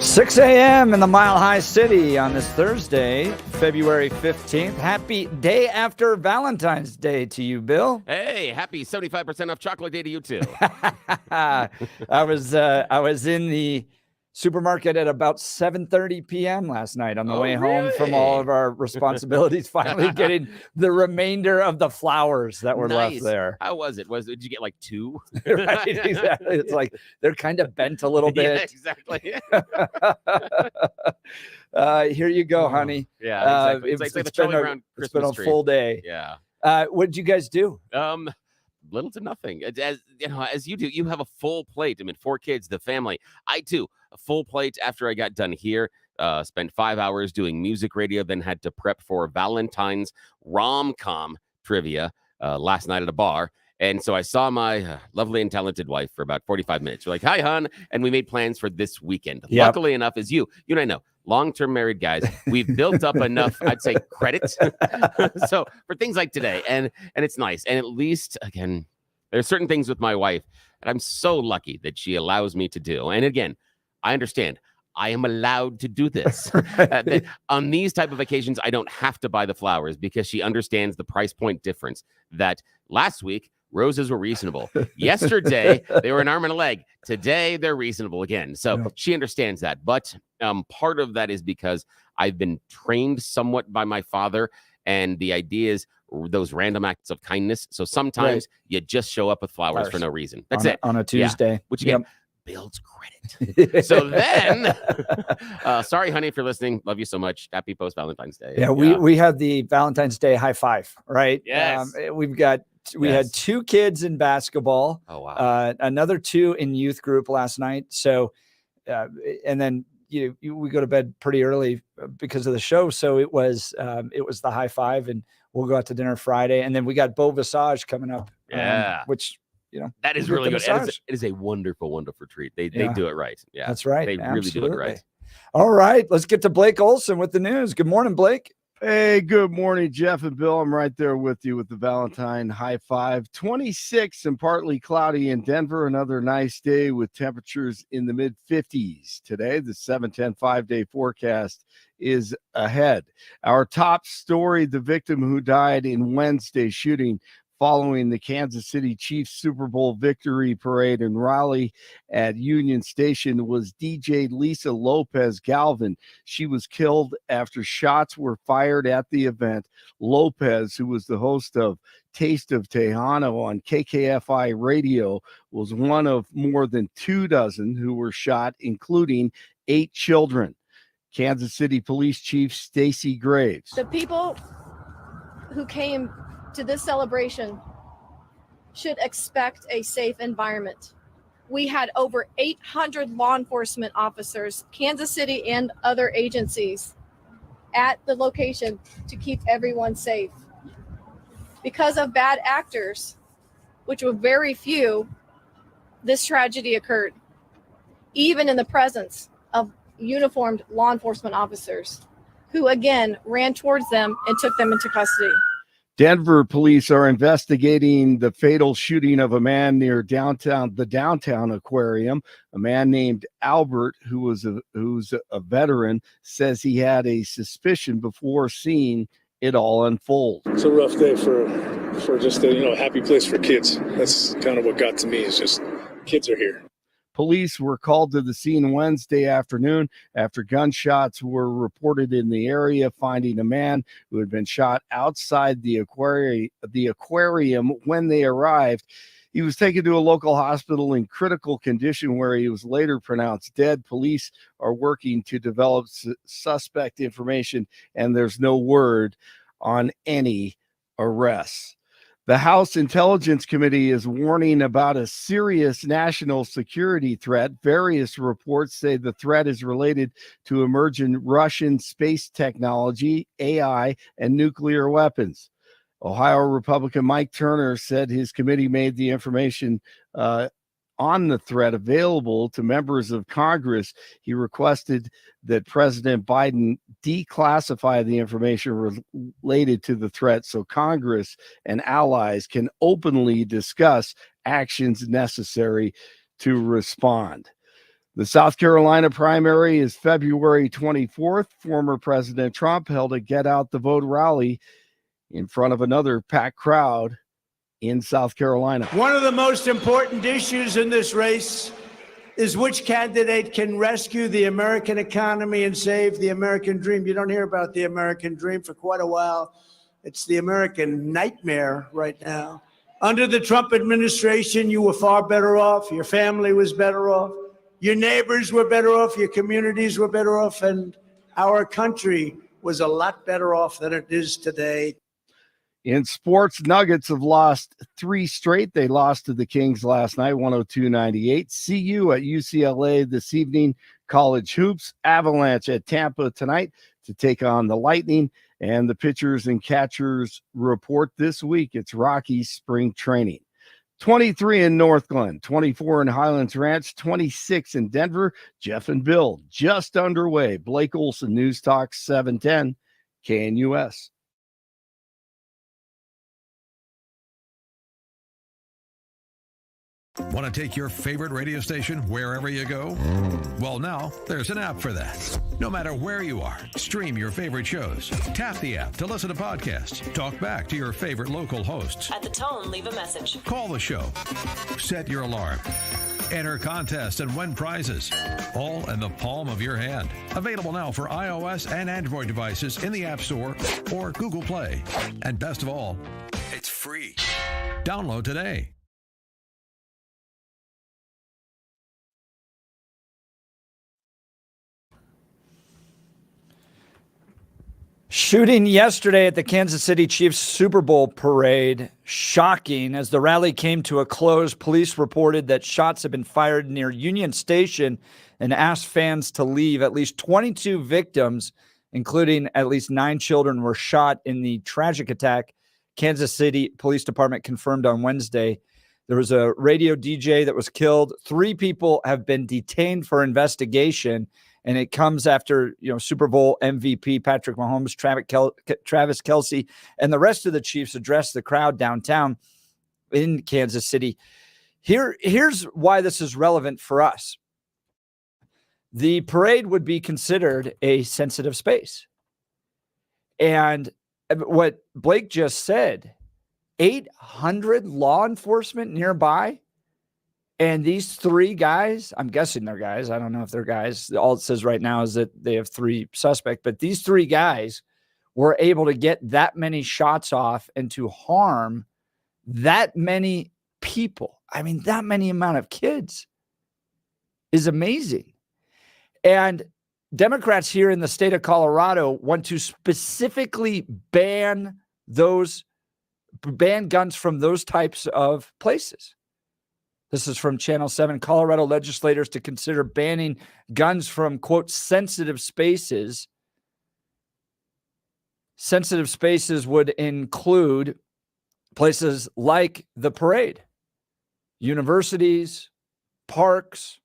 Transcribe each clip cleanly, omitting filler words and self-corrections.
6 a.m. in the Mile High City on this Thursday, February 15th. Happy day after Valentine's Day to you, Bill. Hey, happy 75% off chocolate day to you too. I was in the supermarket at about 7:30 p.m. last night on the way home from all of our responsibilities, finally getting the remainder of the flowers that were left there. How was it? Did you get like two? Right, exactly. It's like they're kind of bent a little bit. Yeah, exactly. Here you go, honey. Yeah, exactly. It's like the Charlie Brown Christmas It's been a tree. full day. Yeah. What did you guys do? Little to nothing. As you do, you have a full plate. I mean, 4 kids, the family. I too, a full plate after I got done here. Spent 5 hours doing music radio, then had to prep for Valentine's rom-com trivia last night at a bar. And so I saw my lovely and talented wife for about 45 minutes. We're like, hi, hon. And we made plans for this weekend. Yep. Luckily enough, as you and I know, long-term married guys, we've built up enough, I'd say, credit. So for things like today, and it's nice. And at least, again, there's certain things with my wife that I'm so lucky that she allows me to do. And again, I understand. I am allowed to do this. On these type of occasions, I don't have to buy the flowers because she understands the price point difference. That last week, roses were reasonable. Yesterday, they were an arm and a leg. Today, they're reasonable again. So she understands that. But part of that is because I've been trained somewhat by my father. And the idea is those random acts of kindness. So sometimes you just show up with flowers for no reason. That's it. On a Tuesday. Yeah. Which again, builds credit. So then, sorry, honey, if you're listening. Love you so much. Happy post-Valentine's Day. Yeah, we had the Valentine's Day high five, right? Yes. We had 2 kids in basketball. Oh, wow. Another 2 in youth group last night. So, and then we go to bed pretty early because of the show. So it was the high five, and we'll go out to dinner Friday, and then we got Beau Visage coming up. Which that is really good. It is a wonderful, wonderful treat. They do it right. Yeah, that's right. They really do it right. All right, let's get to Blake Olson with the news. Good morning, Blake. Hey, good morning, Jeff and Bill. I'm right there with you with the Valentine high five. 26 and partly cloudy in Denver. Another nice day with temperatures in the mid-50s. Today, the 7-10 5-day forecast is ahead. Our top story, the victim who died in Wednesday's shooting following the Kansas City Chiefs Super Bowl victory parade in Raleigh at Union Station, was DJ Lisa Lopez Galvin. She was killed after shots were fired at the event. Lopez, who was the host of Taste of Tejano on KKFI radio, was one of more than 24 who were shot, including 8 children. Kansas City Police Chief Stacy Graves. The people who came to this celebration should expect a safe environment. We had over 800 law enforcement officers, Kansas City and other agencies, at the location to keep everyone safe. Because of bad actors, which were very few, this tragedy occurred, even in the presence of uniformed law enforcement officers who again ran towards them and took them into custody. Denver police are investigating the fatal shooting of a man near the downtown aquarium. A man named Albert, who's a veteran, says he had a suspicion before seeing it all unfold. It's a rough day for just a happy place for kids. That's kind of what got to me, is just kids are here. Police were called to the scene Wednesday afternoon after gunshots were reported in the area, finding a man who had been shot outside the aquarium when they arrived. He was taken to a local hospital in critical condition, where he was later pronounced dead. Police are working to develop suspect information, and there's no word on any arrests. The House Intelligence Committee is warning about a serious national security threat. Various reports say the threat is related to emerging Russian space technology, AI, and nuclear weapons. Ohio Republican Mike Turner said his committee made the information on the threat available to members of Congress. He requested that President Biden declassify the information related to the threat so Congress and allies can openly discuss actions necessary to respond. The South Carolina primary is February 24th. Former President Trump held a Get Out the Vote rally in front of another packed crowd in South Carolina. One of the most important issues in this race is which candidate can rescue the American economy and save the American dream. You don't hear about the American dream for quite a while. It's the American nightmare right now. Under the Trump administration, you were far better off. Your family was better off. Your neighbors were better off. Your communities were better off. And our country was a lot better off than it is today. In sports, Nuggets have lost 3 straight. They lost to the Kings last night, 102-98. CU at UCLA this evening. College hoops, Avalanche at Tampa tonight to take on the Lightning. And the pitchers and catchers report this week. It's Rockies spring training. 23 in North Glen, 24 in Highlands Ranch, 26 in Denver. Jeff and Bill just underway. Blake Olson, News Talk 710, KNUS. Want to take your favorite radio station wherever you go? Well, now there's an app for that. No matter where you are, stream your favorite shows. Tap the app to listen to podcasts. Talk back to your favorite local hosts. At the tone, leave a message. Call the show. Set your alarm. Enter contests and win prizes. All in the palm of your hand. Available now for iOS and Android devices in the App Store or Google Play. And best of all, it's free. Download today. Shooting yesterday at the Kansas City Chiefs Super Bowl parade. Shocking. As the rally came to a close, police reported that shots had been fired near Union Station and asked fans to leave. At least 22 victims, including at least 9 children, were shot in the tragic attack. Kansas City Police Department confirmed on Wednesday. There was a radio DJ that was killed. 3 people have been detained for investigation. And it comes after, Super Bowl MVP Patrick Mahomes, Travis Kelce, and the rest of the Chiefs addressed the crowd downtown in Kansas City. Here's why this is relevant for us. The parade would be considered a sensitive space. And what Blake just said, 800 law enforcement nearby. And these 3 guys, I'm guessing they're guys. I don't know if they're guys. All it says right now is that they have 3 suspects. But these 3 guys were able to get that many shots off and to harm that many people. I mean, that many amount of kids is amazing. And Democrats here in the state of Colorado want to specifically ban guns from those types of places. This is from Channel 7. Colorado legislators to consider banning guns from, quote, sensitive spaces. Sensitive spaces would include places like the parade, universities, parks,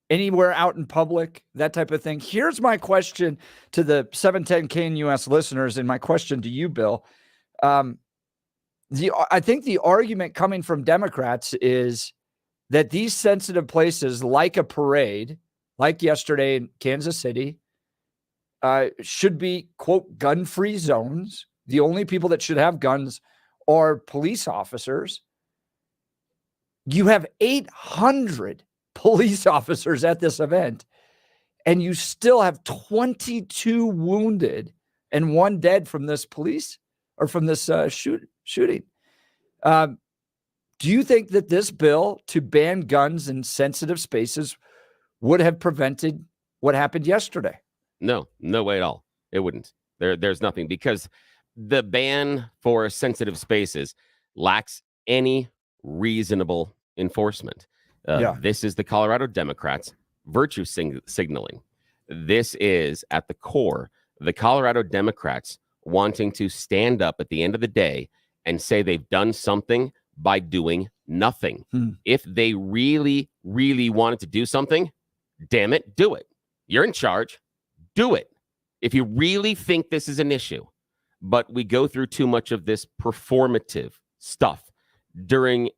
anywhere out in public, that type of thing. Here's my question to the 710 KNUS listeners, and my question to you, Bill. I think the argument coming from Democrats is that these sensitive places, like a parade, like yesterday in Kansas City, should be, quote, gun-free zones. The only people that should have guns are police officers. You have 800 police officers at this event, and you still have 22 wounded and 1 dead from this shooting. Do you think that this bill to ban guns in sensitive spaces would have prevented what happened yesterday? No way at all. It wouldn't. There's nothing, because the ban for sensitive spaces lacks any reasonable enforcement. This is the Colorado Democrats virtue signaling. This is at the core, the Colorado Democrats wanting to stand up at the end of the day and say they've done something by doing nothing. If they really, really wanted to do something, damn it, do it. You're in charge. Do it. If you really think this is an issue. But we go through too much of this performative stuff during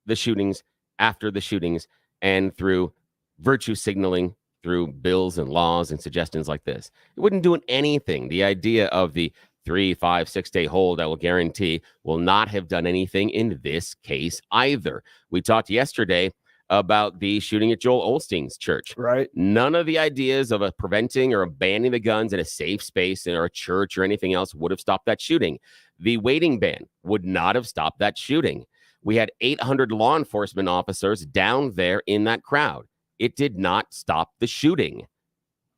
the shootings, after the shootings, and through virtue signaling through bills and laws and suggestions like this. It wouldn't do anything. The idea of the 3, 5, 6 day hold, I will guarantee, will not have done anything in this case either. We talked yesterday about the shooting at Joel Osteen's church. Right. None of the ideas of preventing or banning the guns in a safe space or a church or anything else would have stopped that shooting. The waiting ban would not have stopped that shooting. We had 800 law enforcement officers down there in that crowd. It did not stop the shooting.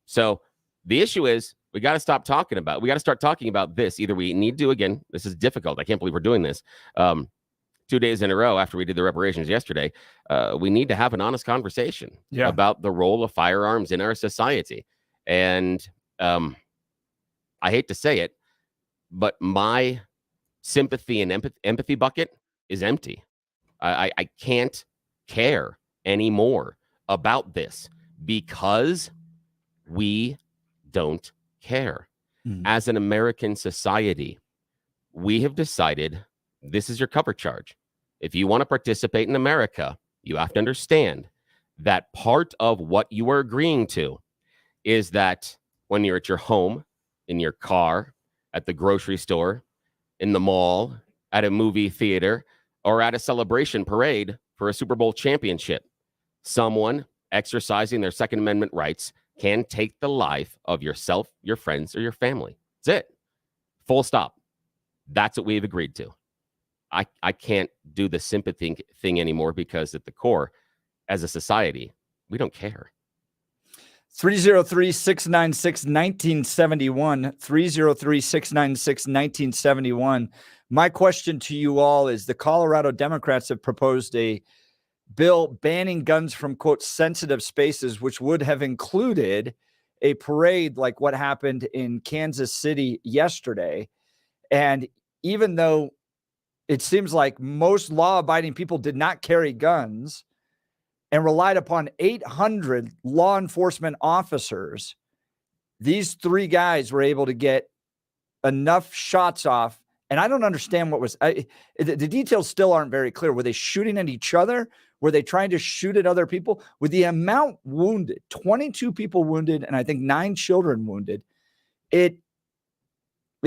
So the issue is we got to start talking about this. Either we need to, again, this is difficult. I can't believe we're doing this. 2 days in a row after we did the reparations yesterday, we need to have an honest conversation about the role of firearms in our society. And I hate to say it, but my sympathy and empathy bucket is empty. I can't care anymore about this because we don't care. As an American society, we have decided this is your cover charge. If you want to participate in America, you have to understand that part of what you are agreeing to is that when you're at your home, in your car, at the grocery store, in the mall, at a movie theater, or at a celebration parade for a Super Bowl championship, someone exercising their Second Amendment rights can take the life of yourself, your friends, or your family. That's it. Full stop. That's what we've agreed to. I can't do the sympathy thing anymore because at the core, as a society, we don't care. 303-696-1971, 303-696-1971. My question to you all is the Colorado Democrats have proposed a bill banning guns from, quote, sensitive spaces, which would have included a parade like what happened in Kansas City yesterday. And even though it seems like most law-abiding people did not carry guns and relied upon 800 law enforcement officers, these three guys were able to get enough shots off. And I don't understand what was the details still aren't very clear. Were they shooting at each other? Were they trying to shoot at other people? With the amount wounded, 22 people wounded, and I think 9 children wounded, it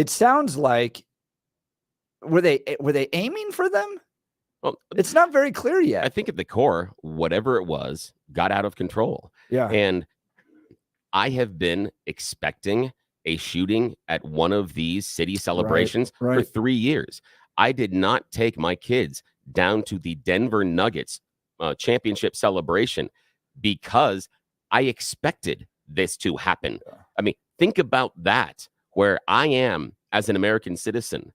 sounds like were they aiming for them? Well, it's not very clear yet. I think at the core, whatever it was, got out of control. Yeah. And I have been expecting a shooting at one of these city celebrations for 3 years. I did not take my kids down to the Denver Nuggets championship celebration because I expected this to happen. Yeah. I mean, think about that, where I am as an American citizen,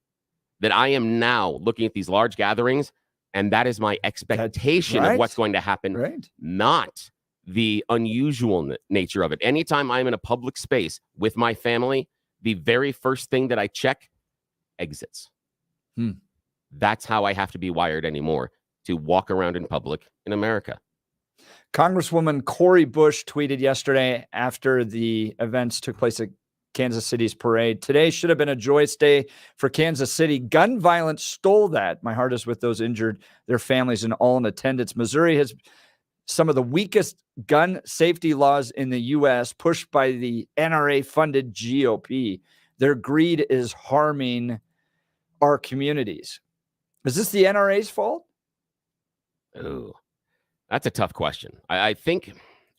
that I am now looking at these large gatherings, and that is my expectation of what's going to happen, not the unusual nature of it. Anytime I'm in a public space with my family, the very first thing that I check, exits. That's how I have to be wired anymore to walk around in public in America. Congresswoman Cori Bush tweeted yesterday after the events took place at Kansas City's parade. Today should have been a joyous day for Kansas City. Gun violence stole that. My heart is with those injured, their families, and all in attendance. Missouri has some of the weakest gun safety laws in the U.S., pushed by the NRA-funded GOP. Their greed is harming our communities. Is this the NRA's fault? Oh, that's a tough question. I think,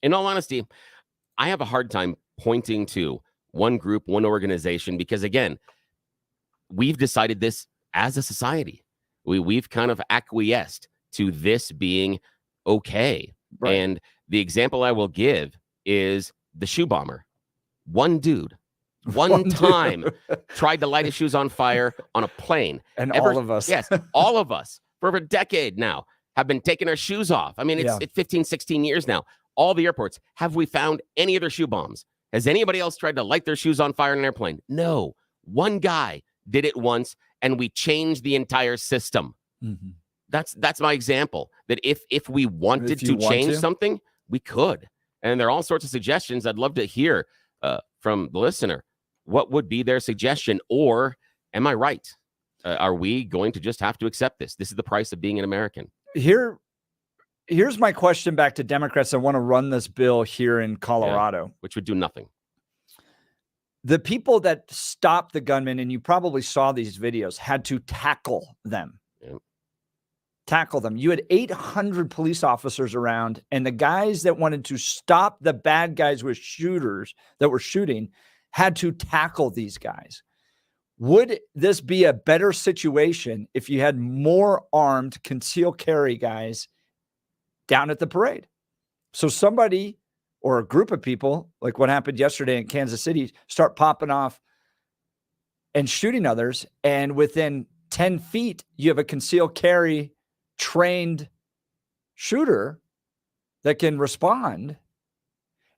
in all honesty, I have a hard time pointing to one group, one organization, because again, we've decided this as a society. We've kind of acquiesced to this being okay. Right. And the example I will give is the shoe bomber. One dude, one time tried to light his shoes on fire on a plane. And all of us. Yes, all of us for over a decade now have been taking our shoes off. I mean, it's 15, 16 years now. All the airports. Have we found any other shoe bombs? Has anybody else tried to light their shoes on fire in an airplane? No. One guy did it once, and we changed the entire system. Mm-hmm. That's my example, that if we wanted to change something, we could. And there are all sorts of suggestions. I'd love to hear from the listener. What would be their suggestion? Or am I right? Are we going to just have to accept this? This is the price of being an American. Here, Here's my question back to Democrats that want to run this bill here in Colorado. Which would do nothing. The people that stopped the gunman, and you probably saw these videos, had to tackle them. Yeah. Tackle them. You had 800 police officers around, and the guys that wanted to stop the bad guys with shooters that were shooting had to tackle these guys. Would this be a better situation if you had more armed concealed carry guys down at the parade? So somebody or a group of people, like what happened yesterday in Kansas City, start popping off and shooting others. And within 10 feet, you have a concealed carry trained shooter that can respond.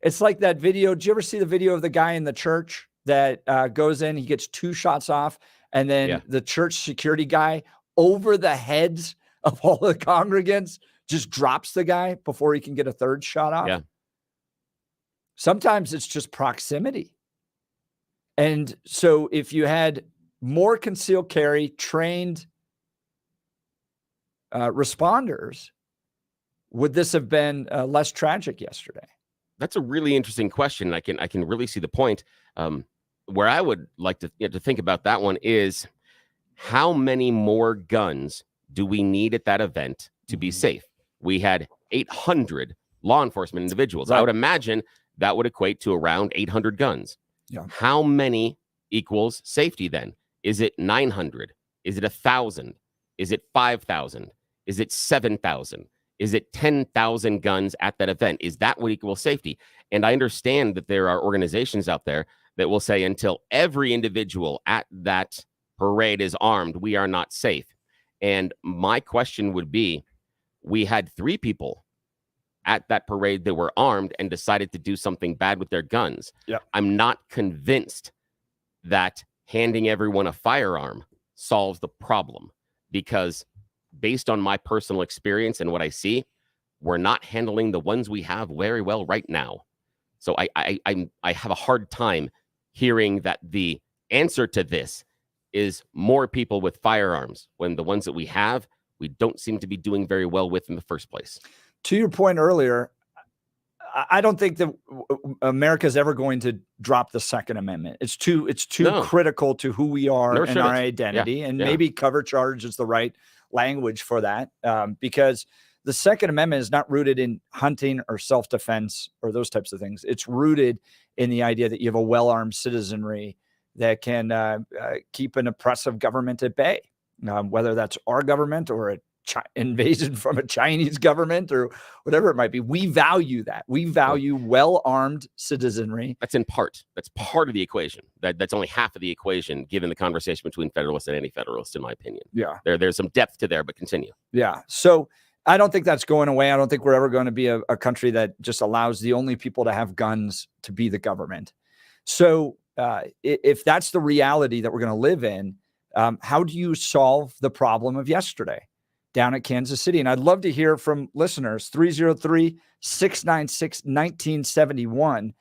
It's like that video. Did you ever see the video of the guy in the church that goes in, he gets 2 shots off, and then the church security guy over the heads of all the congregants just drops the guy before he can get a 3rd shot off? Yeah. Sometimes it's just proximity. And so if you had more concealed carry trained responders, would this have been less tragic yesterday? That's a really interesting question. I can really see the point. Where I would like to think about that one is, how many more guns do we need at that event to be safe? We had 800 law enforcement individuals. Right. I would imagine that would equate to around 800 guns. Yeah. How many equals safety then? Is it 900? Is it 1,000? Is it 5,000? Is it 7,000? Is it 10,000 guns at that event? Is that what equals safety? And I understand that there are organizations out there that will say, until every individual at that parade is armed, we are not safe. And my question would be, we had 3 people at that parade that were armed and decided to do something bad with their guns. Yep. I'm not convinced that handing everyone a firearm solves the problem, because based on my personal experience and what I see, we're not handling the ones we have very well right now. So I have a hard time hearing that the answer to this is more people with firearms, when the ones that we have, we don't seem to be doing very well with in the first place. To your point earlier, I don't think that America's ever going to drop the Second Amendment. It's too critical to who we are and our identity. And maybe cover charge is the right language for that, because the Second Amendment is not rooted in hunting or self-defense or those types of things. It's rooted in the idea that you have a well-armed citizenry that can keep an oppressive government at bay, whether that's our government or a invasion from a Chinese government or whatever it might be. We value that. We value well-armed citizenry. That's part of the equation. That's only half of the equation, given the conversation between Federalists and anti-Federalists, in my opinion. Yeah. There's some depth to there, but continue. Yeah. So I don't think that's going away. I don't think we're ever going to be a country that just allows the only people to have guns to be the government. So if that's the reality that we're going to live in, how do you solve the problem of yesterday down at Kansas City? And I'd love to hear from listeners. 303-696-1971,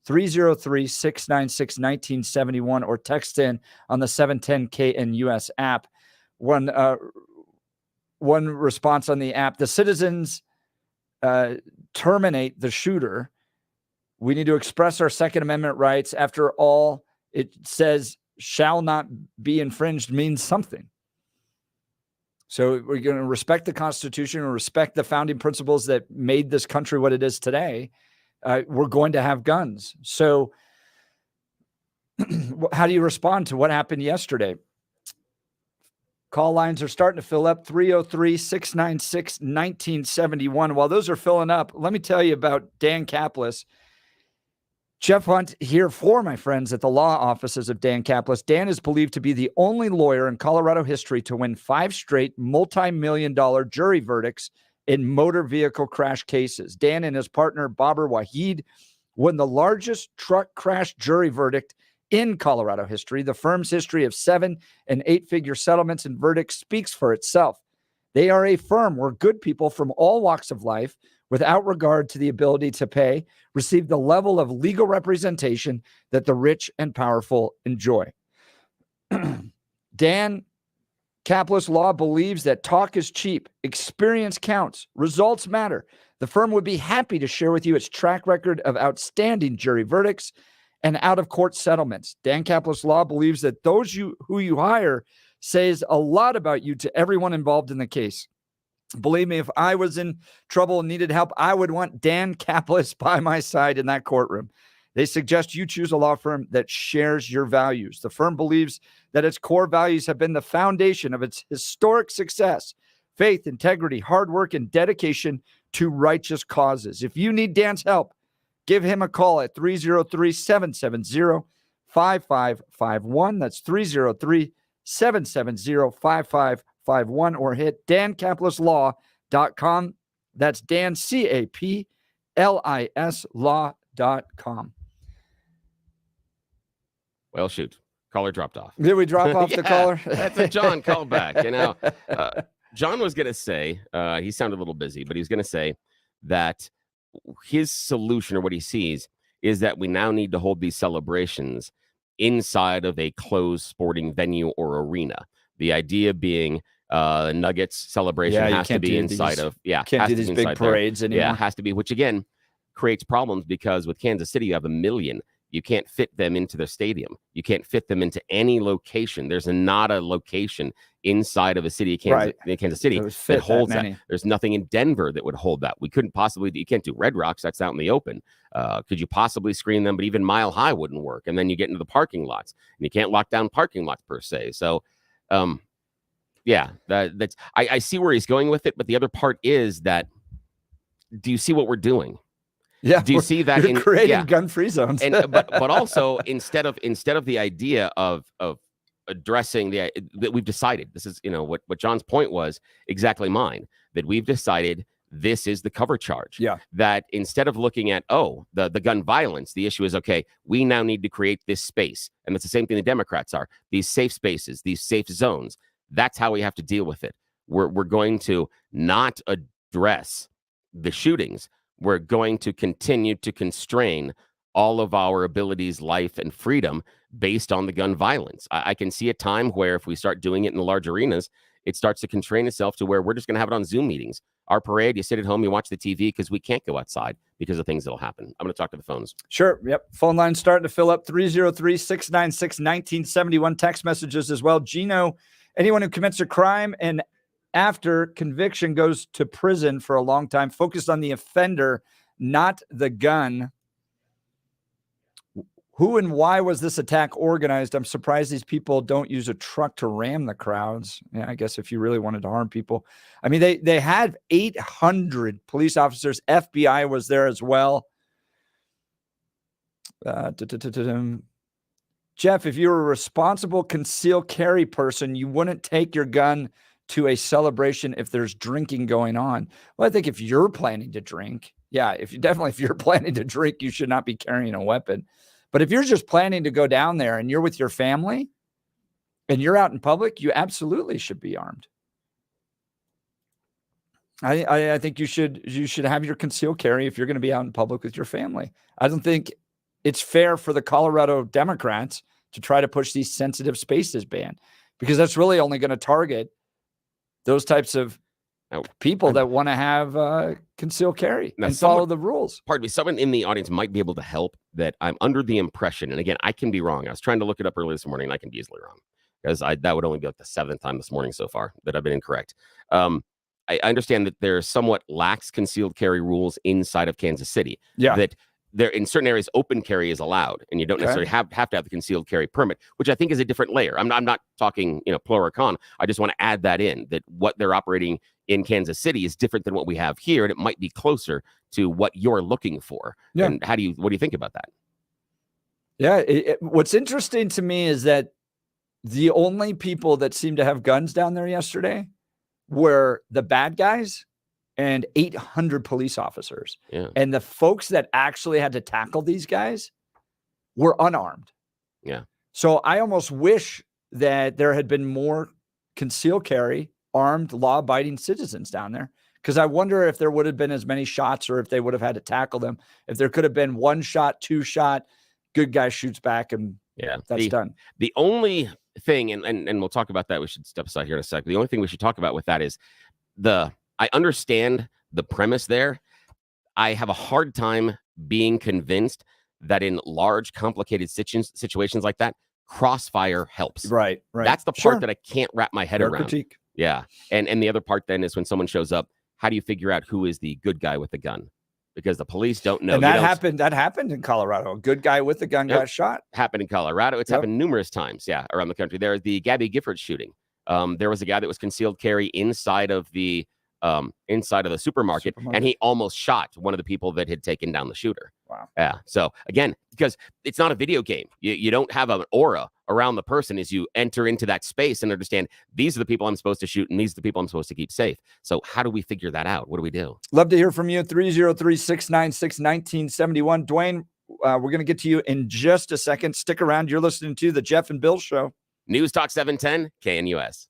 303-696-1971, or text in on the 710 KNUS app. One response on the app: the citizens terminate the shooter. We need to express our Second Amendment rights. After all, it says shall not be infringed means something. So we're going to respect the Constitution and respect the founding principles that made this country what it is today. We're going to have guns. So how do you respond to what happened yesterday? Call lines are starting to fill up. 303-696-1971. While those are filling up, let me tell you about Dan Caplis. Jeff Hunt here for my friends at the law offices of Dan Caplis. Dan is believed to be the only lawyer in Colorado history to win 5 straight multi-million-dollar jury verdicts in motor vehicle crash cases. Dan and his partner, Babar Wahid, won the largest truck crash jury verdict in Colorado history. The firm's history of 7- and 8-figure settlements and verdicts speaks for itself. They are a firm where good people from all walks of life, without regard to the ability to pay, receive the level of legal representation that the rich and powerful enjoy. Dan Capitalist Law believes that talk is cheap, experience counts, results matter. The firm would be happy to share with you its track record of outstanding jury verdicts and out-of-court settlements. Dan Capitalist Law believes that those who you hire says a lot about you to everyone involved in the case. Believe me, if I was in trouble and needed help, I would want Dan Capitalist by my side in that courtroom. They suggest you choose a law firm that shares your values. The firm believes that its core values have been the foundation of its historic success: faith, integrity, hard work, and dedication to righteous causes. If you need Dan's help, give him a call at 303-770-5551. That's 303-770-5551, or hit dancapitalistlaw.com. That's Dan, CAPLIS law.com. Well, shoot. Caller dropped off. Did we drop off the caller? That's a John callback. You know, John was going to say, he sounded a little busy, but he was going to say that his solution, or what he sees, is that we now need to hold these celebrations inside of a closed sporting venue or arena. The idea being Nuggets celebration has to be inside of, can't do these big parades anymore. Yeah, it has to be, which again creates problems because with Kansas City, you have 1 million. You can't fit them into the stadium. You can't fit them into any location. There's not a location inside of a city of Kansas City that holds that. There's nothing in Denver that would hold that. We couldn't possibly, you can't do Red Rocks. That's out in the open. Could you possibly screen them? But even Mile High wouldn't work. And then you get into the parking lots, and you can't lock down parking lots per se. So, that's I see where he's going with it. But the other part is that, do you see what we're doing? Yeah. Do you see that in creating gun-free zones? And but also instead of the idea of addressing that we've decided, this is, what John's point was exactly mine, that we've decided this is the cover charge. Yeah. That instead of looking at the gun violence, the issue is, okay, we now need to create this space, and it's the same thing the Democrats are, these safe spaces, these safe zones. That's how we have to deal with it. We're going to not address the shootings. We're going to continue to constrain all of our abilities, life, and freedom based on the gun violence. I can see a time where if we start doing it in the large arenas, it starts to constrain itself to where we're just going to have it on Zoom meetings. Our parade, you sit at home, you watch the TV because we can't go outside because of things that'll happen. I'm going to talk to the phones. Sure. Yep. Phone line's starting to fill up. 303-696-1971. Text messages as well. Gino, anyone who commits a crime and after conviction goes to prison for a long time, focused on the offender, not the gun. Who and why was this attack organized? I'm surprised these people don't use a truck to ram the crowds. Yeah, I guess if you really wanted to harm people. I mean, they had 800 police officers. FBI was there as well. Jeff, if you were a responsible concealed carry person, you wouldn't take your gun to a celebration if there's drinking going on. Well, I think if you're planning to drink, if you're planning to drink, you should not be carrying a weapon. But if you're just planning to go down there and you're with your family and you're out in public, you absolutely should be armed. I think you should have your concealed carry if you're going to be out in public with your family. I don't think it's fair for the Colorado Democrats to try to push these sensitive spaces ban, because that's really only going to target those types of people that want to have concealed carry and follow the rules. Pardon me, someone in the audience might be able to help, that I'm under the impression, and again, I can be wrong. I was trying to look it up early this morning, and I can be easily wrong, because that would only be like the 7th time this morning so far that I've been incorrect. I understand that there are somewhat lax concealed carry rules inside of Kansas City. Yeah. That there, in certain areas, open carry is allowed, and you don't necessarily have to have the concealed carry permit, which I think is a different layer. I'm not talking, pro or con. I just want to add that in, that what they're operating in Kansas City is different than what we have here, and it might be closer to what you're looking for. Yeah. And what do you think about that? Yeah. What's interesting to me is that the only people that seemed to have guns down there yesterday were the bad guys and 800 police officers. Yeah. And the folks that actually had to tackle these guys were unarmed. Yeah. So I almost wish that there had been more concealed carry, armed, law-abiding citizens down there, because I wonder if there would have been as many shots, or if they would have had to tackle them. If there could have been one shot, two shot, good guy shoots back and Yeah. That's done. The only thing, and we'll talk about that. We should step aside here in a sec. The only thing we should talk about with that is I understand the premise there. I have a hard time being convinced that in large, complicated situations like that, crossfire helps. Right. That's the part that I can't wrap my head Fair around. critique. Yeah. And the other part then is when someone shows up, how do you figure out who is the good guy with the gun? Because the police don't know. And that happened in Colorado. A good guy with a gun got shot. Happened in Colorado. It's happened numerous times, around the country. There's the Gabby Giffords shooting. There was a guy that was concealed carry inside of the supermarket, and he almost shot one of the people that had taken down the shooter. Wow. Yeah. So again, because it's not a video game, you don't have an aura around the person as you enter into that space and understand these are the people I'm supposed to shoot and these are the people I'm supposed to keep safe. So how do we figure that out? What do we do? Love to hear from you. 303-696-1971. Dwayne, we're going to get to you in just a second. Stick around. You're listening to the Jeff and Bill Show. News Talk 710 KNUS.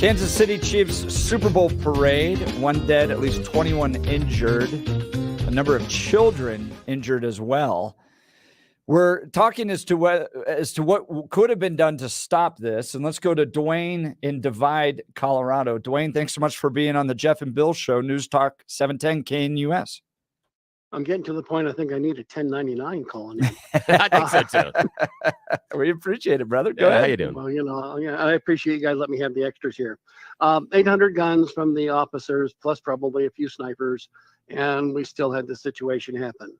Kansas City Chiefs Super Bowl parade. 1 dead, at least 21 injured. A number of children injured as well. We're talking as to what could have been done to stop this. And let's go to Dwayne in Divide, Colorado. Dwayne, thanks so much for being on the Jeff and Bill Show, News Talk 710 KNUS. I'm getting to the point I think I need a 1099 calling in. I think so too. We appreciate it, brother. Go Yeah, ahead. how you doing? Well, you know, yeah, I appreciate you guys letting me have the extras here. 800 guns from the officers, plus probably a few snipers, and we still had this situation happen.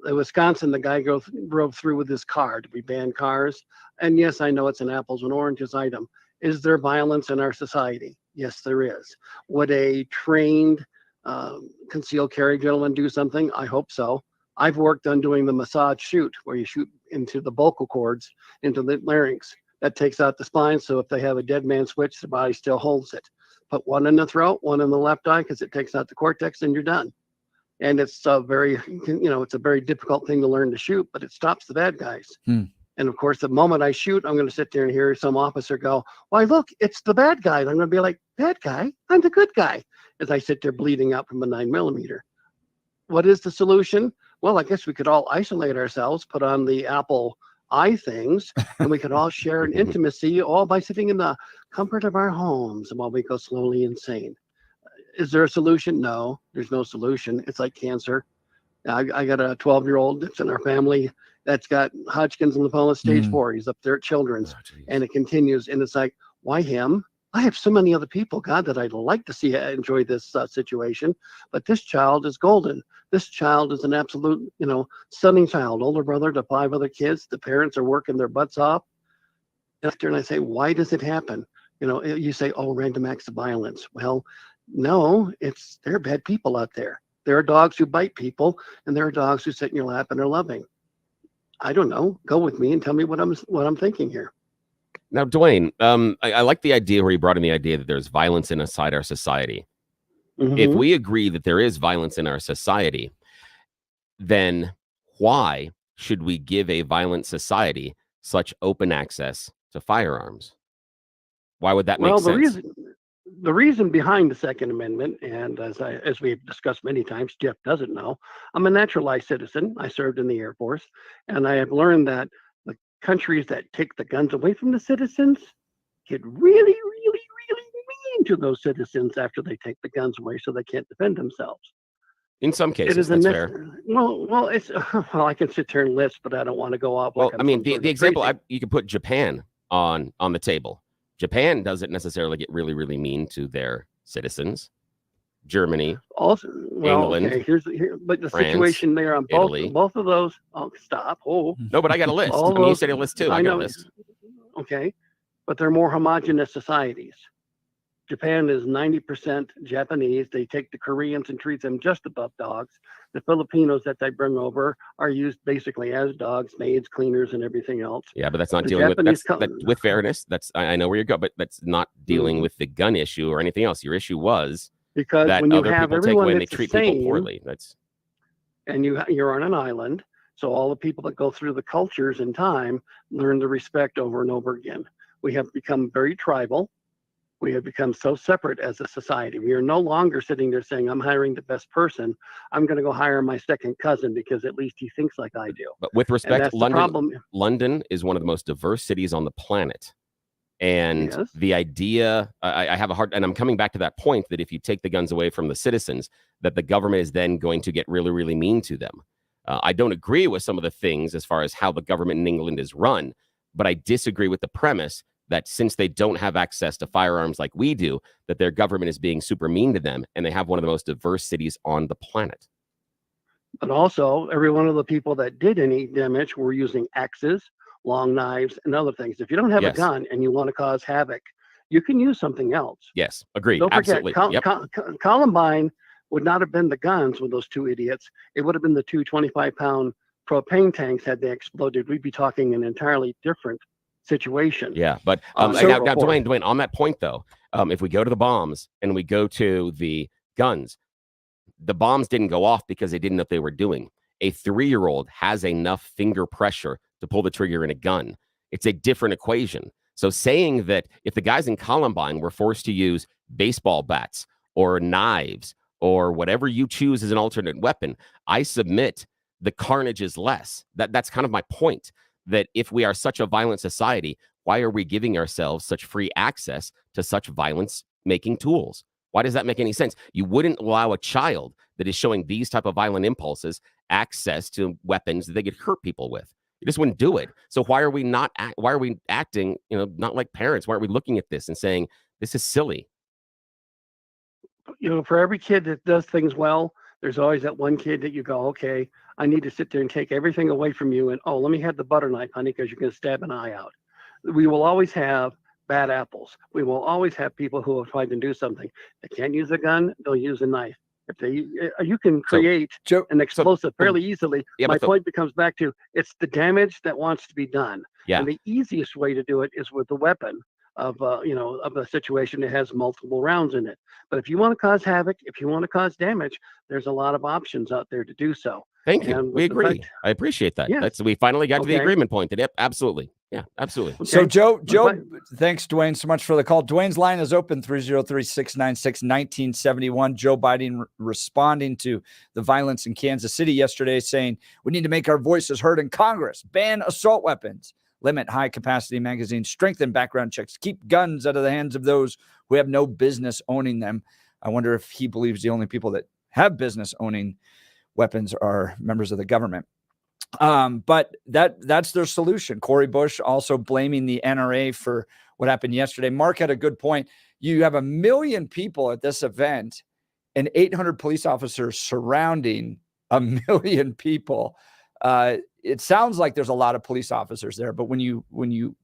In Wisconsin, the guy drove through with his car. Did we ban cars? And yes, I know it's an apples and oranges item. Is there violence in our society? Yes, there is. Would a trained concealed carry gentleman do something? I hope so. I've worked on doing the massage shoot, where you shoot into the vocal cords, into the larynx. That takes out the spine, so if they have a dead man switch, the body still holds it. Put one in the throat, one in the left eye, because it takes out the cortex, and you're done. And it's a very, it's a very difficult thing to learn to shoot, but it stops the bad guys. And of course, the moment I shoot, I'm going to sit there and hear some officer go, "Why, look, it's the bad guy." And I'm going to be like, "Bad guy? I'm the good guy," as I sit there bleeding out from a 9mm. What is the solution? Well, I guess we could all isolate ourselves, put on the Apple eye things, and we could all share an intimacy, all by sitting in the comfort of our homes while we go slowly insane. Is there a solution? No, there's no solution. It's like cancer. I got a 12-year-old that's in our family that's got Hodgkin's lymphoma stage 4. He's up there at Children's, and it continues. And it's like, why him? I have so many other people, God, that I'd like to see enjoy this situation. But this child is golden. This child is an absolute, stunning child, older brother to 5 other kids. The parents are working their butts off. And I say, why does it happen? You say, oh, random acts of violence. Well, no, there are bad people out there. There are dogs who bite people, and there are dogs who sit in your lap and are loving. I don't know. Go with me and tell me what I'm thinking here. Now, Dwayne, I like the idea where you brought in the idea that there's violence inside our society. If we agree that there is violence in our society, then why should we give a violent society such open access to firearms? Why would that make sense? The reason behind the Second Amendment, and as we've discussed many times, Jeff doesn't know, I'm a naturalized citizen. I served in the Air Force, and I have learned that the countries that take the guns away from the citizens get really, really, really mean to those citizens after they take the guns away, so they can't defend themselves. In some cases, that's fair. Well, I can sit here and list, but I don't want to go off. Well, I mean, the example, you could put Japan on the table. Japan doesn't necessarily get really, really mean to their citizens. Germany, also, England, okay, but the France, situation there on both of those. Oh, stop! Oh, no, but I got a list. I mean, you said a list too. I got a list. Okay, but they're more homogenous societies. Japan is 90% Japanese. They take the Koreans and treat them just above dogs. The Filipinos that they bring over are used basically as dogs, maids, cleaners, and everything else. Yeah, but that's not dealing with fairness. I know where you're going, but that's not dealing with the gun issue or anything else. Your issue was because that when you other have people take away and they that's treat the same, people poorly. And you're on an island, so all the people that go through the cultures in time learn to respect over and over again. We have become very tribal. We have become so separate as a society. We are no longer sitting there saying, I'm hiring the best person. I'm going to go hire my second cousin because at least he thinks like I do. But with respect, London is one of the most diverse cities on the planet. And the idea, I have a hard, and I'm coming back to that point that if you take the guns away from the citizens, that the government is then going to get really, really mean to them. I don't agree with some of the things as far as how the government in England is run, but I disagree with the premise that since they don't have access to firearms like we do, that their government is being super mean to them, and they have one of the most diverse cities on the planet. But also, every one of the people that did any damage were using axes, long knives, and other things. If you don't have a gun and you want to cause havoc, you can use something else. Yes, agreed. Don't forget, absolutely. Columbine would not have been the guns with those 2 idiots. It would have been the 2 25-pound propane tanks had they exploded. We'd be talking an entirely different situation. Yeah, but now, Dwayne, on that point though, if we go to the bombs and we go to the guns, the bombs didn't go off because they didn't know what they were doing. A 3-year-old has enough finger pressure to pull the trigger in a gun. It's a different equation. So saying that if the guys in Columbine were forced to use baseball bats or knives or whatever you choose as an alternate weapon, I submit the carnage is less. That's kind of my point, that if we are such a violent society, why are we giving ourselves such free access to such violence-making tools? Why does that make any sense? You wouldn't allow a child that is showing these type of violent impulses access to weapons that they could hurt people with. You just wouldn't do it. So why are we acting, not like parents? Why aren't we looking at this and saying, this is silly? For every kid that does things well, there's always that one kid that you go, okay, I need to sit there and take everything away from you. And, let me have the butter knife, honey, because you're going to stab an eye out. We will always have bad apples. We will always have people who will try to do something. They can't use a gun, they'll use a knife. You can create an explosive fairly easily. My point becomes back to, it's the damage that wants to be done. Yeah. And the easiest way to do it is with the weapon of a situation that has multiple rounds in it. But if you want to cause havoc, if you want to cause damage, there's a lot of options out there to do so. Thank you. We agree. I appreciate that. Yes. We finally got to the agreement point. Yep, absolutely. Yeah, absolutely. Okay. So Joe, thanks, Dwayne, so much for the call. Dwayne's line is open, 303-696-1971. Joe Biden responding to the violence in Kansas City yesterday, saying we need to make our voices heard in Congress, ban assault weapons, limit high-capacity magazines, strengthen background checks, keep guns out of the hands of those who have no business owning them. I wonder if he believes the only people that have business owning weapons are members of the government. But that's their solution. Cori Bush also blaming the NRA for what happened yesterday. Mark had a good point. You have 1 million people at this event and 800 police officers surrounding 1 million people. It sounds like there's a lot of police officers there, but when you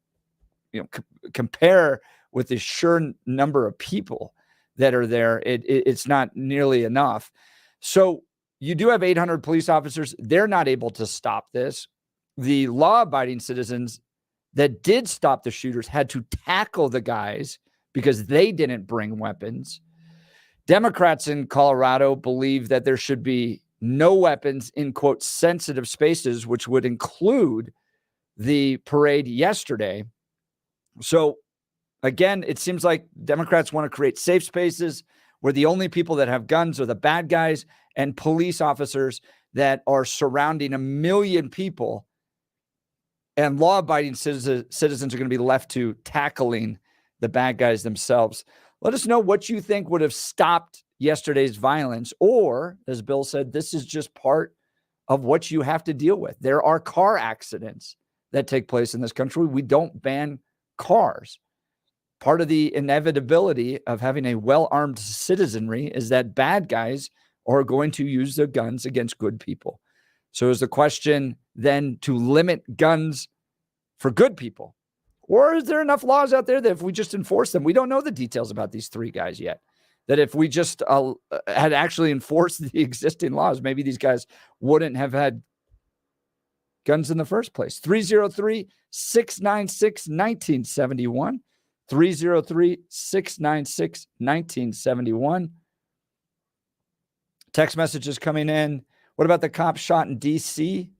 compare with the sheer number of people that are there, it's not nearly enough. So you do have 800 police officers. They're not able to stop this. The law-abiding citizens that did stop the shooters had to tackle the guys because they didn't bring weapons. Democrats in Colorado believe that there should be no weapons in, quote, sensitive spaces, which would include the parade yesterday. So, again, it seems like Democrats want to create safe spaces where the only people that have guns are the bad guys and police officers that are surrounding 1 million people, and law-abiding citizens are going to be left to tackling the bad guys themselves. Let us know what you think would have stopped yesterday's violence, or, as Bill said, this is just part of what you have to deal with. There are car accidents that take place in this country. We don't ban cars. Part of the inevitability of having a well-armed citizenry is that bad guys are going to use their guns against good people. So is the question then to limit guns for good people? Or is there enough laws out there that if we just enforce them, we don't know the details about these 3 guys yet, that if we just had actually enforced the existing laws, maybe these guys wouldn't have had guns in the first place. 303-696-1971. 303-696-1971. Text messages coming in. What about the cop shot in D.C.?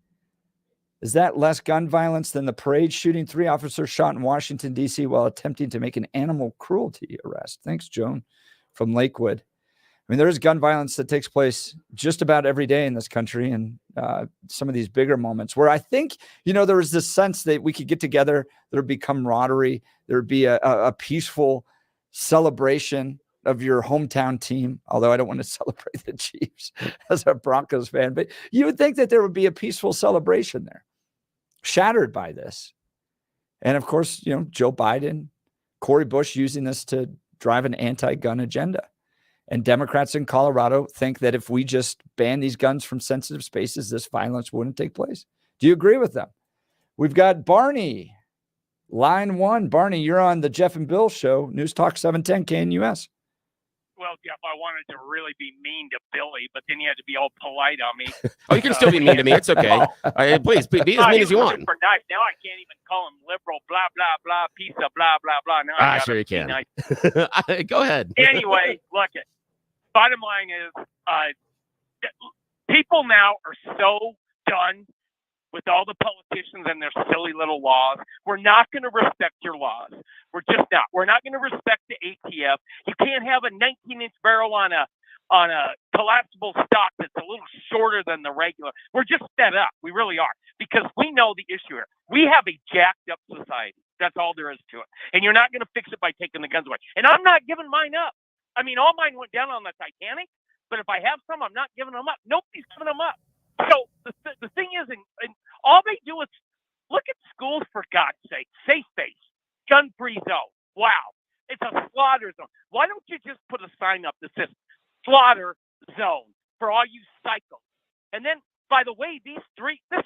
Is that less gun violence than the parade shooting? 3 officers shot in Washington, D.C. while attempting to make an animal cruelty arrest. Thanks, Joan, from Lakewood. I mean, there is gun violence that takes place just about every day in this country, and some of these bigger moments where I think, there was this sense that we could get together, there would be camaraderie, there would be a peaceful celebration of your hometown team, although I don't want to celebrate the Chiefs as a Broncos fan, but you would think that there would be a peaceful celebration there, shattered by this. And of course, Joe Biden, Cori Bush using this to drive an anti-gun agenda. And Democrats in Colorado think that if we just ban these guns from sensitive spaces, this violence wouldn't take place. Do you agree with them? We've got Barney, line 1. Barney, you're on the Jeff and Bill show, News Talk 710 KNUS. Well, Jeff, I wanted to really be mean to Billy, but then you had to be all polite on me. Oh, you can still be mean to me. It's okay. Please, be as mean as you want. For nice. Now I can't even call him liberal, blah, blah, blah, piece of blah, blah, blah. Now sure you can. Nice. Go ahead. Anyway, look, bottom line is people now are so done with all the politicians and their silly little laws. We're not going to respect your laws. We're just not. We're not going to respect the ATF. You can't have a 19-inch barrel on a collapsible stock that's a little shorter than the regular. We're just fed up. We really are, because we know the issue here. We have a jacked up society. That's all there is to it. And you're not going to fix it by taking the guns away. And I'm not giving mine up. I mean, all mine went down on the Titanic, but if I have some, I'm not giving them up. Nobody's giving them up. So the thing is, and all they do is look at schools, for God's sake. Safe space, gun-free zone. Wow. It's a slaughter zone. Why don't you just put a sign up that says slaughter zone for all you psychos? And then, by the way, this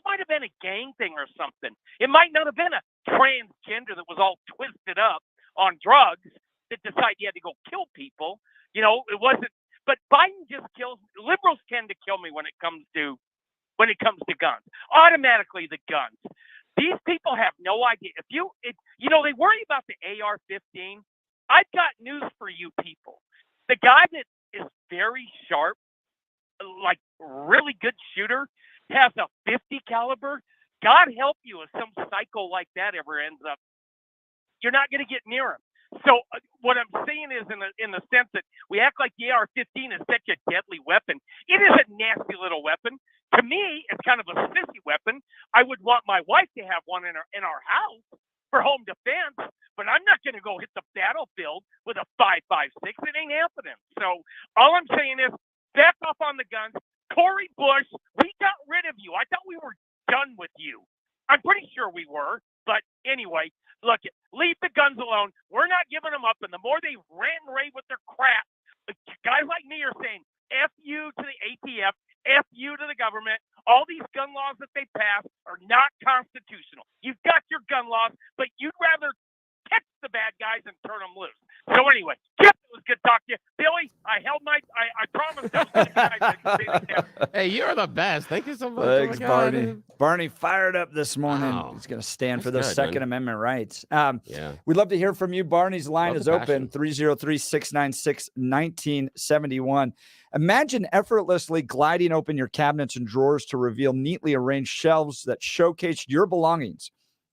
might have been a gang thing or something. It might not have been a transgender that was all twisted up on drugs that decided he had to go kill people. You know, it wasn't. But Biden just kills. Liberals tend to kill me when it comes to guns. Automatically, the guns. These people have no idea. They worry about the AR-15. I've got news for you people. The guy that is very sharp, like really good shooter, has a 50 caliber. God help you if some psycho like that ever ends up. You're not going to get near him. So what I'm saying is, in the sense that we act like the AR-15 is such a deadly weapon. It is a nasty little weapon. To me, it's kind of a sissy weapon. I would want my wife to have one in our house for home defense, but I'm not going to go hit the battlefield with a 5.56. It ain't happening. So all I'm saying is, back off on the guns. Cori Bush, we got rid of you. I thought we were done with you. I'm pretty sure we were, but anyway. Look, leave the guns alone. We're not giving them up. And the more they rant and rave with their crap, guys like me are saying, F you to the ATF, F you to the government. All these gun laws that they pass are not constitutional. You've got your gun laws, but you'd rather catch the bad guys and turn them loose. So anyway, Jeff, it was good talking to you. Billy, I promised I was going to be nice. Hey, you're the best. Thank you so much. Thanks, Oh my God. Barney. Barney fired up this morning. Wow. He's going to stand That's for those good, Second man. Amendment rights. Yeah. We'd love to hear from you. Barney's line Love is the open, passion. 303-696-1971. Imagine effortlessly gliding open your cabinets and drawers to reveal neatly arranged shelves that showcase your belongings.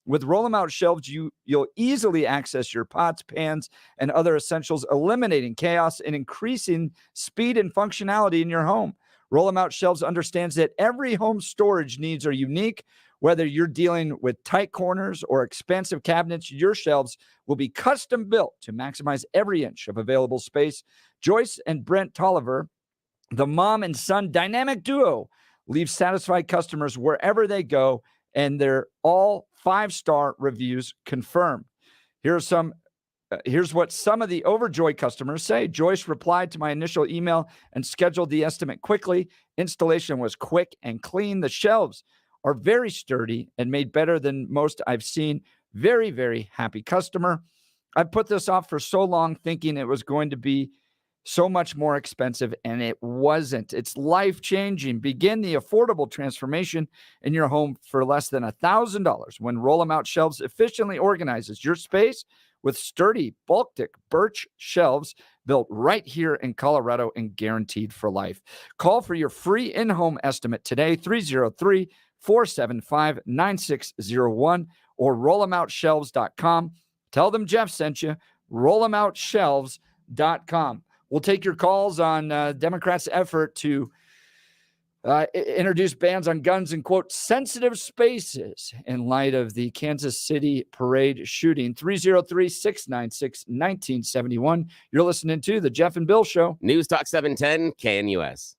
With roll-em-out shelves, you'll easily access your pots, pans, and other essentials, eliminating chaos and increasing speed and functionality in your home. Roll-em-out shelves understands that every home storage needs are unique. Whether you're dealing with tight corners or expansive cabinets, your shelves will be custom built to maximize every inch of available space. Joyce and Brent Tolliver, the mom and son dynamic duo, leave satisfied customers wherever they go, and they're all 5-star reviews confirm. Here's what some of the overjoyed customers say. Joyce replied to my initial email and scheduled the estimate quickly. Installation was quick and clean. The shelves are very sturdy and made better than most I've seen. Very, very happy customer. I put this off for so long thinking it was going to be so much more expensive, and it wasn't. It's life-changing. Begin the affordable transformation in your home for less than $1,000 when Roll-em-out Shelves efficiently organizes your space with sturdy Baltic birch shelves built right here in Colorado and guaranteed for life. Call for your free in-home estimate today, 303-475-9601 or rollemoutshelves.com. Tell them Jeff sent you, rollemoutshelves.com. We'll take your calls on Democrats' effort to introduce bans on guns in, quote, sensitive spaces in light of the Kansas City parade shooting. 303-696-1971. You're listening to The Jeff and Bill Show. News Talk 710 KNUS.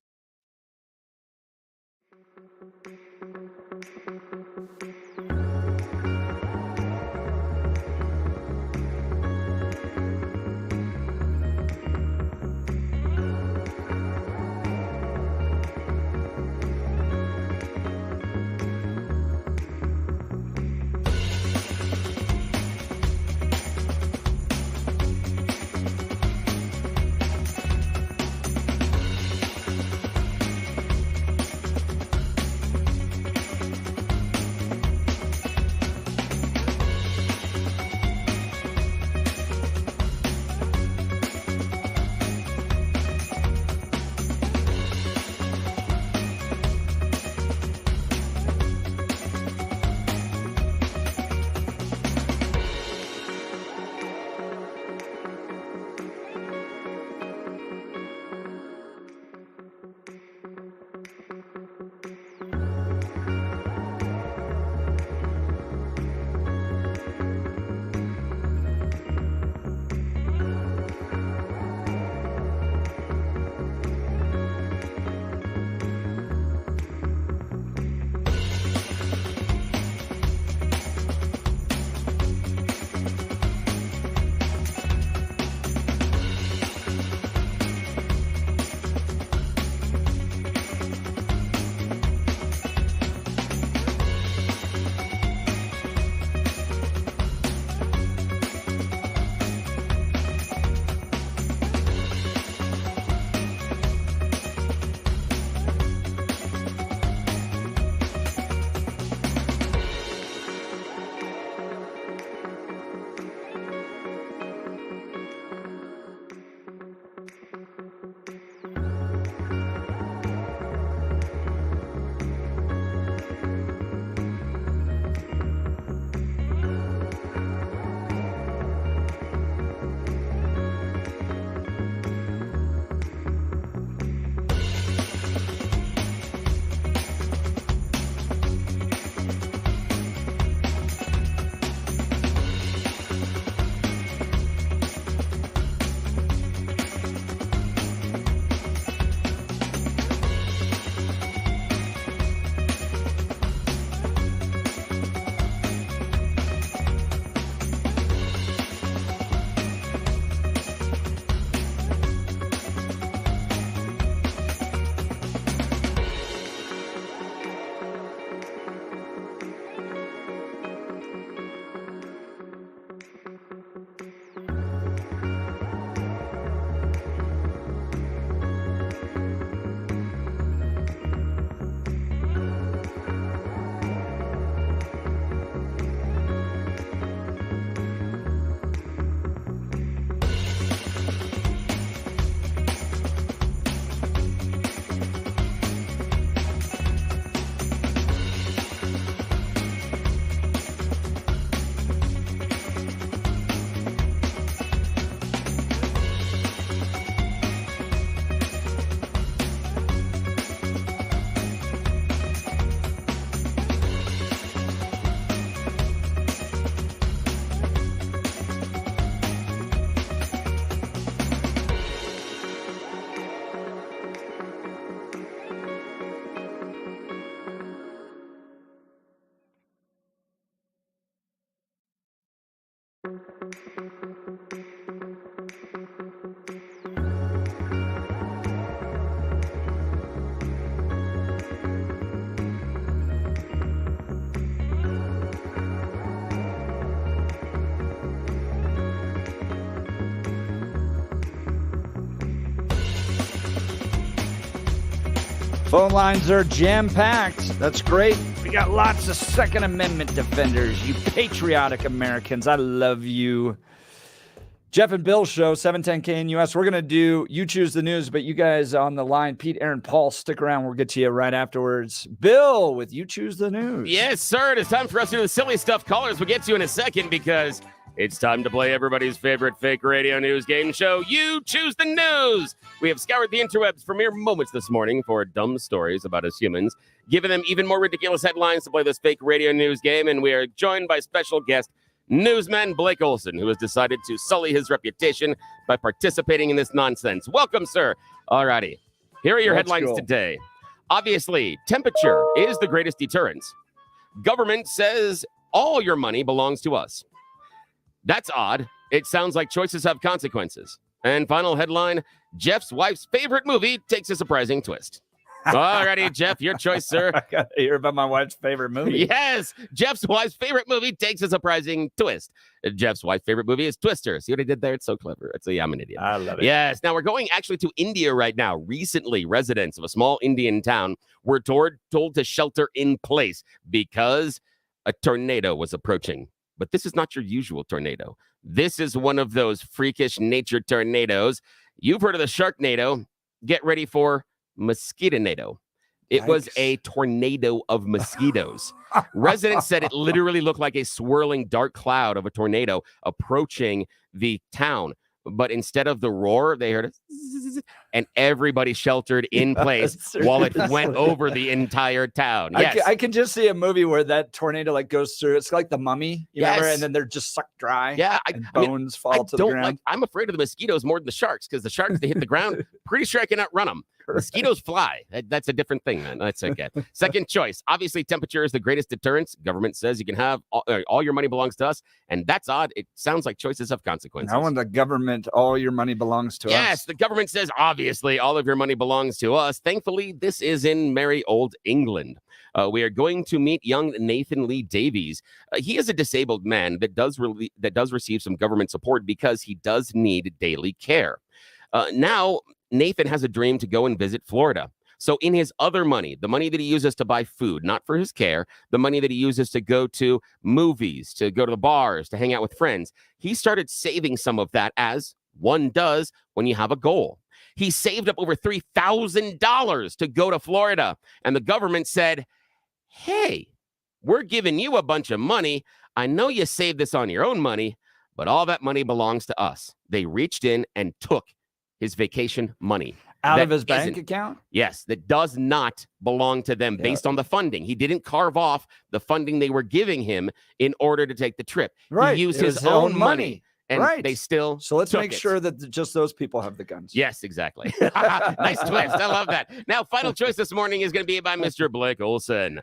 Phone lines are jam-packed. That's great. We got lots of Second Amendment defenders, you patriotic Americans. I love you. Jeff and Bill show, 710 KNUS. We're going to do You Choose the News, but you guys on the line, Pete, Aaron, Paul, stick around. We'll get to you right afterwards. Bill with You Choose the News. Yes, sir. It's time for us to do the silly stuff. Callers, we'll get to you in a second because it's time to play everybody's favorite fake radio news game show, You Choose the News. We have scoured the interwebs for mere moments this morning for dumb stories about us humans, giving them even more ridiculous headlines to play this fake radio news game, and we are joined by special guest, newsman Blake Olson, who has decided to sully his reputation by participating in this nonsense. Welcome, sir. All righty. Here are your headlines today. Obviously, temperature is the greatest deterrence. Government says all your money belongs to us. That's odd. It sounds like choices have consequences. And final headline, Jeff's wife's favorite movie takes a surprising twist. Alrighty, Jeff, your choice, sir. I got to hear about my wife's favorite movie. Yes, Jeff's wife's favorite movie takes a surprising twist. Jeff's wife's favorite movie is Twister. See what I did there? It's so clever. I'm an idiot. I love it. Yes. Now we're going actually to India right now. Recently, residents of a small Indian town were told to shelter in place because a tornado was approaching. But this is not your usual tornado. This is one of those freakish nature tornadoes. You've heard of the Sharknado. Get ready for Mosquitonado. It was a tornado of mosquitoes. Residents said it literally looked like a swirling dark cloud of a tornado approaching the town. But instead of the roar, they heard it, and everybody sheltered in place while it went over the entire town. Yes. I can just see a movie where that tornado like goes through. It's like The Mummy, remember? And then they're just sucked dry. Yeah, bones fall to the ground. I'm afraid of the mosquitoes more than the sharks because the sharks, they hit the ground. Pretty sure I can outrun them. Mosquitoes fly. That's a different thing, man. That's okay. Second choice. Obviously, temperature is the greatest deterrence. Government says you can have all your money belongs to us. And that's odd. It sounds like choices have consequences. I want the government, all your money belongs to us. Yes, the government says, obviously, all of your money belongs to us. Thankfully, this is in merry old England. We are going to meet young Nathan Lee Davies. He is a disabled man that does receive some government support because he does need daily care. Now, Nathan has a dream to go and visit Florida. So in his other money, the money that he uses to buy food, not for his care, the money that he uses to go to movies, to go to the bars, to hang out with friends, he started saving some of that, as one does when you have a goal. He saved up over $3,000 to go to Florida. And the government said, hey, we're giving you a bunch of money. I know you saved this on your own money, but all that money belongs to us. They reached in and took his vacation money. Out of his bank account? Yes, that does not belong to them based on the funding. He didn't carve off the funding they were giving him in order to take the trip. Right. He used his own money. And right. They still So let's make sure that just those people have the guns. Yes, exactly. Nice twist. I love that. Now, final choice this morning is going to be by Mr. Blake Olson.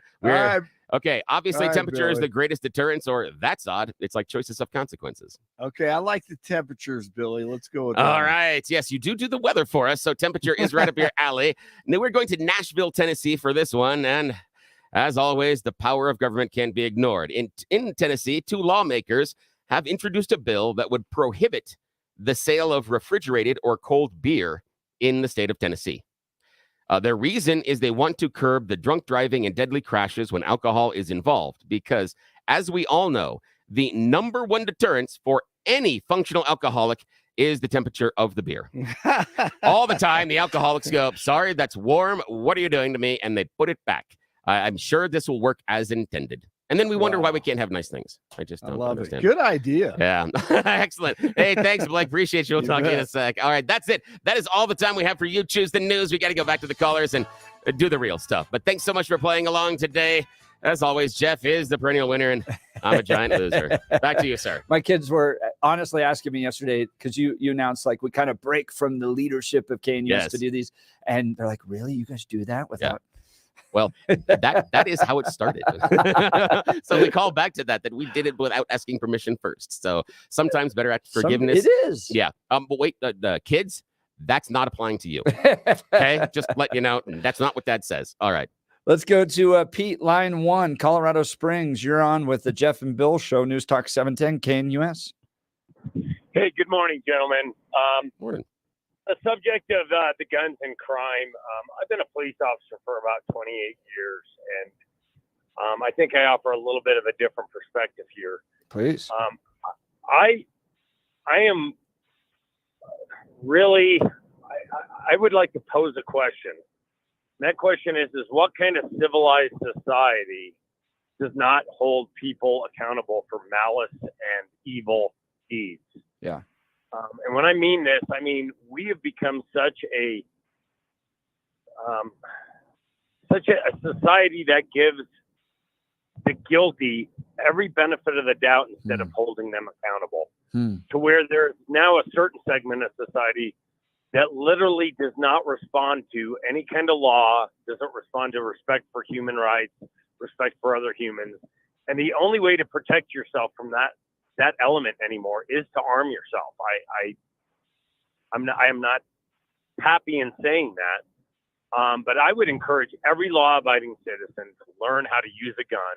Okay, obviously temperature is the greatest deterrence, or that's odd. It's like choices of consequences. Okay, I like the temperatures, Billy. Let's go with that. All right. Yes, you do the weather for us, so temperature is right up your alley. Now we're going to Nashville, Tennessee for this one, and as always, the power of government can't be ignored. In Tennessee, two lawmakers have introduced a bill that would prohibit the sale of refrigerated or cold beer in the state of Tennessee. Their reason is they want to curb the drunk driving and deadly crashes when alcohol is involved, because as we all know, the number one deterrence for any functional alcoholic is the temperature of the beer. All the time, the alcoholics go, sorry, that's warm. What are you doing to me? And they put it back. I'm sure this will work as intended. And then we wonder why we can't have nice things. I just don't understand. Good idea. Yeah. Excellent. Hey, thanks, Blake. Appreciate you. We'll talk to you in a sec. All right, that's it. That is all the time we have for You Choose the News. We got to go back to the callers and do the real stuff. But thanks so much for playing along today. As always, Jeff is the perennial winner, and I'm a giant loser. Back to you, sir. My kids were honestly asking me yesterday, because you announced like we kind of break from the leadership of KNUS to do these. And they're like, really? You guys do that without... Yeah. Well, that is how it started. So we call back to that we did it without asking permission first. So sometimes better act forgiveness. It is. Yeah. But wait, the kids, that's not applying to you. Okay. Just let you know. That's not what Dad says. All right. Let's go to Pete, line 1, Colorado Springs. You're on with the Jeff and Bill Show, News Talk 710 KNUS. Hey, good morning, gentlemen. Morning. the subject of the guns and crime, I've been a police officer for about 28 years, and I think I offer a little bit of a different perspective here. Please. I am really, I would like to pose a question. And that question is what kind of civilized society does not hold people accountable for malice and evil deeds? Yeah. And when I mean this, I mean we have become such a society that gives the guilty every benefit of the doubt instead of holding them accountable. To where there's now a certain segment of society that literally does not respond to any kind of law, doesn't respond to respect for human rights, respect for other humans, and the only way to protect yourself from that element anymore is to arm yourself. I am not happy in saying that, but I would encourage every law-abiding citizen to learn how to use a gun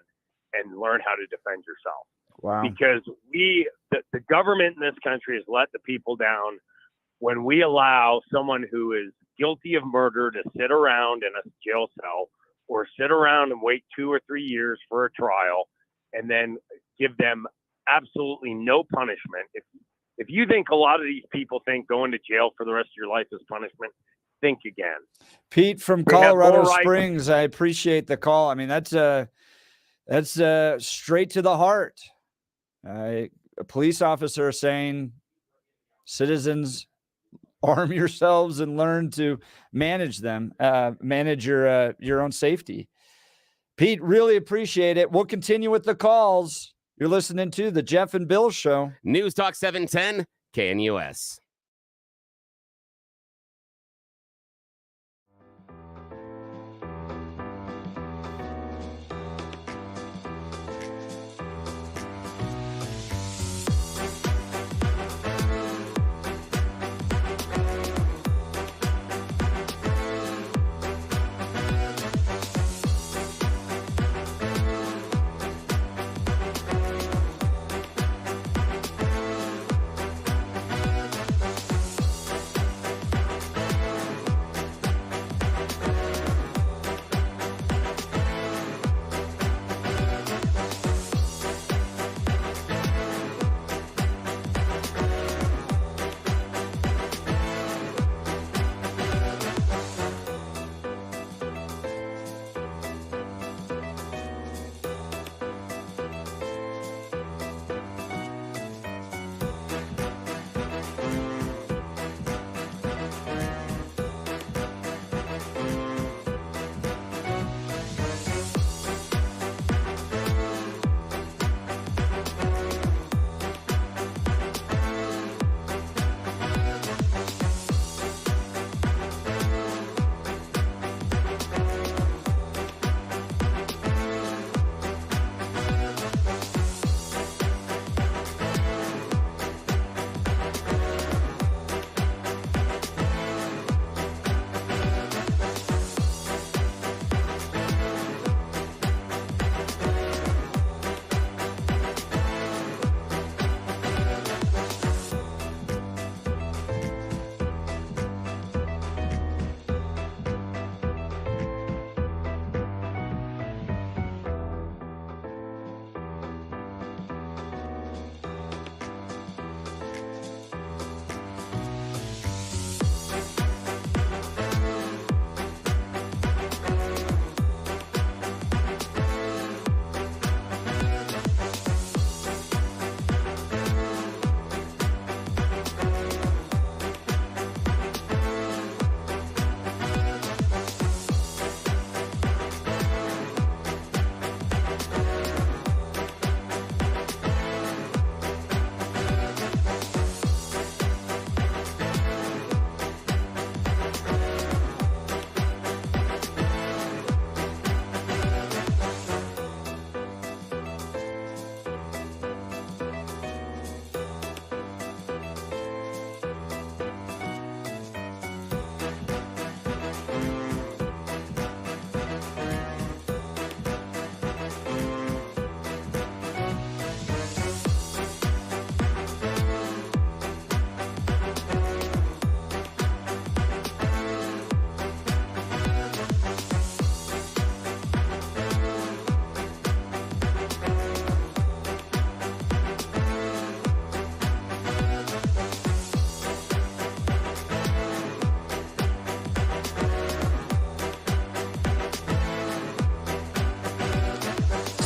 and learn how to defend yourself. Wow. Because the government in this country has let the people down when we allow someone who is guilty of murder to sit around in a jail cell or sit around and wait 2 or 3 years for a trial and then give them absolutely no punishment. If you think a lot of these people think going to jail for the rest of your life is punishment, think again. Pete from Colorado Springs, I appreciate the call. I mean, that's straight to the heart. A police officer saying, citizens, arm yourselves and learn to manage them, manage your own safety. Pete, really appreciate it. We'll continue with the calls. You're listening to the Jeff and Bill Show. News Talk 710 KNUS.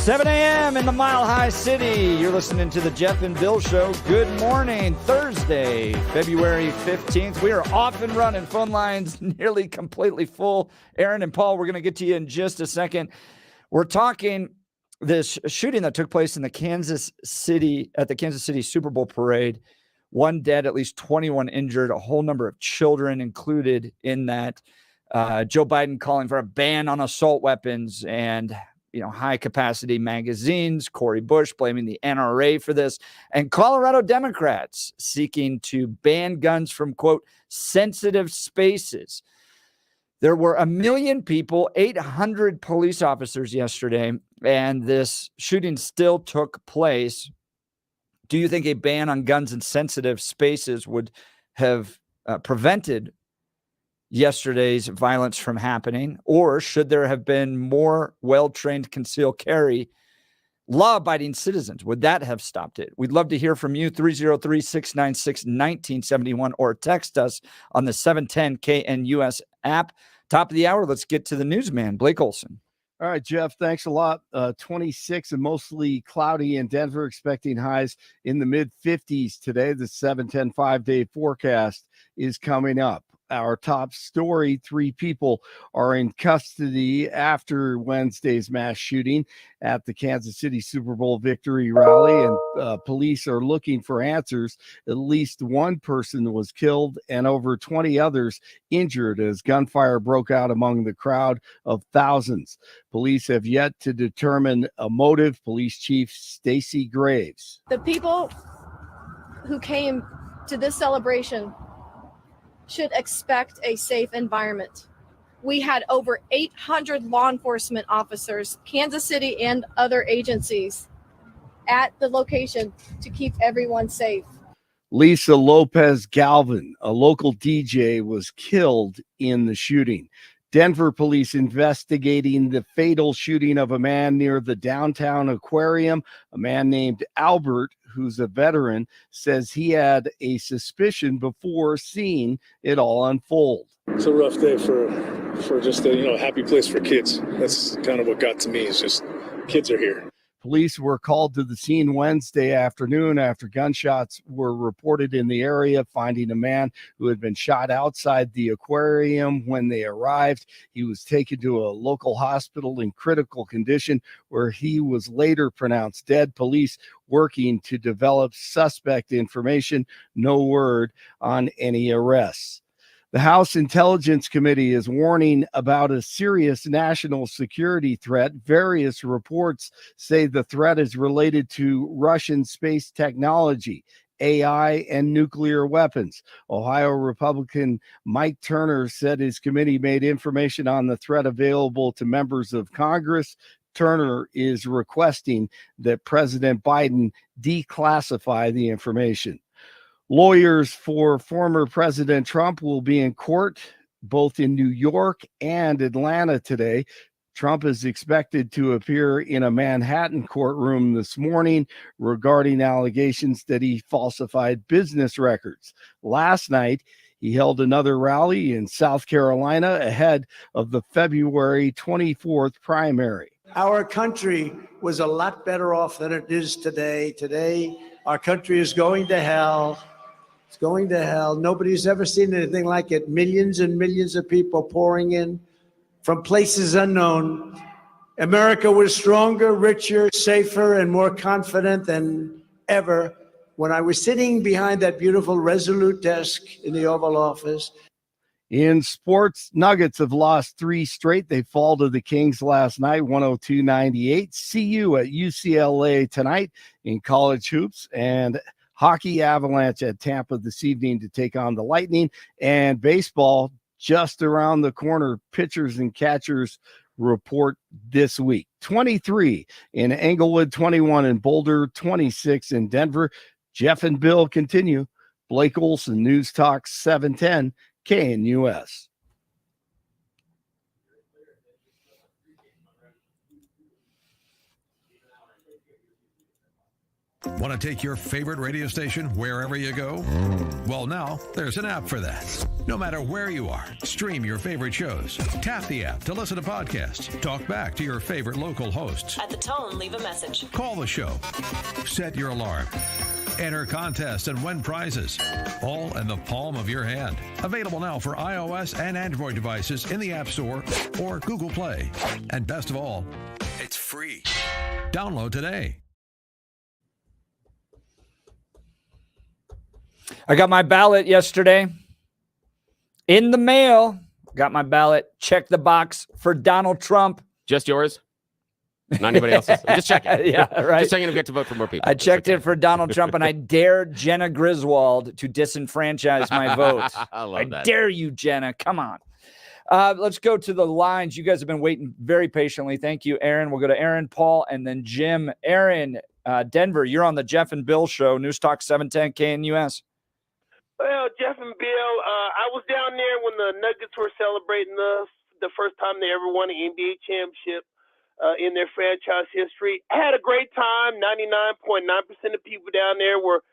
7 a.m. in the Mile High City. You're listening to the Jeff and Bill Show. Good morning. Thursday, February 15th. We are off and running. Phone lines nearly completely full. Aaron and Paul, we're going to get to you in just a second. We're talking this shooting that took place in the Kansas City Super Bowl parade. 1 dead, at least 21 injured, a whole number of children included in that. Joe Biden calling for a ban on assault weapons and high capacity magazines. Cory Bush blaming the NRA for this, and Colorado Democrats seeking to ban guns from, quote, sensitive spaces. There were 1 million people, 800 police officers yesterday, and this shooting still took place. Do you think a ban on guns in sensitive spaces would have prevented yesterday's violence from happening, or should there have been more well-trained concealed carry law-abiding citizens? Would that have stopped it? We'd love to hear from you, 303-696-1971, or text us on the 710 KNUS app. Top of the hour, let's get to the newsman, Blake Olson. All right, Jeff, thanks a lot. 26 and mostly cloudy in Denver, expecting highs in the mid-50s today. The 7-10 5-day forecast is coming up. Our top story, 3 people are in custody after Wednesday's mass shooting at the Kansas City Super Bowl victory rally, and police are looking for answers. At least 1 person was killed and over 20 others injured as gunfire broke out among the crowd of thousands. Police have yet to determine a motive. Police Chief Stacy Graves. The people who came to this celebration should expect a safe environment. We had over 800 law enforcement officers, Kansas City and other agencies, at the location to keep everyone safe. Lisa Lopez Galvin, a local DJ, was killed in the shooting. Denver police investigating the fatal shooting of a man near the downtown aquarium. A man named Albert, who's a veteran, says he had a suspicion before seeing it all unfold. It's a rough day for just a happy place for kids. That's kind of what got to me, is just kids are here. Police were called to the scene Wednesday afternoon after gunshots were reported in the area, finding a man who had been shot outside the aquarium. When they arrived, he was taken to a local hospital in critical condition, where he was later pronounced dead. Police working to develop suspect information. No word on any arrests. The House Intelligence Committee is warning about a serious national security threat. Various reports say the threat is related to Russian space technology, AI, and nuclear weapons. Ohio Republican Mike Turner said his committee made information on the threat available to members of Congress. Turner is requesting that President Biden declassify the information. Lawyers for former President Trump will be in court both in New York and Atlanta today. Trump is expected to appear in a Manhattan courtroom this morning regarding allegations that he falsified business records. Last night, he held another rally in South Carolina ahead of the February 24th primary. Our country was a lot better off than it is today. Today, our country is going to hell. It's going to hell. Nobody's ever seen anything like it. Millions and millions of people pouring in from places unknown. America was stronger, richer, safer, and more confident than ever when I was sitting behind that beautiful Resolute desk in the Oval Office. In sports, Nuggets have lost 3 straight. They fall to the Kings last night, 102-98. CU at UCLA tonight in college hoops, and hockey Avalanche at Tampa this evening to take on the Lightning. And baseball just around the corner. Pitchers and catchers report this week. 23 in Englewood, 21 in Boulder, 26 in Denver. Jeff and Bill continue. Blake Olson, News Talk 710 KNUS. Want to take your favorite radio station wherever you go? Well, now there's an app for that. No matter where you are, stream your favorite shows. Tap the app to listen to podcasts. Talk back to your favorite local hosts. At the tone, leave a message. Call the show. Set your alarm. Enter contests and win prizes. All in the palm of your hand. Available now for iOS and Android devices in the App Store or Google Play. And best of all, it's free. Download today. I got my ballot yesterday in the mail. Got my ballot. Check the box for Donald Trump. Just yours? Not anybody else's? I'm just checking. Yeah, right. Just checking to get to vote for more people. I checked it for Donald Trump, and I dare Jenna Griswold to disenfranchise my vote. I that. Dare you, Jenna. Come on. Let's go to the lines. You guys have been waiting very patiently. Thank you, Aaron. We'll go to Aaron, Paul, and then Jim. Aaron, Denver, you're on the Jeff and Bill show, News Talk 710 KNUS. Well, Jeff and Bill, I was down there when the Nuggets were celebrating the first time they ever won an NBA championship in their franchise history. I had a great time. 99.9% of people down there were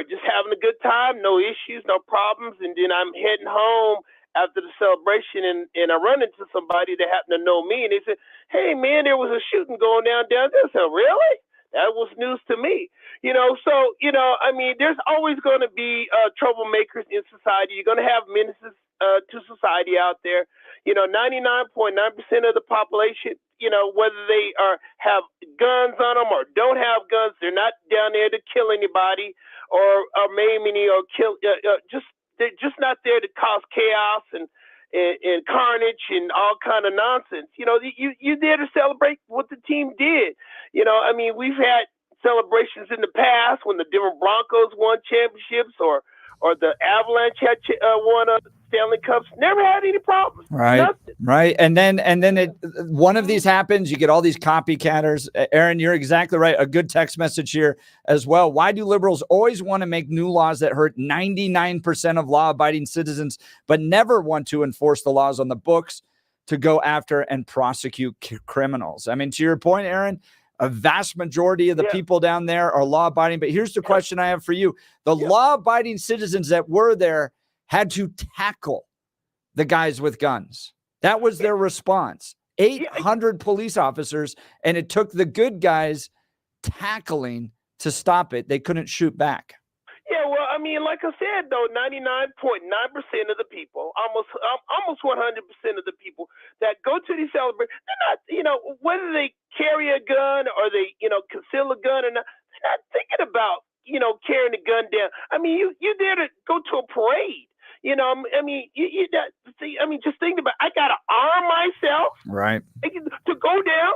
just having a good time, no issues, no problems. And then I'm heading home after the celebration, and I run into somebody that happened to know me, and they said, "Hey, man, there was a shooting going down there." I said, "Really?" That was news to me. So, I mean, there's always going to be troublemakers in society. You're going to have menaces to society out there. 99.9% of the population, whether they have guns on them or don't have guns, they're not down there to kill anybody or maim any or kill. They're just not there to cause chaos and carnage and all kind of nonsense. You're there to celebrate what the team did. I mean, we've had celebrations in the past when the Denver Broncos won championships or the Avalanche had won Stanley Cups. Never had any problems. Right. Nothing. Right. And then one of these happens, you get all these copycatters. Aaron, you're exactly right. A good text message here as well. Why do liberals always want to make new laws that hurt 99% of law-abiding citizens, but never want to enforce the laws on the books to go after and prosecute criminals? I mean, to your point, Aaron, a vast majority of the people down there are law-abiding. But here's the question I have for you. The law-abiding citizens that were there had to tackle the guys with guns. That was their response. 800 police officers, and it took the good guys tackling to stop it. They couldn't shoot back. Yeah, well, I mean, like I said, though, 99.9% of the people, almost 100% of the people that go to these celebrations, they're not, whether they carry a gun or they, conceal a gun or not, they're not thinking about, carrying a gun down. I mean, you're there to go to a parade. Just think about it. I got to arm myself right to go down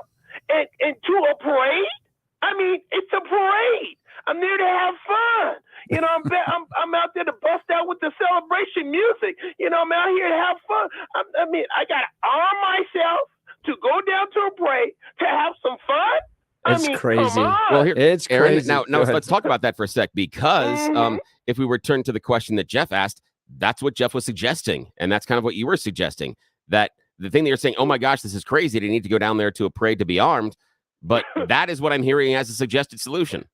and to a parade. I mean, it's a parade. I'm there to have fun. I'm out there to bust out with the celebration music. I'm out here to have fun. I got to arm myself to go down to a parade to have some fun. It's crazy. Well, here, it's Aaron, crazy. now let's talk about that for a sec, because if we return to the question that Jeff asked, that's what Jeff was suggesting, and that's kind of what you were suggesting, that the thing that you're saying, oh my gosh, this is crazy, they need to go down there to a parade to be armed, but that is what I'm hearing as a suggested solution.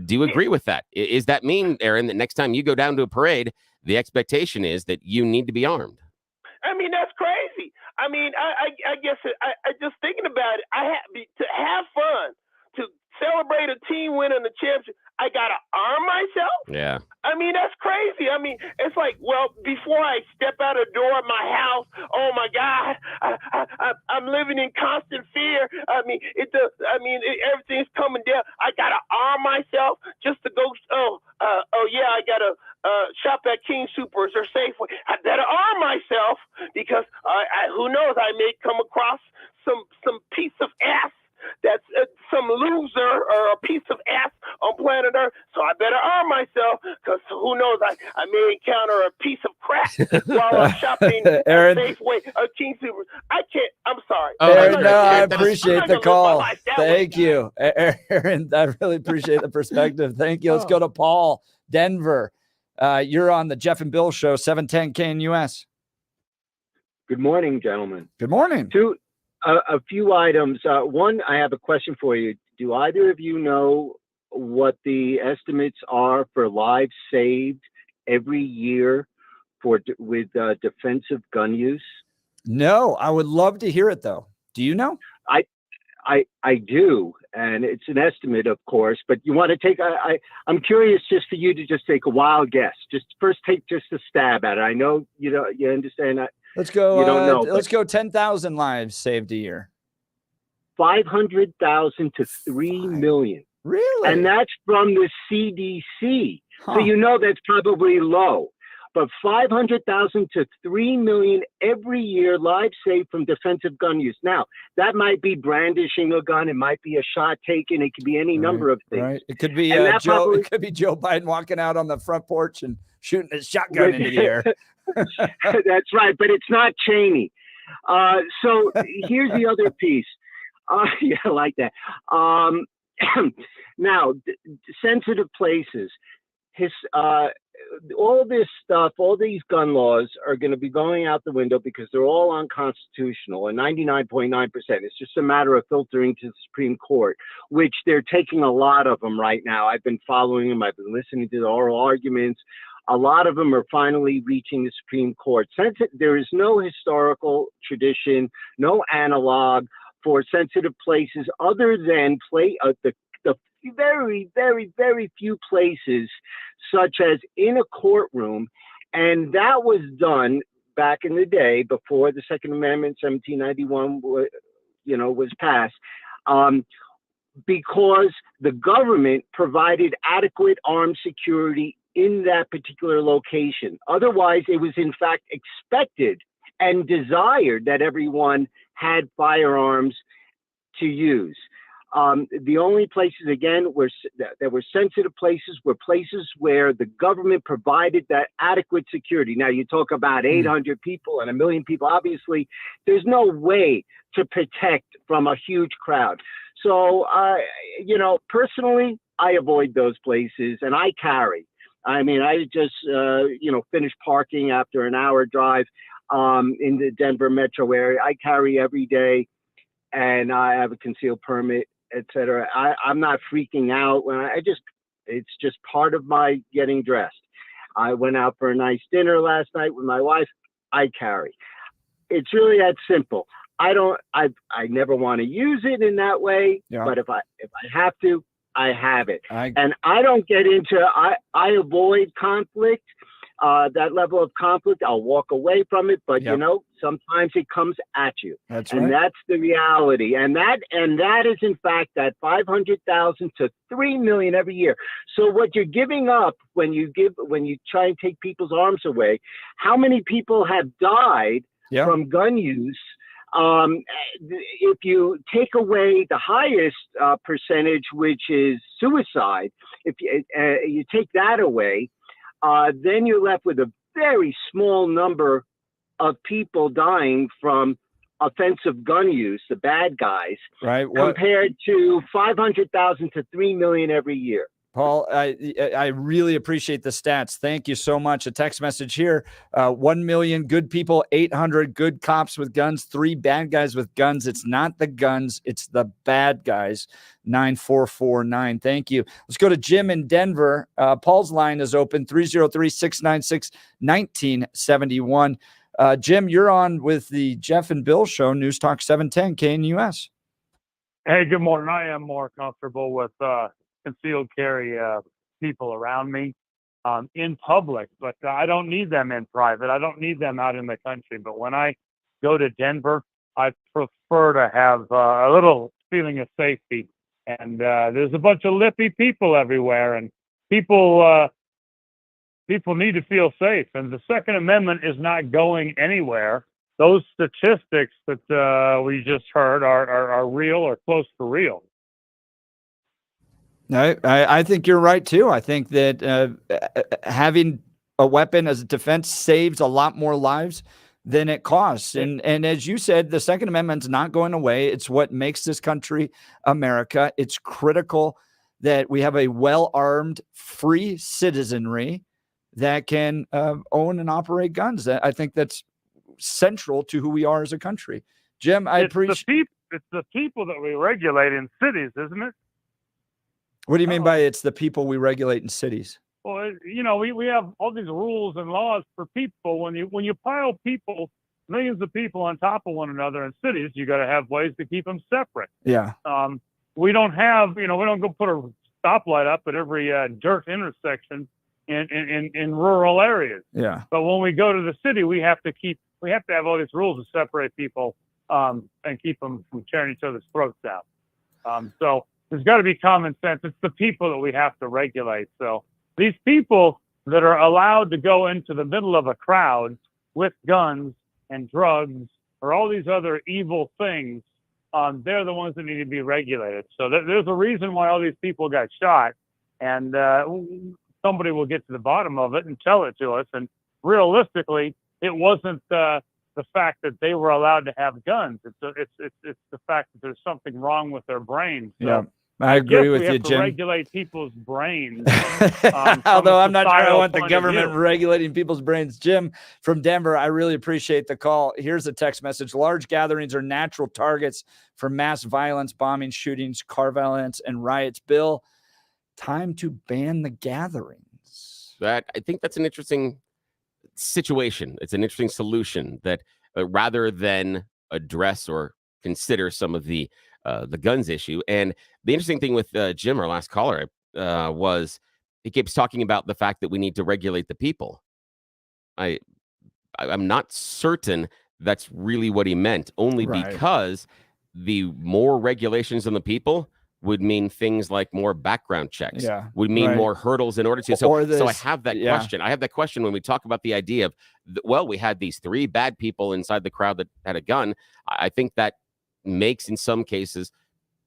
Do you agree with that? Is that mean, Aaron, that next time you go down to a parade, the expectation is that you need to be armed? I mean, that's crazy. I mean, I guess I just thinking about it, to have fun, to celebrate a team winning the championship, I got to arm myself? Yeah. I mean, that's crazy. I mean, it's like, well, before I step out the door of my house, oh my God, I'm living in constant fear. I mean, everything's coming down. I got to arm myself just to go, I got to shop at King Soopers or Safeway. I better arm myself because who knows, I may come across some piece of ass that's some loser or a piece of ass on planet Earth. So I better arm myself because who knows, I may encounter a piece of crap while I'm shopping at Safeway or King Soopers. I'm sorry. Aaron, I appreciate the call. Thank you. Aaron, I really appreciate the perspective. Thank you. Let's go to Paul, Denver. You're on the Jeff and Bill show, 710 KNUS. Good morning, gentlemen. Good morning. A few items. One, I have a question for you. Do either of you know what the estimates are for lives saved every year with defensive gun use? No, I would love to hear it though. Do you know? I do, and it's an estimate, of course. But you want to take? I'm curious just for you to just take a wild guess. Just first take just a stab at it. I know you understand that. Let's go. You don't know. Let's go. 10,000 lives saved a year. 500,000 to 3 million. Really? And that's from the CDC. Huh. So you know that's probably low. But 500,000 to 3 million every year lives saved from defensive gun use. Now, that might be brandishing a gun. It might be a shot taken. It could be any number of things. Right. It could be Joe. It could be Joe Biden walking out on the front porch and shooting his shotgun into the air. That's right. But it's not Cheney. So here's the other piece. Yeah, I like that. Now, sensitive places. All this stuff, all these gun laws are going to be going out the window because they're all unconstitutional, and 99.9%. It's just a matter of filtering to the Supreme Court, which they're taking a lot of them right now. I've been following them. I've been listening to the oral arguments. A lot of them are finally reaching the Supreme Court. Since there is no historical tradition, no analog for sensitive places other than the very, very, very few places, such as in a courtroom. And that was done back in the day before the Second Amendment, 1791, was passed, because the government provided adequate armed security in that particular location. Otherwise, it was in fact expected and desired that everyone had firearms to use. The only places, again, that were sensitive places were places where the government provided that adequate security. Now, you talk about 800 people and 1 million people. Obviously, there's no way to protect from a huge crowd. So, personally, I avoid those places, and I carry. I mean, I just, finished parking after an hour drive in the Denver metro area. I carry every day, and I have a concealed permit, etc. I'm not freaking out when it's just part of my getting dressed. I went out for a nice dinner last night with my wife. I carry. It's really that simple. I never want to use it in that way, but if I have to, I have it. And I don't get into, I avoid conflict, that level of conflict. I'll walk away from it, but sometimes it comes at you. That's the reality. And that is in fact that 500,000 to 3 million every year. So what you're giving up when you try and take people's arms away, how many people have died from gun use? If you take away the highest percentage, which is suicide, if you take that away, then you're left with a very small number of people dying from offensive gun use, the bad guys, right? Compared to 500,000 to 3 million every year. Paul, I really appreciate the stats. Thank you so much. A text message here. 1 million good people, 800 good cops with guns, 3 bad guys with guns. It's not the guns, it's the bad guys. 9449. Thank you. Let's go to Jim in Denver. Paul's line is open, 303-696-1971. Jim, you're on with the Jeff and Bill show, News Talk 710 KNUS. Hey, good morning. I am more comfortable with concealed carry people around me in public, but I don't need them in private. I don't need them out in the country. But when I go to Denver, I prefer to have a little feeling of safety. And there's a bunch of lippy people everywhere, and people need to feel safe. And the Second Amendment is not going anywhere. Those statistics that we just heard are real or close to real. I think you're right too. I think that having a weapon as a defense saves a lot more lives than it costs. And as you said, the Second Amendment's not going away. It's what makes this country America. It's critical that we have a well-armed, free citizenry that can own and operate guns. I think that's central to who we are as a country. Jim, I appreciate it's the people that we regulate in cities, isn't it? What do you mean by it's the people we regulate in cities? Well, we have all these rules and laws for people. When you pile people, millions of people on top of one another in cities, you got to have ways to keep them separate. Yeah. We don't have, we don't go put a stoplight up at every dirt intersection in rural areas. Yeah. But when we go to the city, we have to have all these rules to separate people and keep them from tearing each other's throats out. So there's got to be common sense. It's the people that we have to regulate. So these people that are allowed to go into the middle of a crowd with guns and drugs or all these other evil things, they're the ones that need to be regulated. So there's a reason why all these people got shot, and somebody will get to the bottom of it and tell it to us. And realistically, it wasn't the fact that they were allowed to have guns. It's the fact that there's something wrong with their brains. So yeah. I agree with you, Jim. Regulate people's brains. Although I'm not sure I want the point of government view. regulating people's brains. Jim from Denver, I really appreciate the call. Here's a text message. Large gatherings are natural targets for mass violence, bombing, shootings, car violence, and riots. Bill, time to ban the gatherings. I think that's an interesting situation. It's an interesting solution that rather than address or consider some of the guns issue. And the interesting thing with Jim, our last caller, was he keeps talking about the fact that we need to regulate the people. I'm not certain that's really what he meant, only because the more regulations on the people would mean things like more background checks, would mean more hurdles in order to. So I have that question. I have that question when we talk about the idea of, we had these 3 bad people inside the crowd that had a gun. I think that makes in some cases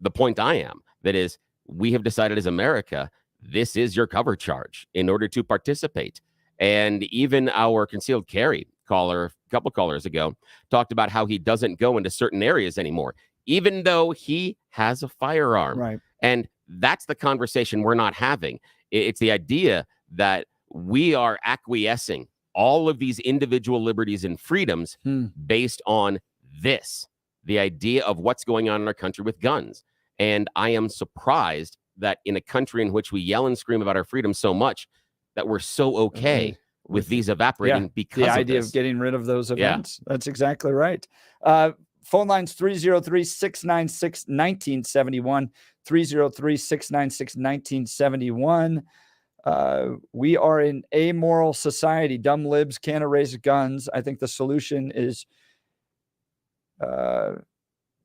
the point I am, that is, we have decided as America, this is your cover charge in order to participate. And even our concealed carry caller, a couple callers ago, talked about how he doesn't go into certain areas anymore, even though he has a firearm. Right. And that's the conversation we're not having. It's the idea that we are acquiescing all of these individual liberties and freedoms based on this, the idea of what's going on in our country with guns. And I am surprised that in a country in which we yell and scream about our freedom so much, that we're so okay with these evaporating because the of idea this. of getting rid of those events. That's exactly right. Phone lines 303-696-1971, 303-696-1971. We are an amoral society. Dumb libs can't erase guns. I think the solution is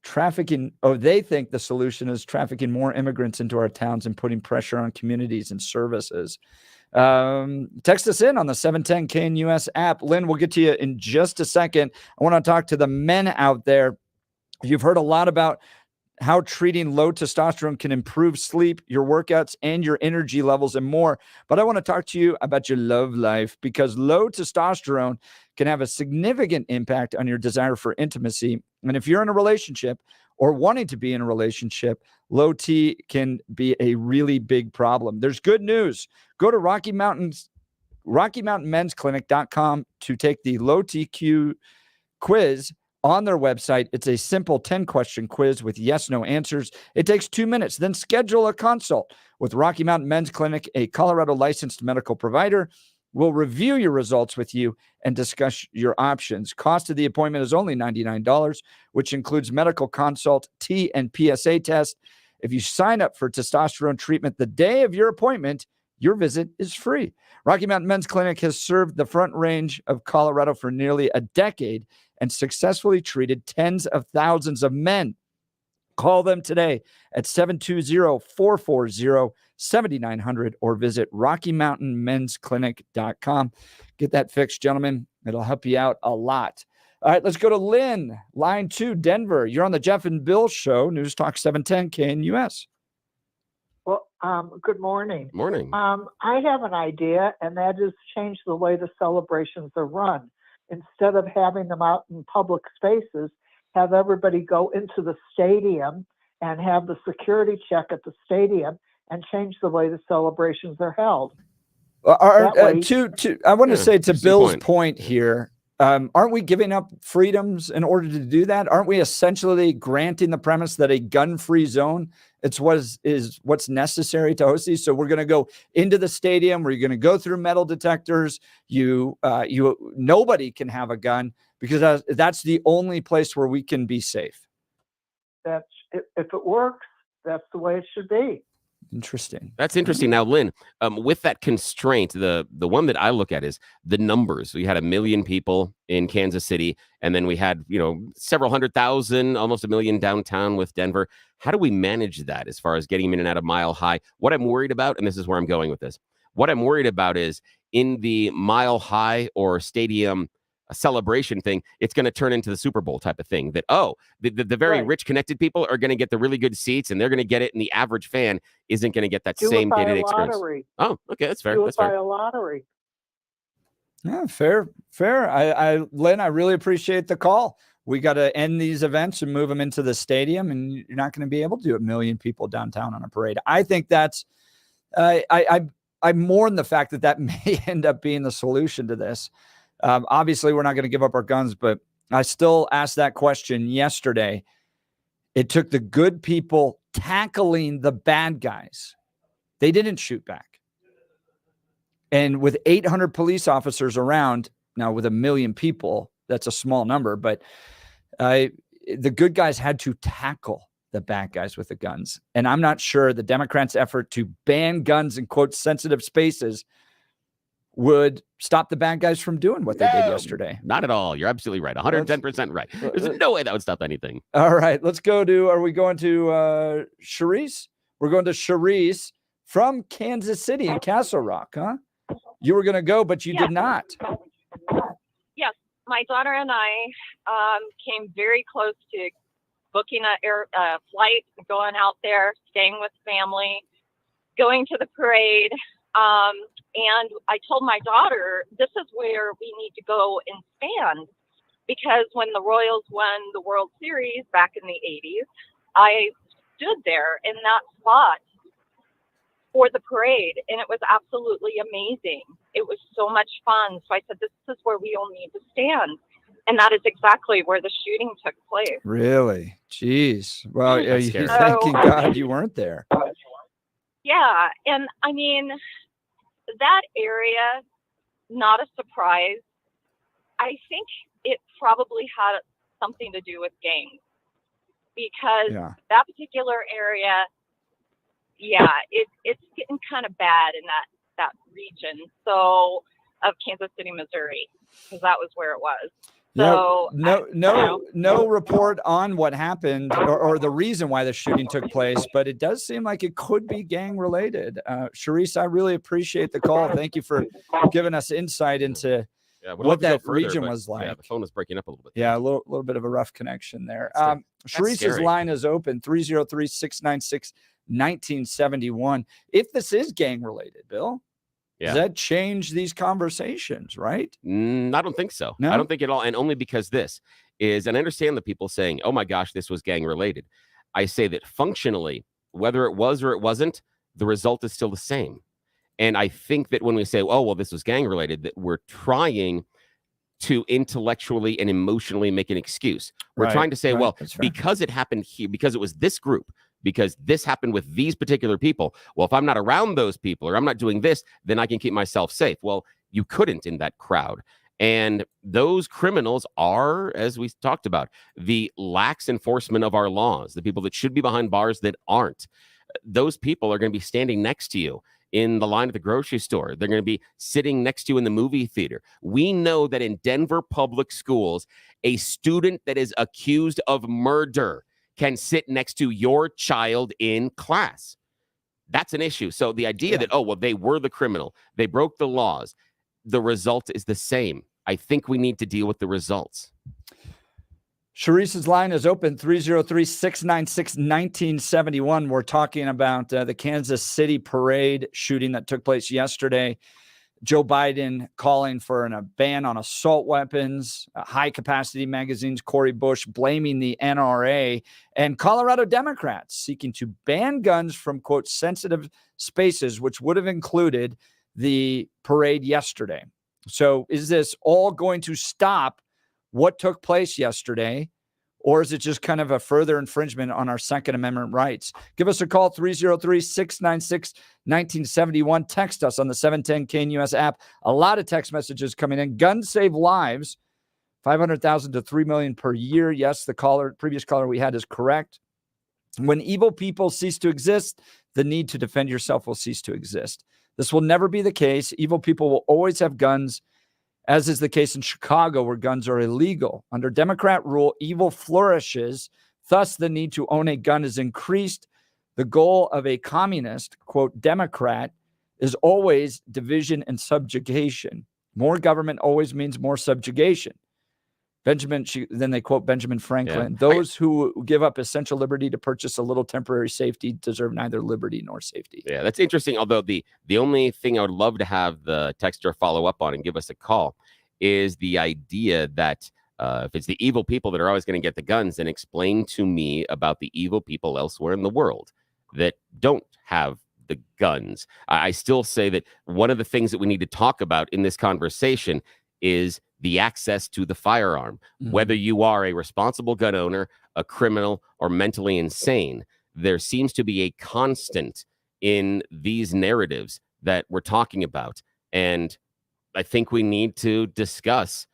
trafficking. They think the solution is trafficking more immigrants into our towns and putting pressure on communities and services. Text us in on the 710 KNUS app. Lynn, we'll get to you in just a second. I want to talk to the men out there. You've heard a lot about how treating low testosterone can improve sleep, your workouts, and your energy levels and more. But I want to talk to you about your love life, because low testosterone can have a significant impact on your desire for intimacy. And if you're in a relationship or wanting to be in a relationship, low T can be a really big problem. There's good news. Go to RockyMountainMen'sClinic.com to take the low TQ quiz on their website. It's a simple 10-question quiz with yes/no answers. It takes 2 minutes. Then schedule a consult with Rocky Mountain Men's Clinic, a Colorado licensed medical provider. We'll review your results with you and discuss your options. Cost of the appointment is only $99, which includes medical consult, T and PSA test. If you sign up for testosterone treatment the day of your appointment, your visit is free. Rocky Mountain Men's Clinic has served the Front Range of Colorado for nearly a decade and successfully treated tens of thousands of men. Call them today at 720-440-7900 or visit RockyMountainMen'sClinic.com. Get that fixed, gentlemen. It'll help you out a lot. All right, let's go to Lynn, line 2, Denver. You're on the Jeff and Bill Show, News Talk 710 KNUS. Well, good morning. Morning. I have an idea, and that is change the way the celebrations are run. Instead of having them out in public spaces, have everybody go into the stadium and have the security check at the stadium and change the way the celebrations are held. I want to say to Bill's point here, aren't we giving up freedoms in order to do that? Aren't we essentially granting the premise that a gun-free zone is what's necessary to host these? So we're going to go into the stadium. We're going to go through metal detectors. Nobody can have a gun because that's the only place where we can be safe. If it works, that's the way it should be. Interesting. That's interesting. Now, Lynn, with that constraint, the one that I look at is the numbers. We had 1 million people in Kansas City, and then we had, several 100,000, almost 1 million downtown with Denver. How do we manage that as far as getting them in and out of Mile High? What I'm worried about, and this is where I'm going with this, what I'm worried about is in the Mile High or stadium celebration thing, it's going to turn into the Super Bowl type of thing that, the very rich connected people are going to get the really good seats and they're going to get it, and the average fan isn't going to get that same day-to-day experience. Oh, okay, that's fair. That's fair. A lottery. Yeah, fair. Lynn, I really appreciate the call. We got to end these events and move them into the stadium, and you're not going to be able to do 1 million people downtown on a parade. I think that's I mourn the fact that may end up being the solution to this. Obviously, we're not going to give up our guns, but I still asked that question yesterday. It took the good people tackling the bad guys. They didn't shoot back. And with 800 police officers around, now with 1 million people, that's a small number, but the good guys had to tackle the bad guys with the guns. And I'm not sure the Democrats' effort to ban guns in, quote, sensitive spaces would stop the bad guys from doing what they did yesterday. Not at all. You're absolutely right. 110% right. There's no way that would stop anything. All right. Let's go to, are we going to Charisse? We're going to Charisse from Kansas City in Castle Rock, huh? You were going to go, but you did not. Yes. My daughter and I came very close to booking a flight, going out there, staying with family, going to the parade. And I told my daughter, this is where we need to go and stand, because when the Royals won the World Series back in the 80s, I stood there in that spot for the parade, and it was absolutely amazing. It was so much fun. So I said, this is where we all need to stand. And that is exactly where the shooting took place. Really? Jeez. Well, are you scary. thanking God you weren't there? Yeah. And I mean, that area, not a surprise. I think it probably had something to do with gangs, because that particular area, it's getting kind of bad in that region. So of Kansas City, Missouri, because that was where it was. So no report on what happened or the reason why the shooting took place, but it does seem like it could be gang related. Charisse, I really appreciate the call. Thank you for giving us insight into what that region was like. Yeah, the phone was breaking up a little bit. Yeah, a little bit of a rough connection there. Charisse's line is open, 303-696-1971. If this is gang related, Bill, does that change these conversations, right? I don't think so. No? I don't think at all. And only because this is, and I understand the people saying, oh my gosh, this was gang related. I say that functionally, whether it was or it wasn't, the result is still the same. And I think that when we say, oh, well, this was gang related, that we're trying to intellectually and emotionally make an excuse. We're trying to say, well, because it happened here, because it was this group, because this happened with these particular people. Well, if I'm not around those people or I'm not doing this, then I can keep myself safe. Well, you couldn't in that crowd. And those criminals are, as we talked about, the lax enforcement of our laws, the people that should be behind bars that aren't. Those people are going to be standing next to you in the line at the grocery store. They're going to be sitting next to you in the movie theater. We know that in Denver public schools, a student that is accused of murder can sit next to your child in class. That's an issue. So the idea that, they were the criminal, they broke the laws, the result is the same. I think we need to deal with the results. Charisse's line is open, 303-696-1971. We're talking about the Kansas City parade shooting that took place yesterday. Joe Biden calling for a ban on assault weapons, high-capacity magazines, Cori Bush blaming the NRA, and Colorado Democrats seeking to ban guns from, quote, sensitive spaces, which would have included the parade yesterday. So is this all going to stop what took place yesterday, or is it just kind of a further infringement on our Second Amendment rights? Give us a call, 303-696-1971. Text us on the 710 KNUS app. A lot of text messages coming in. Guns save lives, 500,000 to 3 million per year. Yes, the previous caller we had is correct. When evil people cease to exist, the need to defend yourself will cease to exist. This will never be the case. Evil people will always have guns, as is the case in Chicago, where guns are illegal. Under Democrat rule, evil flourishes. Thus, the need to own a gun is increased. The goal of a communist, quote, Democrat, is always division and subjugation. More government always means more subjugation. Then they quote Benjamin Franklin. Yeah. Those who give up essential liberty to purchase a little temporary safety deserve neither liberty nor safety. Yeah, that's interesting. Although the only thing I would love to have the texter follow up on and give us a call is the idea that if it's the evil people that are always going to get the guns, then explain to me about the evil people elsewhere in the world that don't have the guns. I still say that one of the things that we need to talk about in this conversation is the access to the firearm, whether you are a responsible gun owner, a criminal, or mentally insane. There seems to be a constant in these narratives that we're talking about. And I think we need to discuss,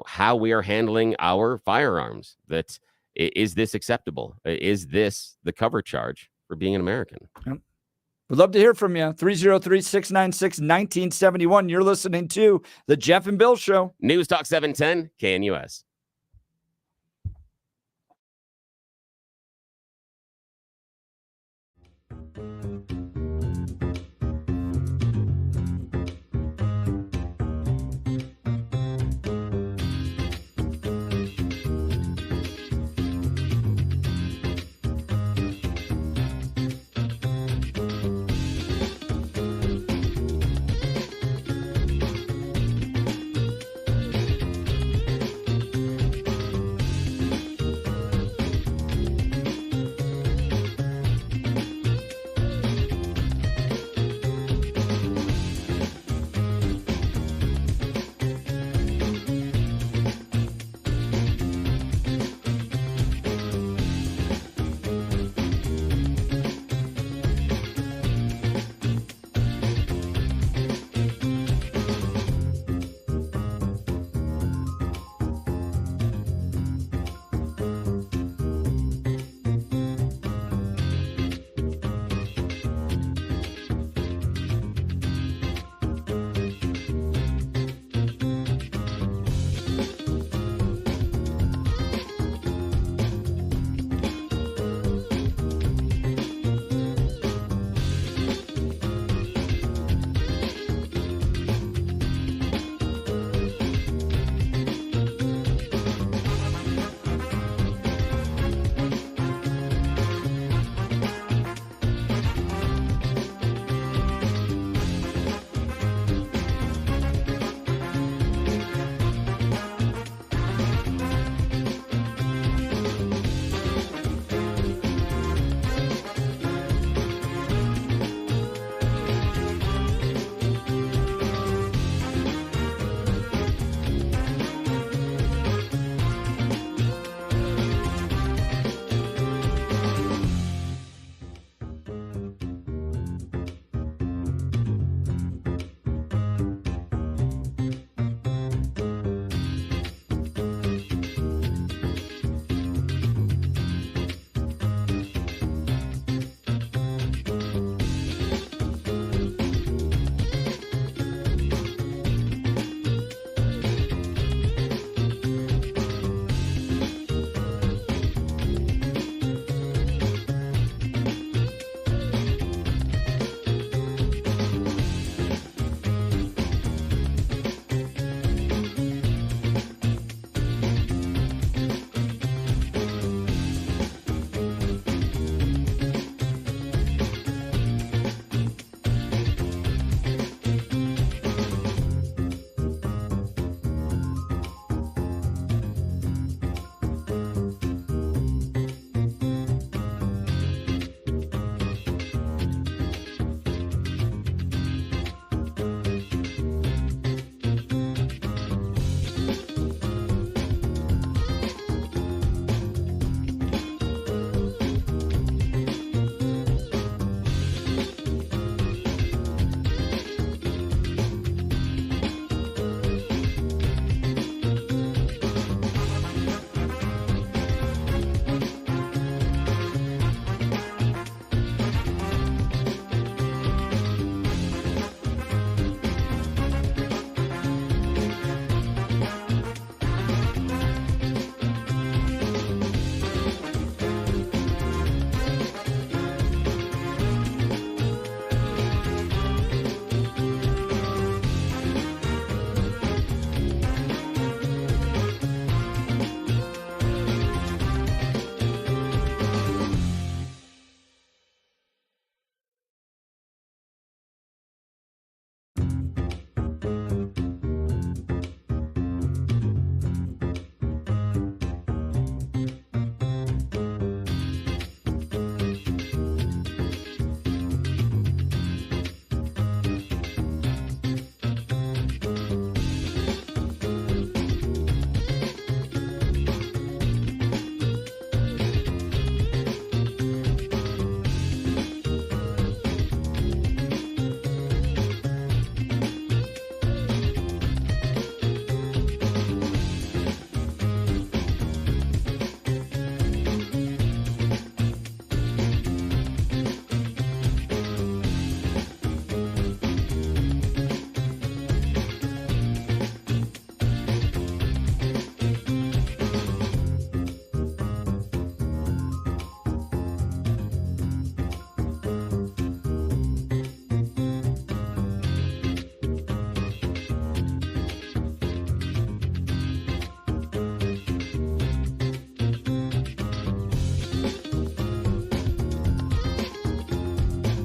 how we are handling our firearms. That is this acceptable? Is this the cover charge for being an American? Yep. We'd love to hear from you. 303-696-1971. You're listening to The Jeff and Bill Show. News Talk 710, KNUS.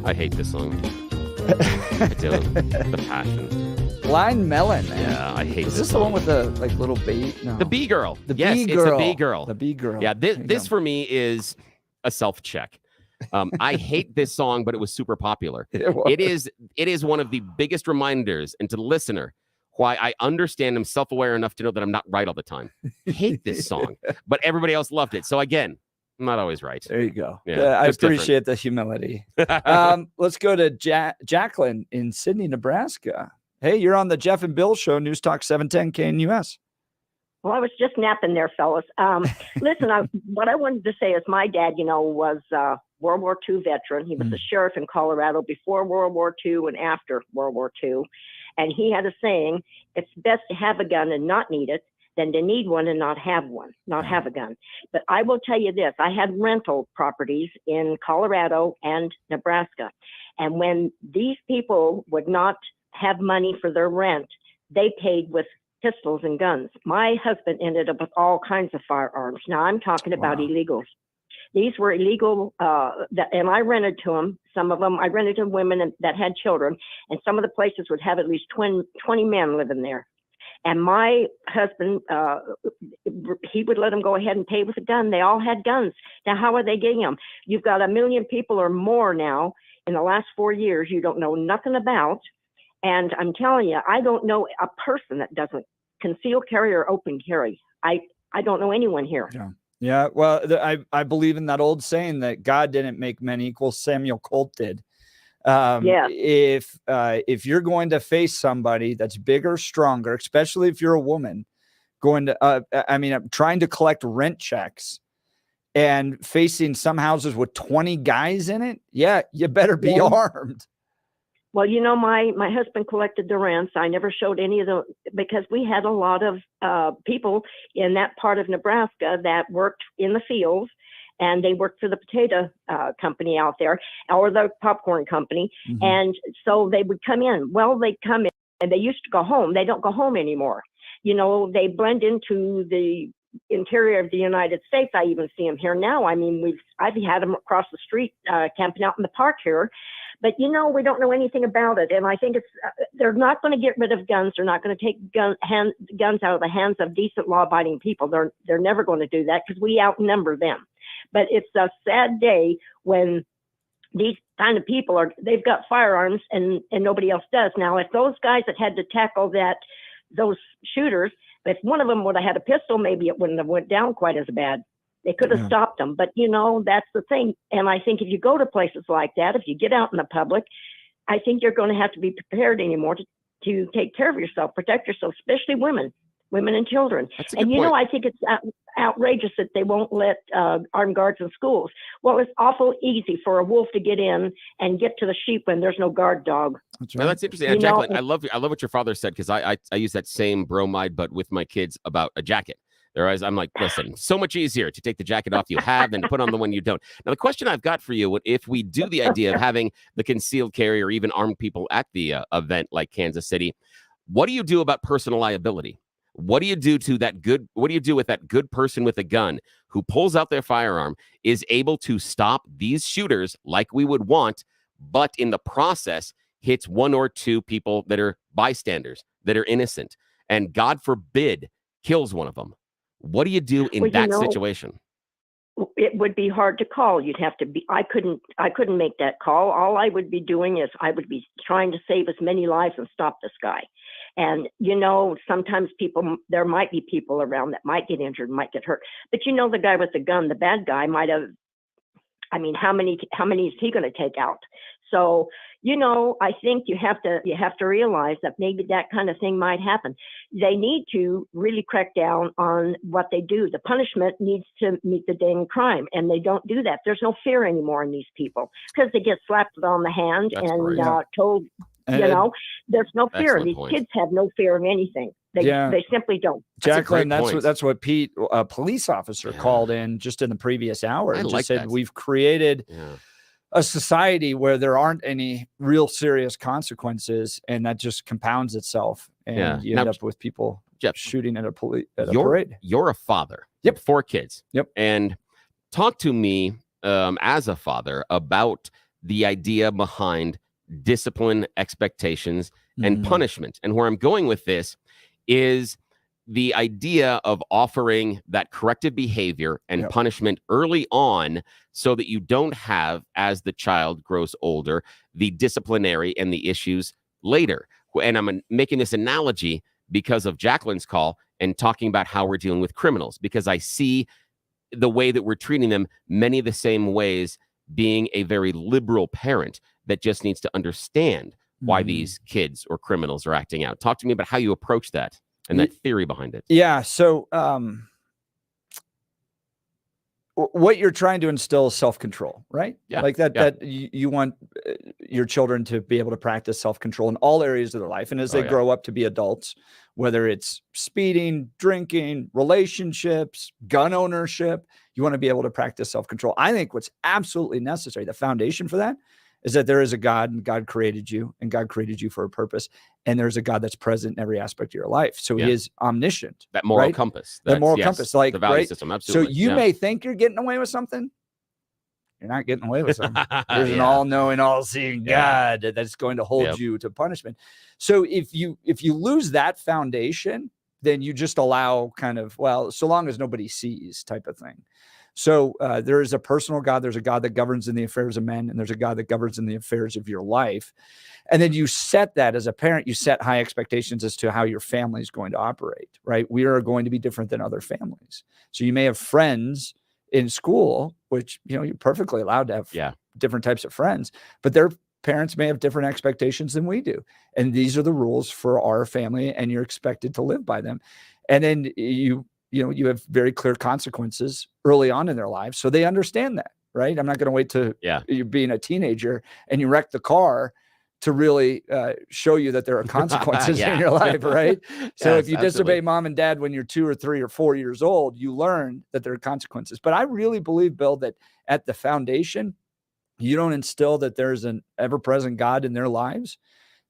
I hate this song. I do. The passion. Blind Melon, man. Yeah, I hate Is this this the one with the like little bee? No. The bee girl. The yes, bee it's girl. the bee girl. The bee girl. Yeah, There you this go. for me is a self-check. I hate this song, but it was super popular. It is one of the biggest reminders, and to the listener, why I understand I'm self-aware enough to know that I'm not right all the time. Hate this song, but everybody else loved it. So again, I'm not always right. There you go. Yeah, I just different. appreciate the humility. Let's go to Jacqueline in Sydney, Nebraska. Hey, you're on the Jeff and Bill Show, News Talk 710 KNUS. Well, I was just napping there, fellas. Listen, what I wanted to say is my dad, was World War II veteran. He was a sheriff in Colorado before World War II and after World War II. And he had a saying, it's best to have a gun and not need it than to need one and not have a gun. But I will tell you this, I had rental properties in Colorado and Nebraska. And when these people would not have money for their rent, they paid with pistols and guns. My husband ended up with all kinds of firearms. Now I'm talking about illegals. These were illegal, and I rented to them. Some of them, I rented to women that had children, and some of the places would have at least 20 men living there. And my husband, he would let them go ahead and pay with a gun. They all had guns. Now, how are they getting them? You've got 1 million people or more now in the last 4 years you don't know nothing about. And I'm telling you, I don't know a person that doesn't conceal carry or open carry. I don't know anyone here. Yeah. Well, I believe in that old saying that God didn't make men equal. Samuel Colt did. If you're going to face somebody that's bigger, stronger, especially if you're a woman, I'm trying to collect rent checks and facing some houses with 20 guys in it. Yeah, you better be armed. Well, my husband collected the rents. I never showed any of them because we had a lot of people in that part of Nebraska that worked in the fields, and they worked for the potato company out there or the popcorn company. Mm-hmm. And so they would come in. Well, they come in and they used to go home. They don't go home anymore. They blend into the interior of the United States. I even see them here now. I mean, I've had them across the street camping out in the park here. But, we don't know anything about it. And I think they're not going to get rid of guns. They're not going to take guns out of the hands of decent law-abiding people. They're never going to do that because we outnumber them. But it's a sad day when these kind of people they've got firearms and nobody else does. Now, if those guys that had to tackle those shooters, if one of them would have had a pistol, maybe it wouldn't have went down quite as bad. They could have stopped them. But, that's the thing. And I think if you go to places like that, if you get out in the public, I think you're going to have to be prepared anymore to take care of yourself, protect yourself, especially women and children. And, I think it's outrageous that they won't let armed guards in schools. Well, it's awful easy for a wolf to get in and get to the sheep when there's no guard dog. Now, that's interesting. Jacqueline, I love what your father said, because I use that same bromide, but with my kids about a jacket. I'm like, listen, so much easier to take the jacket off you have than to put on the one you don't. Now, the question I've got for you, if we do the idea of having the concealed carry or even armed people at the event like Kansas City, what do you do about personal liability? What do you do with that good person with a gun who pulls out their firearm, is able to stop these shooters like we would want, but in the process hits one or two people that are bystanders, that are innocent, and God forbid kills one of them? What do you do in that situation? It would be hard to call. You'd have to be, I couldn't make that call. All I would be doing is I would be trying to save as many lives and stop this guy. And, sometimes there might be people around that might get injured, might get hurt. But the guy with the gun, the bad guy might have, how many is he going to take out? So, I think you have to realize that maybe that kind of thing might happen. They need to really crack down on what they do. The punishment needs to meet the dang crime, and they don't do that. There's no fear anymore in these people because they get slapped on the hand told, there's no fear. These kids have no fear of anything. They simply don't. Jacqueline, that's what Pete, a police officer, called in just in the previous hour. And just said, we've created a society where there aren't any real serious consequences, and that just compounds itself. And you end up with people shooting at a parade. You're a father. Yep. 4 kids. Yep. And talk to me as a father about the idea behind discipline, expectations, and Mhm. punishment. And where I'm going with this is the idea of offering that corrective behavior and Yep. punishment early on so that you don't have, as the child grows older, the disciplinary and the issues later. And I'm making this analogy because of Jacqueline's call and talking about how we're dealing with criminals, because I see the way that we're treating them many of the same ways, being a very liberal parent that just needs to understand why Mhm. these kids or criminals are acting out. Talk to me about how you approach that and that theory behind it. Yeah. So, what you're trying to instill is self-control, right? Yeah, Like that, yeah. that you want your children to be able to practice self-control in all areas of their life. And as they yeah. grow up to be adults, whether it's speeding, drinking, relationships, gun ownership, you want to be able to practice self-control. I think what's absolutely necessary, the foundation for that, is that there is a God, and God created you, and God created you for a purpose. And there's a God that's present in every aspect of your life. So Yeah. he is omniscient. That moral right? compass. The That's- moral yes, compass, like, the value right? system, So absolutely, you yeah. may think you're getting away with something. You're not getting away with something. There's an Yeah. all-knowing, all-seeing Yeah. God that's going to hold Yep. you to punishment. So if you lose that foundation, then you just allow kind of, well, so long as nobody sees type of thing. So there is a personal God. There's a God that governs in the affairs of men, and there's a God that governs in the affairs of your life. And then you set that as a parent, you set high expectations as to how your family is going to operate, right? We are going to be different than other families. So you may have friends in school, which, you know, you're perfectly allowed to have different types of friends, but their parents may have different expectations than we do. And these are the rules for our family, and you're expected to live by them. And then you have very clear consequences early on in their lives. So they understand that, right? I'm not going to wait to you being a teenager and you wreck the car to really show you that there are consequences in your life, right? So Yes, if you absolutely. disobey mom and dad when you're 2 or 3 or 4 years old, you learn that there are consequences. But I really believe, Bill, that at the foundation, you don't instill that there's an ever-present God in their lives,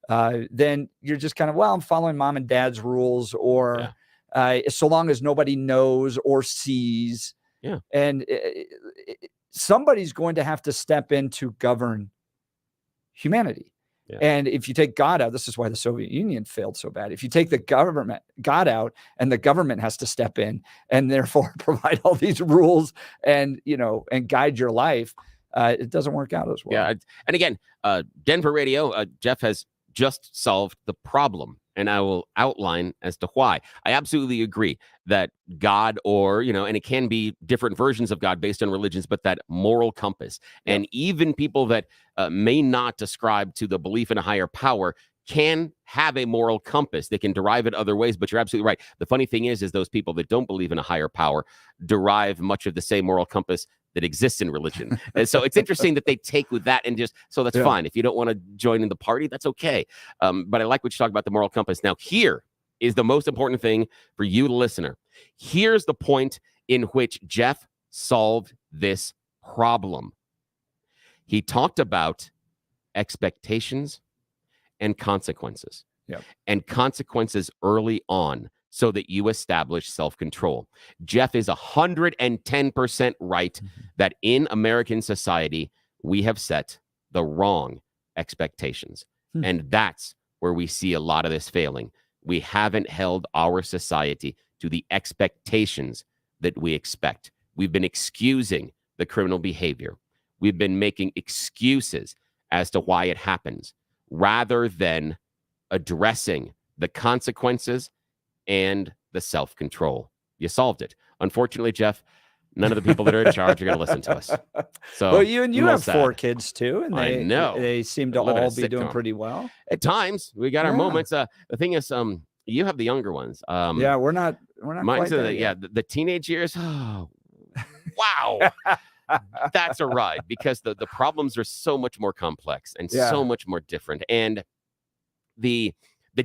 then you're just kind of, well, I'm following mom and dad's rules, or so long as nobody knows or sees. Yeah. And somebody's going to have to step in to govern humanity. Yeah. And if you take God out, this is why the Soviet Union failed so bad. If you take the God out, and the government has to step in and therefore provide all these rules and, and guide your life, it doesn't work out as well. Yeah. And again, Denver radio, Jeff has just solved the problem, and I will outline as to why. I absolutely agree that God, or, and it can be different versions of God based on religions, but that moral compass, and even people that may not ascribe to the belief in a higher power can have a moral compass. They can derive it other ways, but you're absolutely right. The funny thing is those people that don't believe in a higher power derive much of the same moral compass that exists in religion. And so it's interesting that they take with that and just, so that's fine. If you don't want to join in the party, that's okay. But I like what you talk about, the moral compass. Now, here is the most important thing for you, the listener. Here's the point in which Jeff solved this problem. He talked about expectations and consequences. Yep. And consequences early on, so that you establish self-control. Jeff is 110% right that in American society, we have set the wrong expectations. And that's where we see a lot of this failing. We haven't held our society to the expectations that we expect. We've been excusing the criminal behavior. We've been making excuses as to why it happens, rather than addressing the consequences and the self-control. You solved it. Unfortunately, Jeff, none of the people that are in charge are going to listen to us. So, well, you a have little 4 sad. kids too, and I know. they seem to Live in a all be doing sitcom. pretty well. At times, we got our Yeah. moments. The thing is, you have the younger ones. Yeah, we're not Mine's quite there yet. the teenage years. Oh, wow. That's a ride, because the problems are so much more complex and so much more different. And the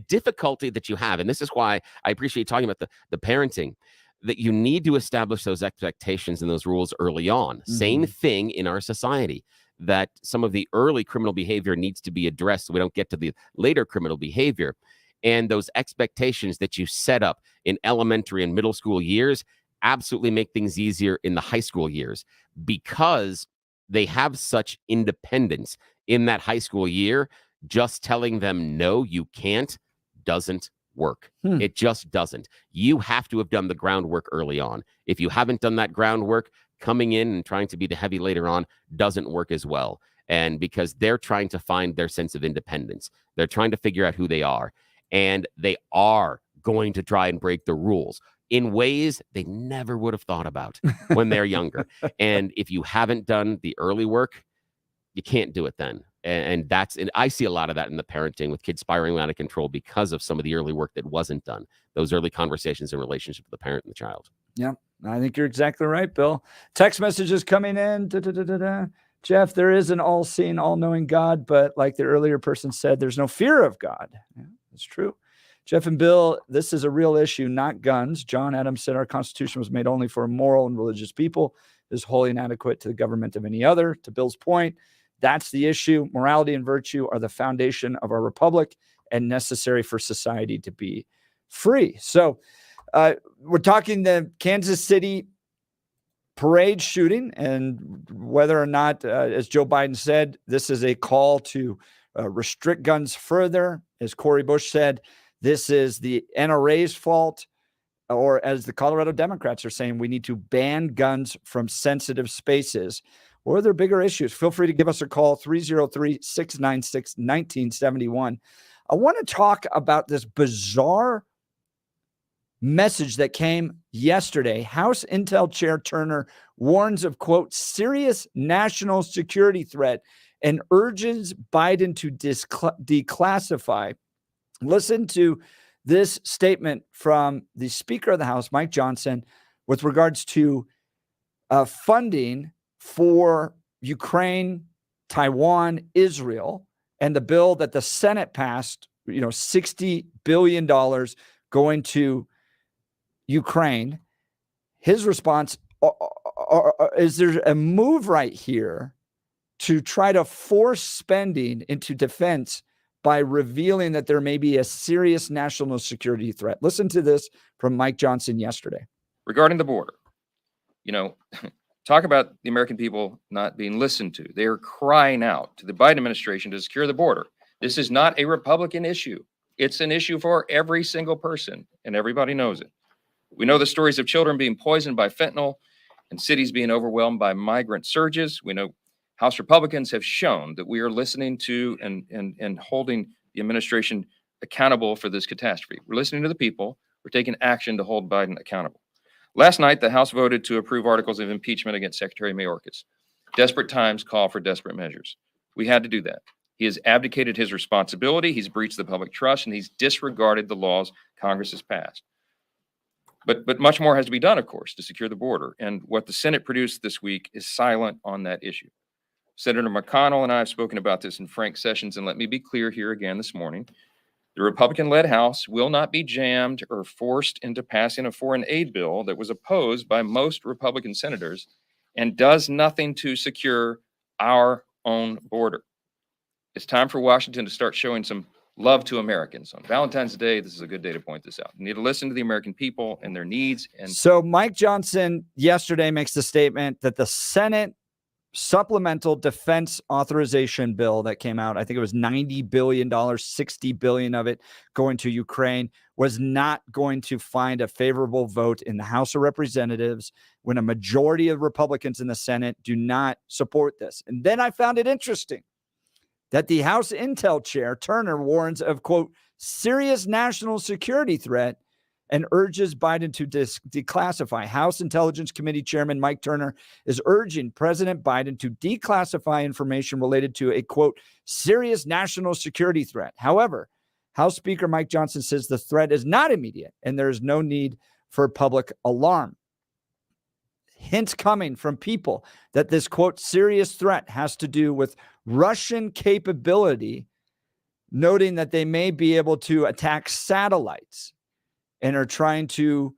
difficulty that you have, and this is why I appreciate talking about the parenting, that you need to establish those expectations and those rules early on. Same thing in our society, that some of the early criminal behavior needs to be addressed so we don't get to the later criminal behavior. And those expectations that you set up in elementary and middle school years absolutely make things easier in the high school years, because they have such independence in that high school year. Just telling them, no, you can't, doesn't work. It just doesn't. You have to have done the groundwork early on. If you haven't done that groundwork, coming in and trying to be the heavy later on doesn't work as well. And because they're trying to find their sense of independence, they're trying to figure out who they are, and they are going to try and break the rules in ways they never would have thought about when they're younger. And if you haven't done the early work, you can't do it then. And I see a lot of that in the parenting with kids spiraling out of control because of some of the early work that wasn't done. Those early conversations in relationship with the parent and the child. Yeah, I think you're exactly right, Bill. Text messages coming in. Jeff, there is an all-seeing, all-knowing God, but like the earlier person said, there's no fear of God. Yeah, that's true. Jeff and Bill, this is a real issue, not guns. John Adams said our Constitution was made only for moral and religious people. It is wholly inadequate to the government of any other. To Bill's point, that's the issue. Morality and virtue are the foundation of our republic and necessary for society to be free. So we're talking the Kansas City parade shooting and whether or not, as Joe Biden said, this is a call to restrict guns further. As Cori Bush said, this is the NRA's fault, or as the Colorado Democrats are saying, we need to ban guns from sensitive spaces. Or are there bigger issues? Feel free to give us a call, 303-696-1971. I want to talk about this bizarre message that came yesterday. House Intel Chair Turner warns of, quote, serious national security threat and urges Biden to declassify. Listen to this statement from the Speaker of the House, Mike Johnson, with regards to funding for Ukraine, Taiwan, Israel, and the bill that the Senate passed, $60 billion going to Ukraine. His response, is there a move right here to try to force spending into defense by revealing that there may be a serious national security threat? Listen to this from Mike Johnson yesterday. Regarding the border, talk about the American people not being listened to. They are crying out to the Biden administration to secure the border. This is not a Republican issue. It's an issue for every single person, and everybody knows it. We know the stories of children being poisoned by fentanyl and cities being overwhelmed by migrant surges. We know House Republicans have shown that we are listening to and holding the administration accountable for this catastrophe. We're listening to the people. We're taking action to hold Biden accountable. Last night, the House voted to approve articles of impeachment against Secretary Mayorkas. Desperate times call for desperate measures. We had to do that. He has abdicated his responsibility. He's breached the public trust, and he's disregarded the laws Congress has passed. But much more has to be done, of course, to secure the border. And what the Senate produced this week is silent on that issue. Senator McConnell and I have spoken about this in frank sessions, and let me be clear here again this morning. The Republican-led House will not be jammed or forced into passing a foreign aid bill that was opposed by most Republican senators and does nothing to secure our own border. It's time for Washington to start showing some love to Americans. On Valentine's Day, this is a good day to point this out. We need to listen to the American people and their needs. And so Mike Johnson yesterday makes the statement that the Senate supplemental defense authorization bill that came out, I think it was $90 billion, $60 billion of it going to Ukraine, was not going to find a favorable vote in the House of Representatives when a majority of Republicans in the Senate do not support this. And then I found it interesting that the House Intel Chair, Turner, warns of, quote, serious national security threat and urges Biden to declassify. House Intelligence Committee Chairman Mike Turner is urging President Biden to declassify information related to a, quote, serious national security threat. However, House Speaker Mike Johnson says the threat is not immediate and there is no need for public alarm. Hints coming from people that this, quote, serious threat has to do with Russian capability, noting that they may be able to attack satellites and are trying to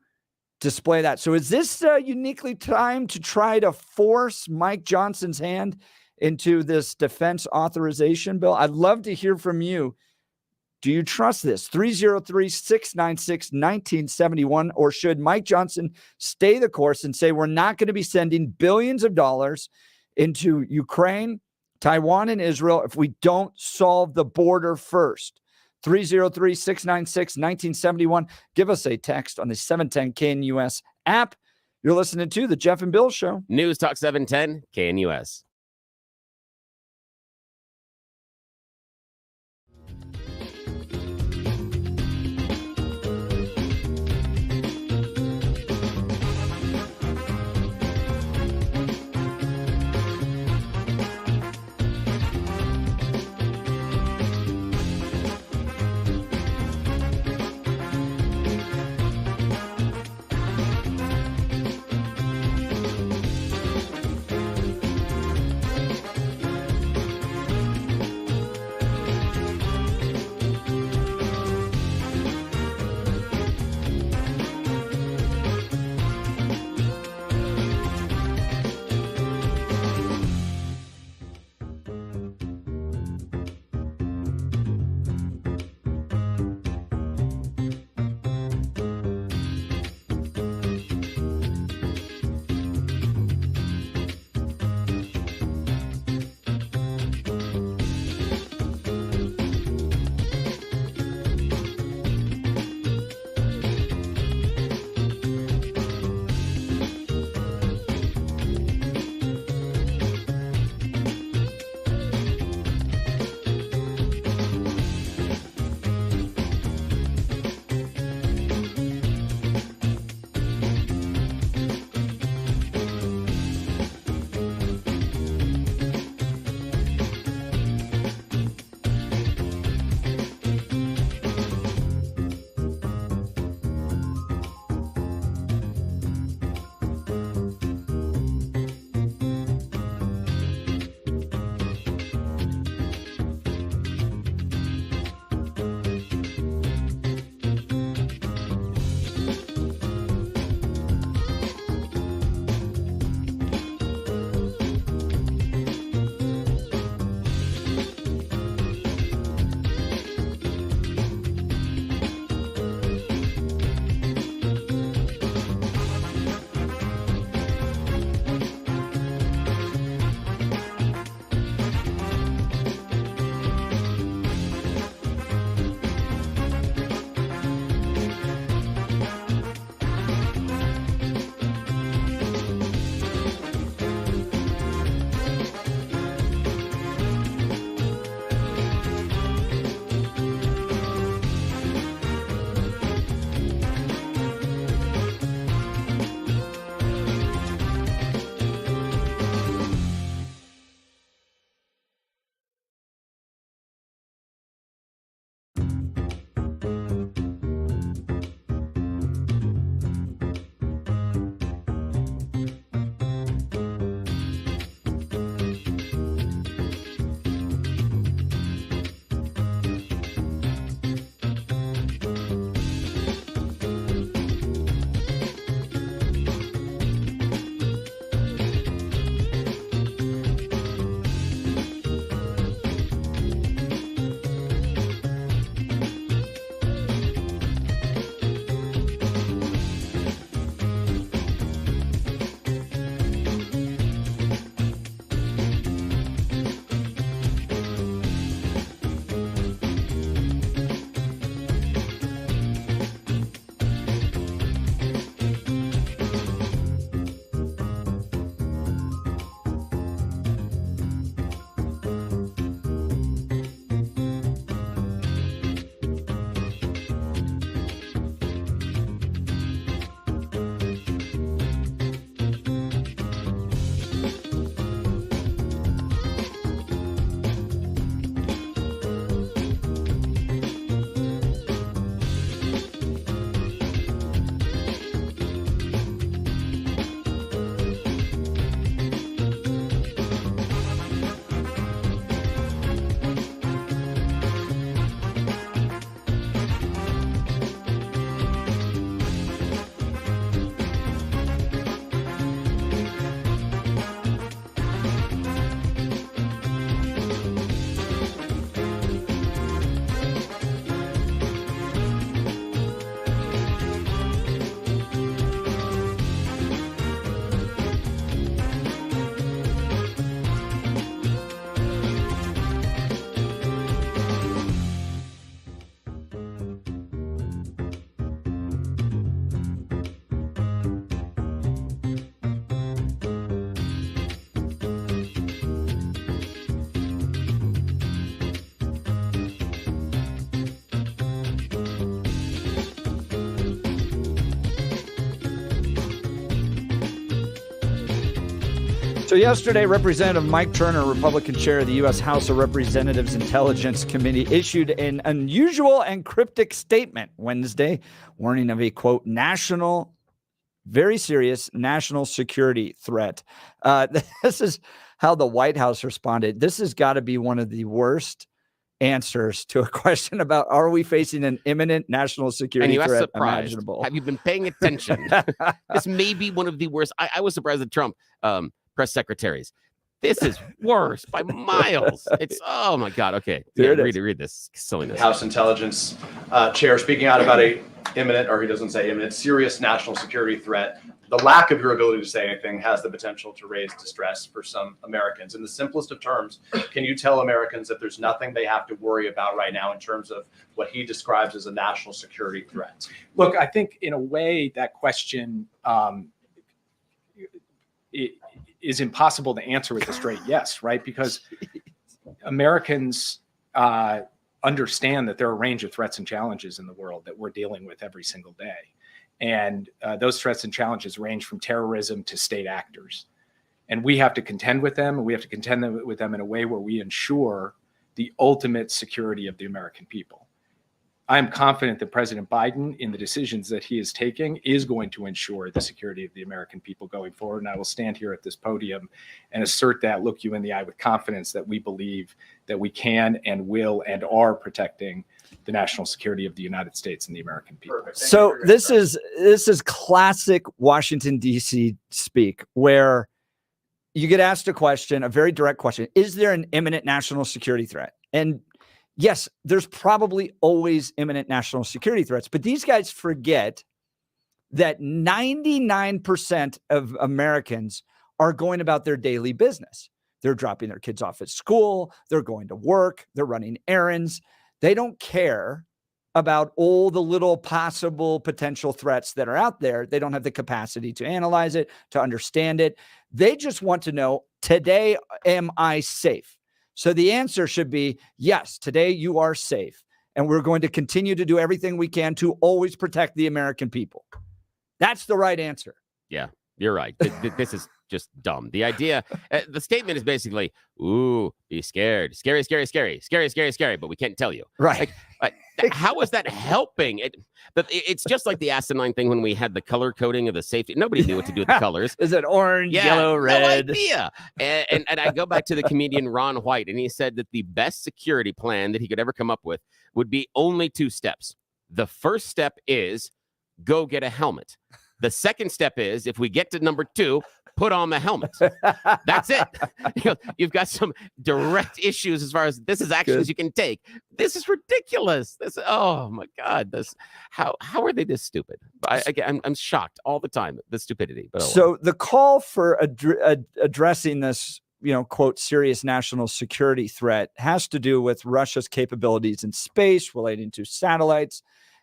display that. So is this uniquely timed to try to force Mike Johnson's hand into this defense authorization bill? I'd love to hear from you. Do you trust this? 303-696-1971, or should Mike Johnson stay the course and say we're not going to be sending billions of dollars into Ukraine, Taiwan, and Israel if we don't solve the border first. 303-696-1971. Give us a text on the 710 KNUS app. You're listening to The Jeff and Bill Show. News Talk 710 KNUS. So yesterday, Representative Mike Turner, Republican chair of the U.S. House of Representatives Intelligence Committee, issued an unusual and cryptic statement Wednesday, warning of a, quote, very serious national security threat. This is how the White House responded. This has got to be one of the worst answers to a question about, are we facing an imminent national security threat imaginable? Have you been paying attention? This may be one of the worst. I was surprised at Trump press secretaries. This is worse by miles. It's, oh my God. Okay. Yeah, read this silliness. House Intelligence Chair speaking out about a imminent, or he doesn't say imminent, serious national security threat. The lack of your ability to say anything has the potential to raise distress for some Americans. In the simplest of terms, can you tell Americans that there's nothing they have to worry about right now in terms of what he describes as a national security threat? Look, I think in a way that question is impossible to answer with a straight yes, right? Because Americans understand that there are a range of threats and challenges in the world that we're dealing with every single day. And those threats and challenges range from terrorism to state actors. And we have to contend with them, and we have to contend with them in a way where we ensure the ultimate security of the American people. I am confident that President Biden, in the decisions that he is taking, is going to ensure the security of the American people going forward. And I will stand here at this podium and assert that, look you in the eye with confidence, that we believe that we can and will and are protecting the national security of the United States and the American people. So this is classic Washington, D.C. speak, where you get asked a question, a very direct question. Is there an imminent national security threat? And yes, there's probably always imminent national security threats, but these guys forget that 99% of Americans are going about their daily business. They're dropping their kids off at school. They're going to work. They're running errands. They don't care about all the little possible potential threats that are out there. They don't have the capacity to analyze it, to understand it. They just want to know, today, am I safe? So the answer should be, yes, today you are safe. And we're going to continue to do everything we can to always protect the American people. That's the right answer. Yeah, you're right. This is just dumb. The idea, the statement is basically, ooh, be scared. Scary, scary, scary, scary, scary, scary, but we can't tell you. Right. How is that helping? It's just like the asinine thing when we had the color coding of the safety. Nobody knew what to do with the colors. Is it orange, yellow, red? No idea. And I go back to the comedian Ron White, and he said that the best security plan that he could ever come up with would be only 2 steps. The first step is go get a helmet. The second step is, if we get to number 2, put on the helmet. That's it. You've got some direct issues as far as this is actions you can take. This is ridiculous. Oh my God. How are they this stupid? I'm shocked all the time, the stupidity. But so the call for addressing this, quote, serious national security threat has to do with Russia's capabilities in space relating to satellites.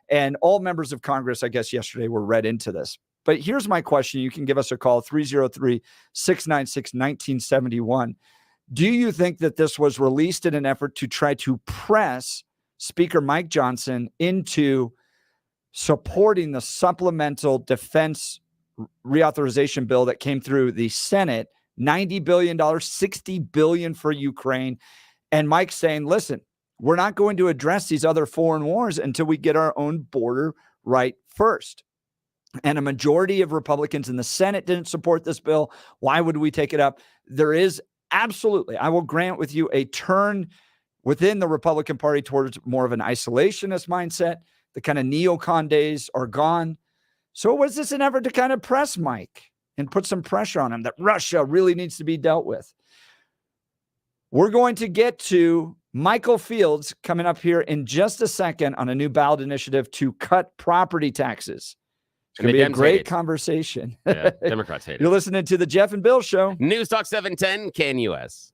And all members of Congress, I guess, yesterday were read into this. But here's my question. You can give us a call, 303-696-1971. Do you think that this was released in an effort to try to press Speaker Mike Johnson into supporting the supplemental defense reauthorization bill that came through the Senate, $90 billion, $60 billion for Ukraine? And Mike saying, listen, we're not going to address these other foreign wars until we get our own border right first. And a majority of Republicans in the Senate didn't support this bill. Why would we take it up? There is absolutely, I will grant with you, a turn within the Republican Party towards more of an isolationist mindset. The kind of neocon days are gone. So was this an effort to kind of press Mike and put some pressure on him that Russia really needs to be dealt with? We're going to get to Michael Fields coming up here in just a second on a new ballot initiative to cut property taxes. It's going to be a great conversation. Yeah, Democrats hate it. You're listening to the Jeff and Bill Show. News Talk 710, KNUS.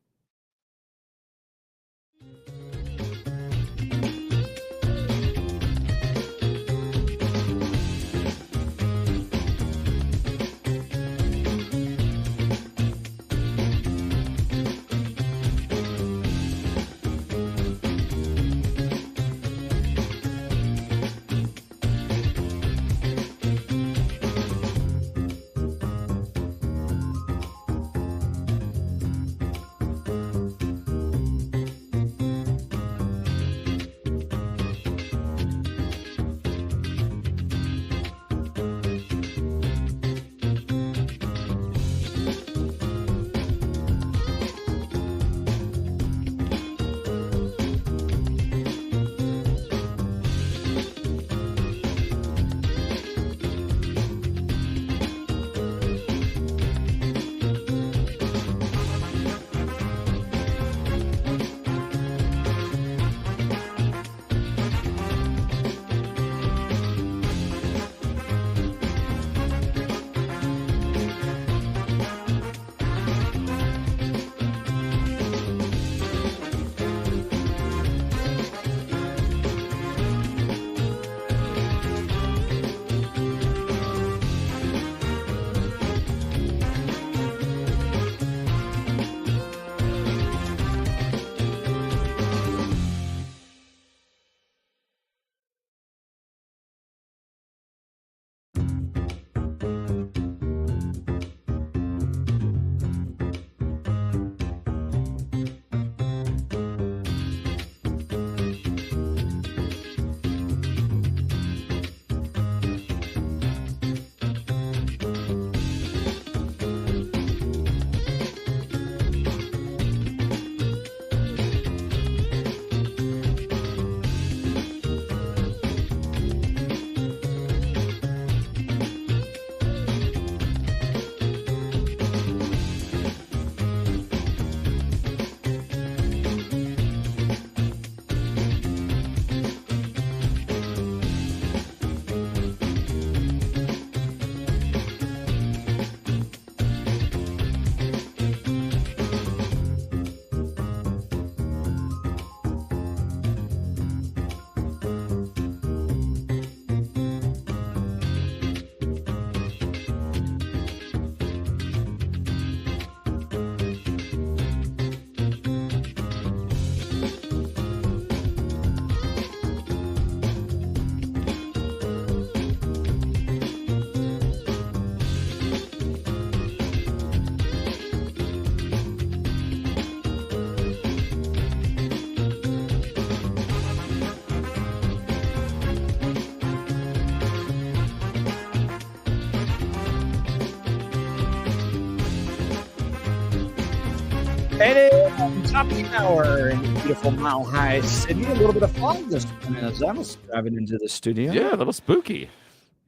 And it's top of the hour in beautiful Mile High City. A little bit of fog this morning as I was driving into the studio. Yeah, a little spooky.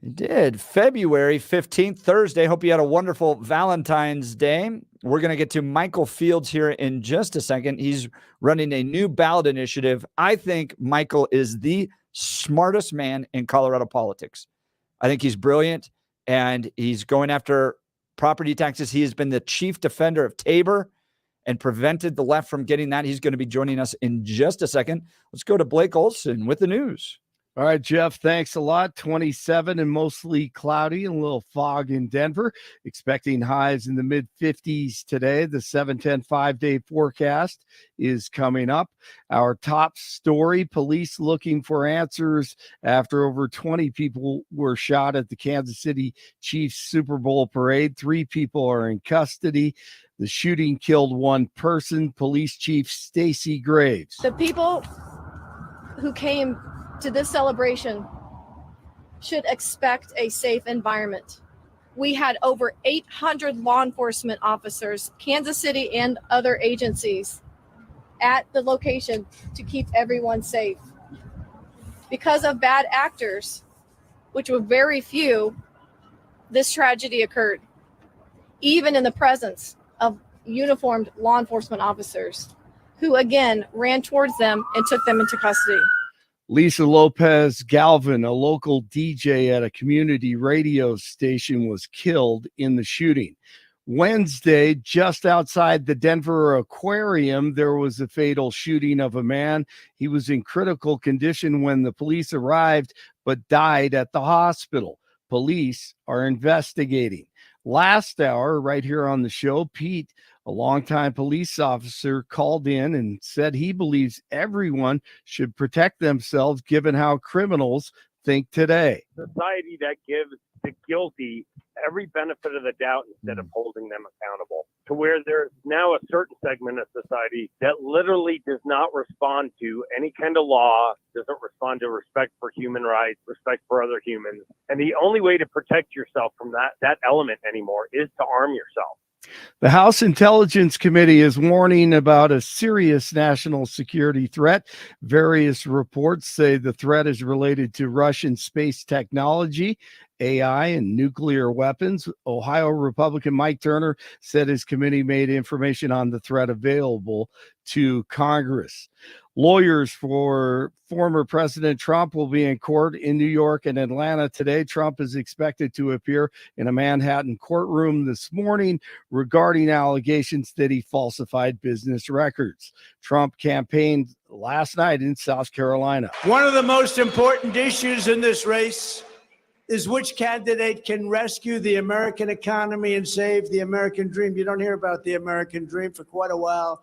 It did. February 15th, Thursday. Hope you had a wonderful Valentine's Day. We're going to get to Michael Fields here in just a second. He's running a new ballot initiative. I think Michael is the smartest man in Colorado politics. I think he's brilliant, and he's going after property taxes. He has been the chief defender of Tabor and prevented the left from getting that. He's going to be joining us in just a second. Let's go to Blake Olson with the news. All right, Jeff, thanks a lot. 27 and mostly cloudy and a little fog in Denver. Expecting highs in the mid-50s today. The 7-10 5-day forecast is coming up. Our top story, police looking for answers after over 20 people were shot at the Kansas City Chiefs Super Bowl parade. 3 people are in custody. The shooting killed 1 person. Police Chief Stacy Graves. The people who came to this celebration should expect a safe environment. We had over 800 law enforcement officers, Kansas City and other agencies, at the location to keep everyone safe. Because of bad actors, which were very few, this tragedy occurred, even in the presence of uniformed law enforcement officers who, again, ran towards them and took them into custody. Lisa Lopez Galvin, a local DJ at a community radio station, was killed in the shooting. Wednesday, just outside the Denver Aquarium, there was a fatal shooting of a man. He was in critical condition when the police arrived, but died at the hospital. Police are investigating. Last hour, right here on the show, Pete, a longtime police officer, called in and said he believes everyone should protect themselves given how criminals think today. Society that gives the guilty every benefit of the doubt instead of holding them accountable, to where there's now a certain segment of society that literally does not respond to any kind of law, doesn't respond to respect for human rights, respect for other humans. And the only way to protect yourself from that element anymore is to arm yourself. The House Intelligence Committee is warning about a serious national security threat. Various reports say the threat is related to Russian space technology, AI, and nuclear weapons. Ohio Republican Mike Turner said his committee made information on the threat available to Congress. Lawyers for former President Trump will be in court in New York and Atlanta today. Trump is expected to appear in a Manhattan courtroom this morning regarding allegations that he falsified business records. Trump campaigned last night in South Carolina. One of the most important issues in this race is which candidate can rescue the American economy and save the American dream. You don't hear about the American dream for quite a while.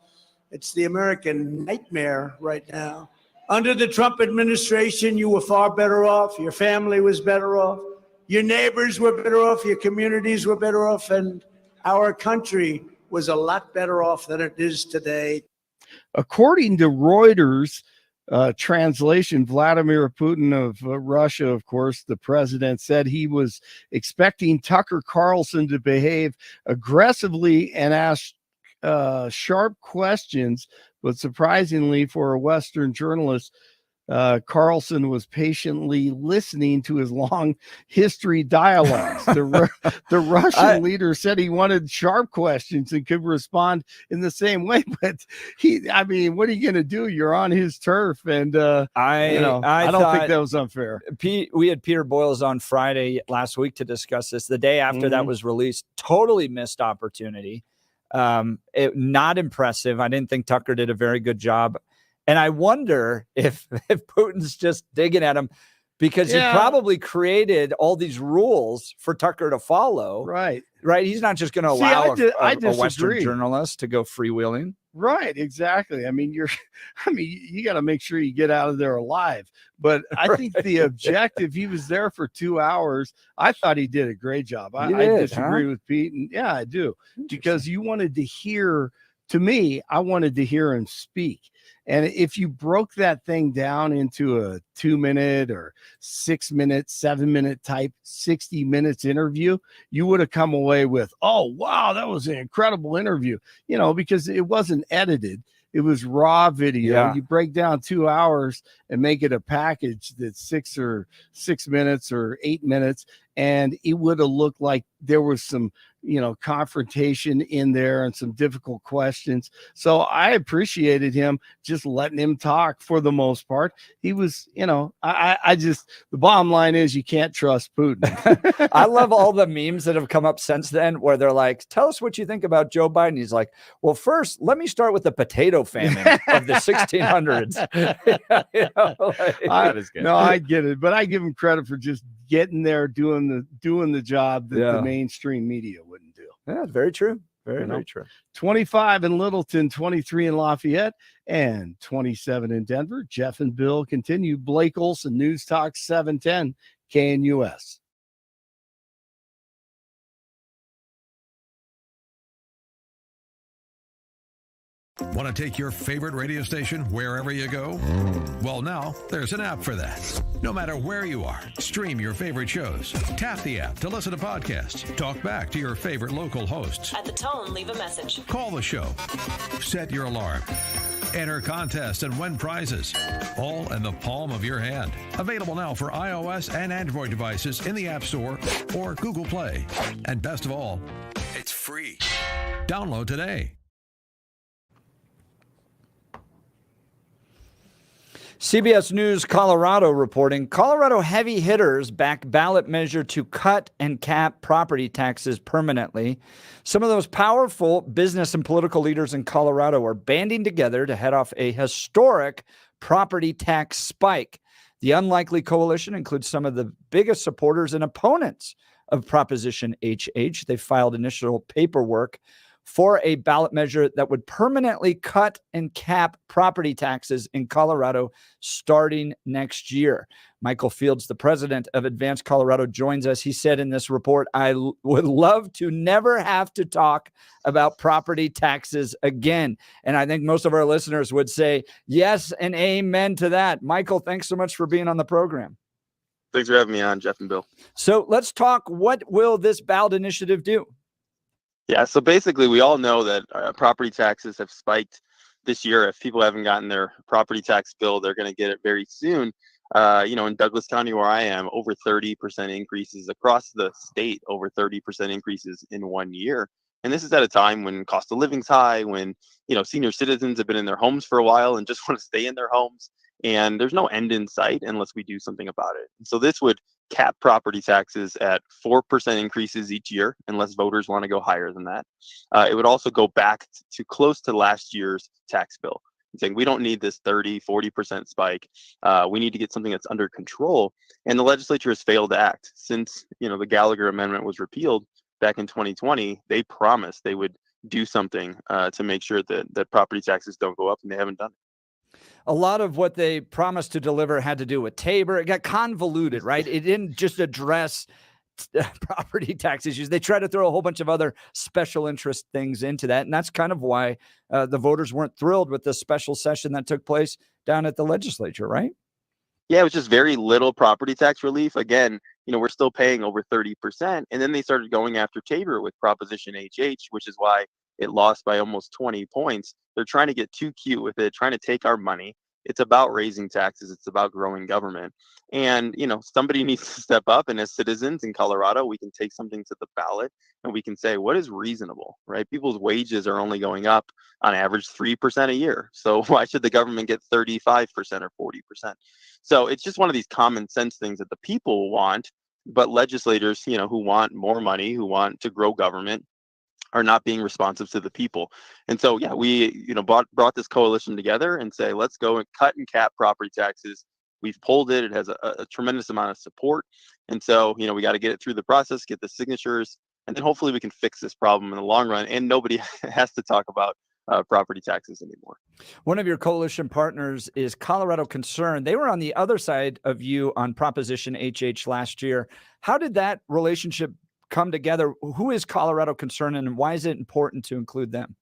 It's the American nightmare right now. Under the Trump administration, you were far better off. Your family was better off. Your neighbors were better off. Your communities were better off. And our country was a lot better off than it is today. According to Reuters translation, Vladimir Putin of Russia, of course, the president, said he was expecting Tucker Carlson to behave aggressively and ask sharp questions, but surprisingly for a Western journalist, Carlson was patiently listening to his long history dialogues. The Russian leader said he wanted sharp questions and could respond in the same way, but what are you going to do? You're on his turf, and I don't think that was unfair. We had Peter Boyles on Friday last week to discuss this. The day after that was released, totally missed opportunity. Not impressive. I didn't think Tucker did a very good job. And I wonder if Putin's just digging at him because he probably created all these rules for Tucker to follow. Right. He's not just going to allow a Western journalist to go freewheeling. Right. Exactly. You got to make sure you get out of there alive. But I think the objective, he was there for 2 hours. I thought he did a great job. I disagree with Pete. And yeah, I do. Because you wanted to hear, to me, I wanted to hear him speak. And if you broke that thing down into a 2-minute or 6-minute, 7-minute type 60 minutes interview, you would have come away with, oh, wow, that was an incredible interview, because it wasn't edited. It was raw video. Yeah. You break down 2 hours and make it a package that's 6 minutes or 8 minutes. And it would have looked like there was some, confrontation in there and some difficult questions. So I appreciated him just letting him talk for the most part. He was, I just, the bottom line is you can't trust Putin. I love all the memes that have come up since then where they're like, tell us what you think about Joe Biden. He's like, well, first, let me start with the potato famine of the 1600s. That is good. No, I get it, but I give him credit for just getting there, doing the job that the mainstream media wouldn't do. Yeah, very true. Very true. 25 in Littleton, 23 in Lafayette, and 27 in Denver. Jeff and Bill continue. Blake Olson, News Talk 710 KNUS. Want to take your favorite radio station wherever you go? Well, now there's an app for that. No matter where you are, stream your favorite shows. Tap the app to listen to podcasts. Talk back to your favorite local hosts. At the tone, leave a message. Call the show. Set your alarm. Enter contests and win prizes. All in the palm of your hand. Available now for iOS and Android devices in the App Store or Google Play. And best of all, it's free. Download today. CBS News Colorado reporting Colorado heavy hitters back ballot measure to cut and cap property taxes permanently. Some of those powerful business and political leaders in Colorado are banding together to head off a historic property tax spike. The unlikely coalition includes some of the biggest supporters and opponents of Proposition HH. They filed initial paperwork for a ballot measure that would permanently cut and cap property taxes in Colorado starting next year. Michael Fields, the president of Advance Colorado, joins us. He said in this report, I would love to never have to talk about property taxes again. And I think most of our listeners would say yes and amen to that. Michael, thanks so much for being on the program. Thanks for having me on, Jeff and Bill. So let's talk. What will this ballot initiative do? Yeah, so basically we all know that property taxes have spiked this year. If people haven't gotten their property tax bill, they're going to get it very soon. In Douglas County, where I am, over 30% increases across the state, over 30% increases in 1 year. And this is at a time when cost of living's high, when, senior citizens have been in their homes for a while and just want to stay in their homes. And there's no end in sight unless we do something about it. And so this would cap property taxes at 4% increases each year, unless voters want to go higher than that. It would also go back to close to last year's tax bill, saying we don't need this 30-40% spike. We need to get something that's under control. And the legislature has failed to act. Since the Gallagher Amendment was repealed back in 2020, they promised they would do something to make sure that property taxes don't go up, and they haven't done it. A lot of what they promised to deliver had to do with Tabor. It got convoluted, right? It didn't just address property tax issues. They tried to throw a whole bunch of other special interest things into that. And that's kind of why the voters weren't thrilled with the special session that took place down at the legislature, right? Yeah, it was just very little property tax relief. Again, we're still paying over 30%. And then they started going after Tabor with Proposition HH, which is why it lost by almost 20 points. They're trying to get too cute with it, trying to take our money. It's about raising taxes. It's about growing government. And, somebody needs to step up. And as citizens in Colorado, we can take something to the ballot and we can say, what is reasonable, right? People's wages are only going up on average 3% a year. So why should the government get 35% or 40%? So it's just one of these common sense things that the people want, but legislators, who want more money, who want to grow government, are not being responsive to the people. And so, yeah, we, brought this coalition together and say, let's go and cut and cap property taxes. We've pulled it. It has a tremendous amount of support. And so, we got to get it through the process, get the signatures, and then hopefully we can fix this problem in the long run. And nobody has to talk about property taxes anymore. One of your coalition partners is Colorado Concern. They were on the other side of you on Proposition HH last year. How did that relationship come together? Who is Colorado Concern, and why is it important to include them?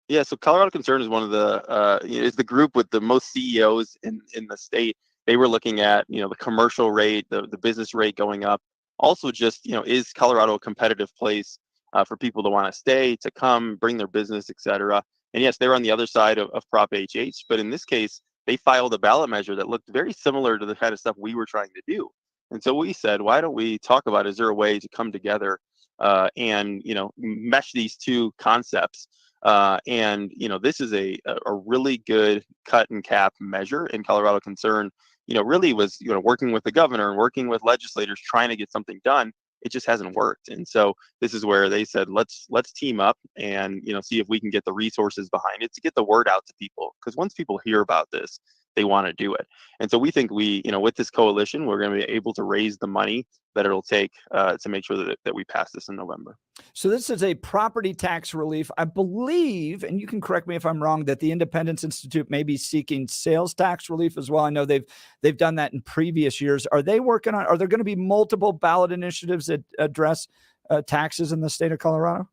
Yeah, so Colorado Concern is one of the is the group with the most CEOs in the state. They were looking at the commercial rate, the business rate going up. Also, just is Colorado a competitive place for people to want to stay, to come, bring their business, etc. And yes, they were on the other side of Prop HH, but in this case, they filed a ballot measure that looked very similar to the kind of stuff we were trying to do. And so we said, why don't we talk about, is there a way to come together and mesh these two concepts? And this is a really good cut and cap measure. In Colorado Concern, really was working with the governor and working with legislators trying to get something done. It just hasn't worked. And so this is where they said, let's team up and see if we can get the resources behind it to get the word out to people. Because once people hear about this, they want to do it. And so we think with this coalition, we're going to be able to raise the money that it'll take to make sure that we pass this in November. So this is a property tax relief. I believe, and you can correct me if I'm wrong, that the Advance Institute may be seeking sales tax relief as well. I know they've done that in previous years. Are there going to be multiple ballot initiatives that address taxes in the state of Colorado?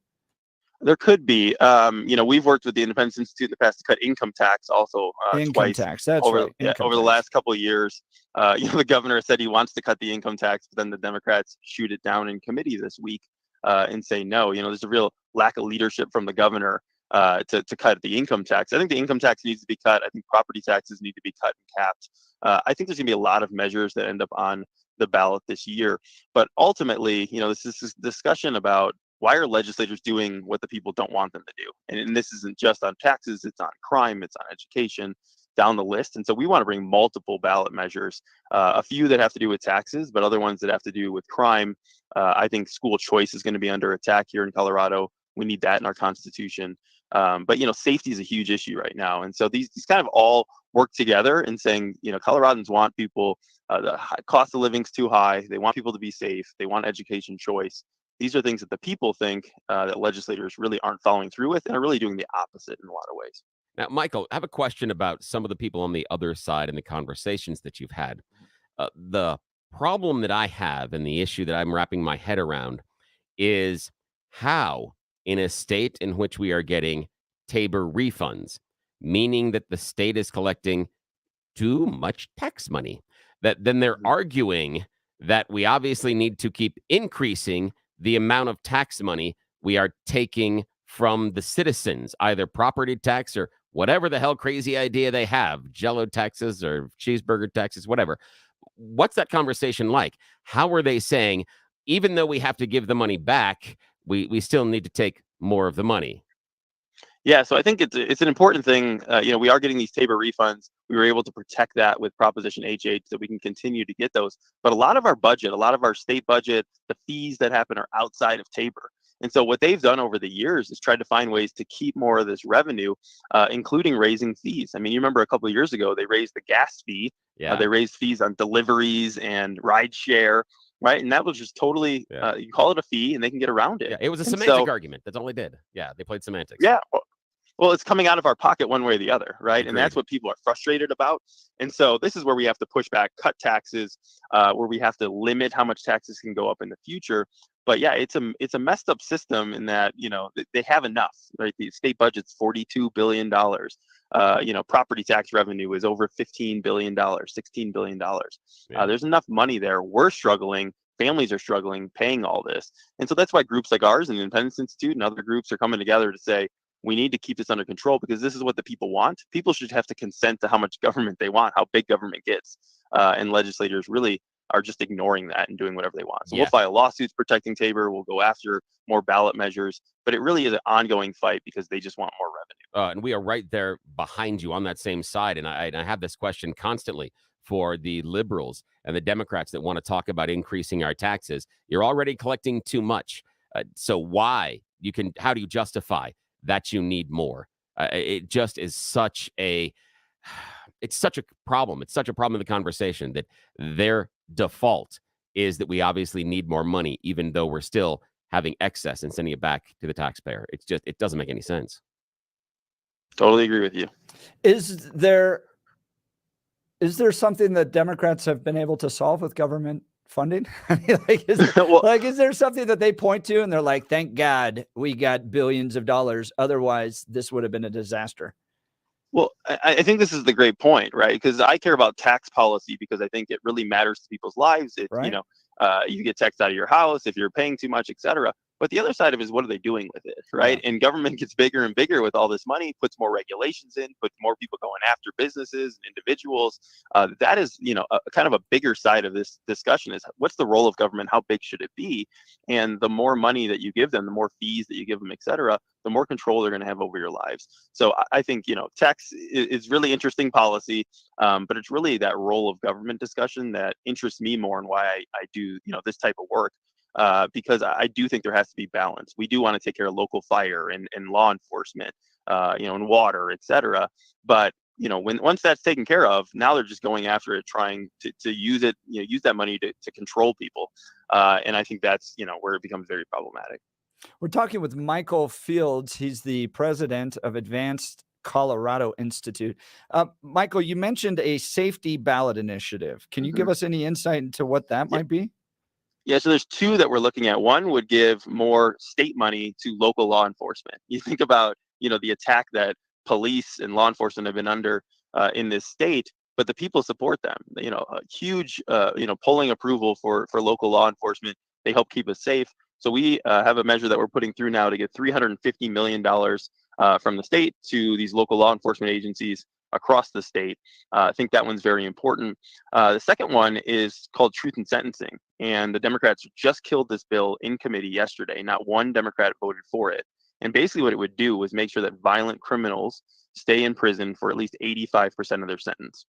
There could be. We've worked with the Advance Institute in the past to cut income tax also twice. Tax, that's over, right. Income over the tax. last couple of years. The governor said he wants to cut the income tax, but then the Democrats shoot it down in committee this week and say no. There's a real lack of leadership from the governor to cut the income tax. I think the income tax needs to be cut. I think property taxes need to be cut and capped. I think there's going to be a lot of measures that end up on the ballot this year. But ultimately, this is this discussion about why are legislators doing what the people don't want them to do? And this isn't just on taxes, it's on crime, it's on education, down the list. And so we want to bring multiple ballot measures, a few that have to do with taxes, but other ones that have to do with crime. I think school choice is going to be under attack here in Colorado. We need that in our Constitution. But safety is a huge issue right now. And so these kind of all work together in saying, Coloradans want people, the cost of living's too high. They want people to be safe. They want education choice. These are things that the people think that legislators really aren't following through with and are really doing the opposite in a lot of ways. Now, Michael, I have a question about some of the people on the other side and the conversations that you've had. The problem that I have and the issue that I'm wrapping my head around is how, in a state in which we are getting Tabor refunds, meaning that the state is collecting too much tax money, that then they're arguing that we obviously need to keep increasing the amount of tax money we are taking from the citizens, either property tax or whatever the hell crazy idea they have, Jello taxes or cheeseburger taxes, whatever. What's that conversation like? How are they saying, even though we have to give the money back, we still need to take more of the money? Yeah, so I think it's an important thing. We are getting these Tabor refunds. We were able to protect that with Proposition HH so we can continue to get those. But a lot of our budget, a lot of our state budget, the fees that happen are outside of Tabor. And so what they've done over the years is tried to find ways to keep more of this revenue, including raising fees. I mean, you remember a couple of years ago, they raised the gas fee. Yeah. They raised fees on deliveries and ride share, right? And that was just totally, you call it a fee and they can get around it. Yeah, it was a And semantic so, argument. That's all they did. Yeah, they played semantics. yeah. Well, it's coming out of our pocket one way or the other, right? And that's Agreed. what people are frustrated about. And so this is where we have to push back, cut taxes, where we have to limit how much taxes can go up in the future. But yeah, it's a messed up system in that, they have enough, right? The state budget's $42 billion. Property tax revenue is over $15 billion, $16 billion. There's enough money there. We're struggling. Families are struggling paying all this. And so that's why groups like ours and the Advance Institute and other groups are coming together to say, we need to keep this under control because this is what the people want. People should have to consent to how much government they want, how big government gets. And legislators really are just ignoring that and doing whatever they want. So we'll file lawsuits protecting Tabor. We'll go after more ballot measures. But it really is an ongoing fight because they just want more revenue. And we are right there behind you on that same side. And I have this question constantly for the liberals and the Democrats that want to talk about increasing our taxes. You're already collecting too much. So how do you justify that you need more? It just is such a problem. It's such a problem in the conversation that their default is that we obviously need more money, even though we're still having excess and sending it back to the taxpayer. It doesn't make any sense. Totally agree with you. Is there something that Democrats have been able to solve with government funding? I mean, like, is there something that they point to and they're like, thank God we got billions of dollars. Otherwise, this would have been a disaster. Well, I think this is the great point, right? Because I care about tax policy because I think it really matters to people's lives. It's, Right. You get taxed out of your house if you're paying too much, et cetera. But the other side of it is, what are they doing with it, right? And government gets bigger and bigger with all this money, puts more regulations in, puts more people going after businesses and individuals. That is, a kind of a bigger side of this discussion is, what's the role of government? How big should it be? And the more money that you give them, the more fees that you give them, et cetera, the more control they're going to have over your lives. So I think, tax is really interesting policy, but it's really that role of government discussion that interests me more and why I do, this type of work. Because I do think there has to be balance. We do want to take care of local fire and law enforcement, and water, et cetera. But, once that's taken care of, now they're just going after it, trying to use it, use that money to control people. And I think that's, where it becomes very problematic. We're talking with Michael Fields. He's the president of Advance Colorado Insititute. Michael, you mentioned a safety ballot initiative. Can you give us any insight into what that might be? Yeah, so there's two that we're looking at. One would give more state money to local law enforcement. You think about, the attack that police and law enforcement have been under in this state, but the people support them. A huge, polling approval for local law enforcement. They help keep us safe. So we have a measure that we're putting through now to get $350 million from the state to these local law enforcement agencies across the state. I think that one's very important. The second one is called Truth in Sentencing. And the Democrats just killed this bill in committee yesterday. Not one Democrat voted for it. And basically what it would do was make sure that violent criminals stay in prison for at least 85% of their sentence.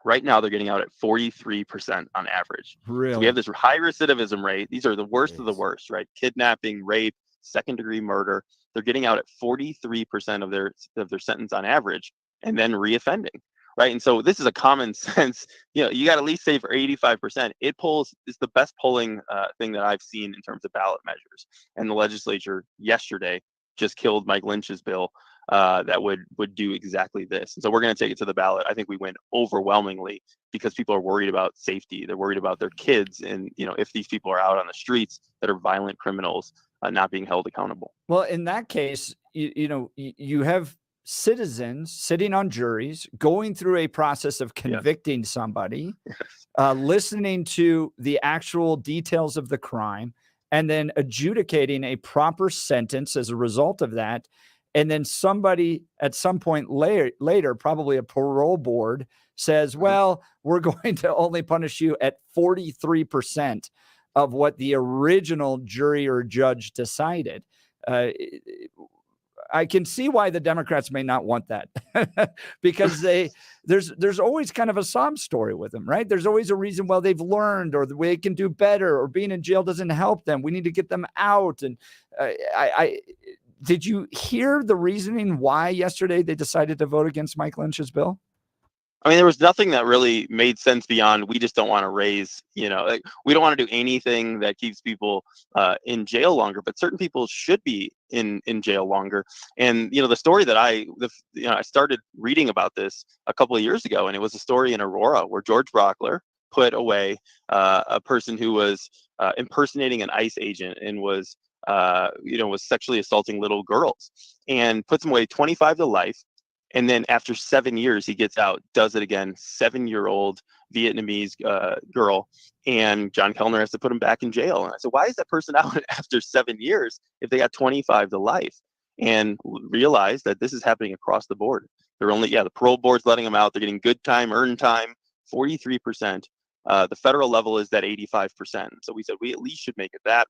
Right now, they're getting out at 43% on average. Really? So we have this high recidivism rate. These are the worst of the worst, right? Kidnapping, rape, second-degree murder. They're getting out at 43% of their sentence on average, and then reoffending, right? And so this is a common sense. You got to at least say for 85%. It's the best polling thing that I've seen in terms of ballot measures. And the legislature yesterday just killed Mike Lynch's bill that would do exactly this. And so we're going to take it to the ballot. I think we win overwhelmingly because people are worried about safety. They're worried about their kids. And, if these people are out on the streets that are violent criminals, not being held accountable. Well, in that case, you have citizens sitting on juries, going through a process of convicting somebody, listening to the actual details of the crime, and then adjudicating a proper sentence as a result of that. And then somebody at some point later, probably a parole board, says, well, we're going to only punish you at 43% of what the original jury or judge decided. I can see why the Democrats may not want that because there's always kind of a sob story with them, right? There's always a reason why they've learned or the way they can do better or being in jail doesn't help them. We need to get them out. And did you hear the reasoning why yesterday they decided to vote against Mike Lynch's bill? I mean, there was nothing that really made sense beyond we just don't want to raise, we don't want to do anything that keeps people in jail longer, but certain people should be in jail longer. And, the story that I started reading about this a couple of years ago, and it was a story in Aurora where George Brockler put away a person who was impersonating an ICE agent and was sexually assaulting little girls, and puts him away 25 to life. And then after 7 years, he gets out, does it again, 7-year-old Vietnamese girl. And John Kellner has to put him back in jail. And I said, why is that person out after 7 years if they got 25 to life? And realize that this is happening across the board. They're only, the parole board's letting them out. They're getting good time, earned time, 43%. The federal level is that 85%. So we said we at least should make it that.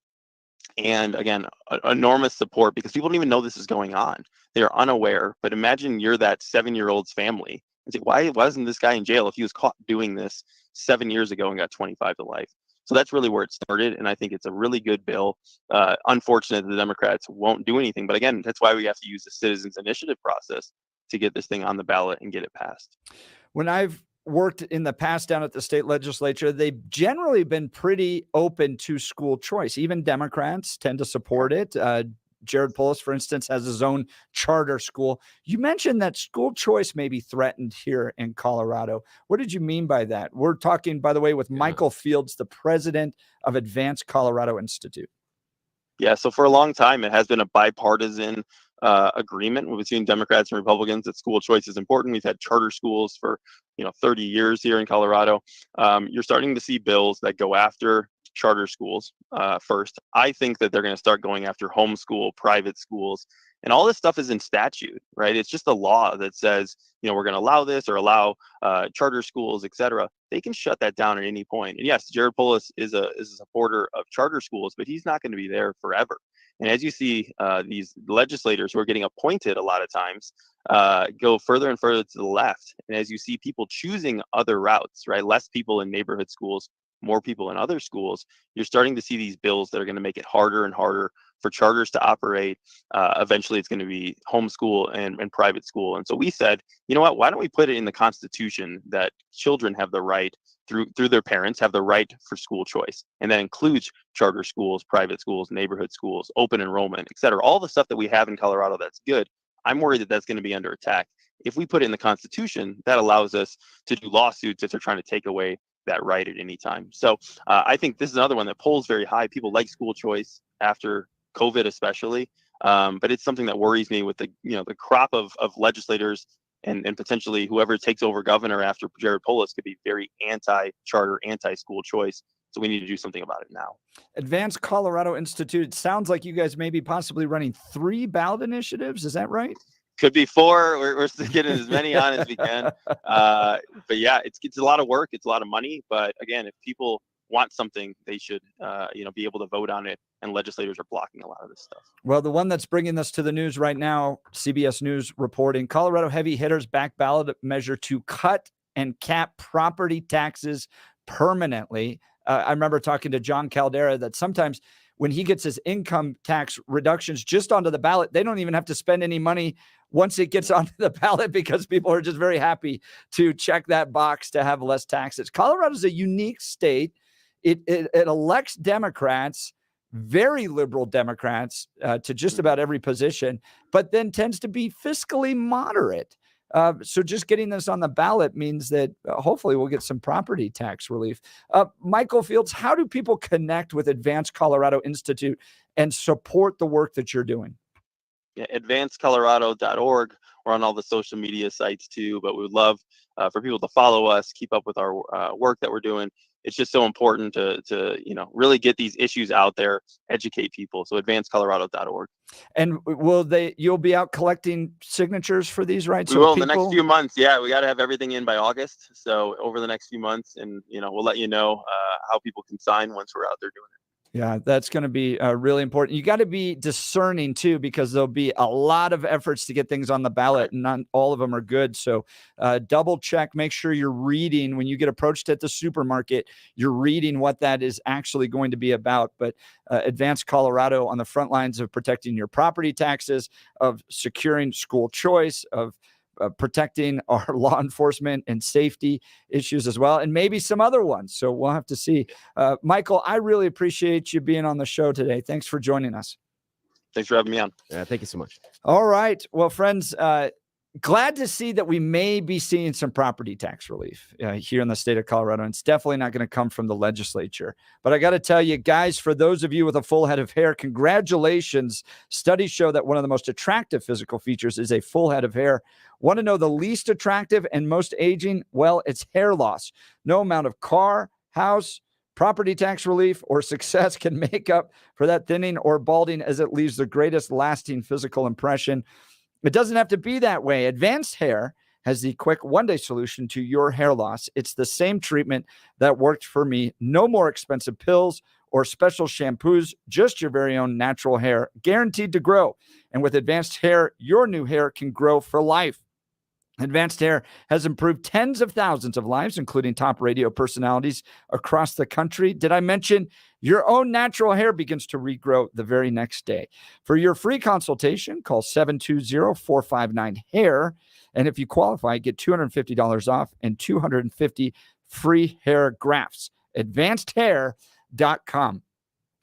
And again, enormous support because people don't even know this is going on. They're unaware. But imagine you're that 7-year-old's family and say, why wasn't this guy in jail if he was caught doing this 7 years ago and got 25 to life? So that's really where it started. And I think it's a really good bill. Unfortunate the Democrats won't do anything. But again, that's why we have to use the citizens initiative process to get this thing on the ballot and get it passed. When I've worked in the past down at the state legislature, they've generally been pretty open to school choice. Even Democrats tend to support it. Jared Polis, for instance, has his own charter school. You mentioned that school choice may be threatened here in Colorado. What did you mean by that? We're talking, by the way, with Michael Fields, the president of Advance Colorado Institute. Yeah, so for a long time, it has been a bipartisan agreement between Democrats and Republicans that school choice is important. We've had charter schools for 30 years here in Colorado. You're starting to see bills that go after charter schools first. I think that they're going to start going after homeschool, private schools, and all this stuff is in statute, right? It's just a law that says, we're going to allow this or allow charter schools, et cetera. They can shut that down at any point. And yes, Jared Polis is a supporter of charter schools, but he's not going to be there forever. And as you see, these legislators who are getting appointed a lot of times go further and further to the left. And as you see people choosing other routes, right? Less people in neighborhood schools, more people in other schools, you're starting to see these bills that are going to make it harder and harder for charters to operate. Eventually, it's going to be homeschool and private school. And so we said, you know what, why don't we put it in the Constitution that children have the right through their parents have the right for school choice. And that includes charter schools, private schools, neighborhood schools, open enrollment, et cetera. All the stuff that we have in Colorado that's good. I'm worried that that's going to be under attack. If we put it in the Constitution, that allows us to do lawsuits if they're trying to take away that right at any time. So I think this is another one that polls very high. People like school choice after COVID especially, but it's something that worries me with the crop of legislators and potentially whoever takes over governor after Jared Polis could be very anti-charter, anti-school choice. So we need to do something about it now. Advance Colorado Institute. It sounds like you guys may be possibly running 3 ballot initiatives. Is that right? Could be 4. We're still getting as many on as we can. But yeah, it's a lot of work. It's a lot of money. But again, if people want something, they should be able to vote on it. And legislators are blocking a lot of this stuff. Well, the one that's bringing this to the news right now, CBS News reporting, Colorado heavy hitters back ballot measure to cut and cap property taxes permanently. I remember talking to John Caldera that sometimes when he gets his income tax reductions just onto the ballot, they don't even have to spend any money once it gets onto the ballot because people are just very happy to check that box to have less taxes. Colorado is a unique state. It elects Democrats, very liberal Democrats, to just about every position, but then tends to be fiscally moderate. So just getting this on the ballot means that hopefully we'll get some property tax relief. Michael Fields, how do people connect with Advance Colorado Institute and support the work that you're doing? Yeah, advancecolorado.org. We're on all the social media sites too, but we would love for people to follow us, keep up with our work that we're doing. It's just so important to really get these issues out there, educate people. So advancecolorado.org. And you'll be out collecting signatures for these, right? We will in the next few months. Yeah, we got to have everything in by August. So over the next few months, and we'll let you know how people can sign once we're out there doing it. Yeah, that's going to be really important. You got to be discerning too, because there'll be a lot of efforts to get things on the ballot, and not all of them are good. So double check, make sure you're reading when you get approached at the supermarket, you're reading what that is actually going to be about. But Advance Colorado on the front lines of protecting your property taxes, of securing school choice, of protecting our law enforcement and safety issues as well, and maybe some other ones. So we'll have to see. Michael, I really appreciate you being on the show today. Thanks for joining us. Thanks for having me on. Yeah, thank you so much. All right. Well, friends, glad to see that we may be seeing some property tax relief here in the state of Colorado. And it's definitely not going to come from the legislature. But I got to tell you, guys, for those of you with a full head of hair, congratulations. Studies show that one of the most attractive physical features is a full head of hair. Want to know the least attractive and most aging? Well, it's hair loss. No amount of car, house, property tax relief, or success can make up for that thinning or balding, as it leaves the greatest lasting physical impression. It doesn't have to be that way. Advanced Hair has the quick one-day solution to your hair loss. It's the same treatment that worked for me. No more expensive pills or special shampoos, just your very own natural hair, guaranteed to grow. And with Advanced Hair, your new hair can grow for life. Advanced Hair has improved tens of thousands of lives, including top radio personalities across the country. Did I mention your own natural hair begins to regrow the very next day? For your free consultation, call 720-459-HAIR. And if you qualify, get $250 off and 250 free hair grafts. AdvancedHair.com.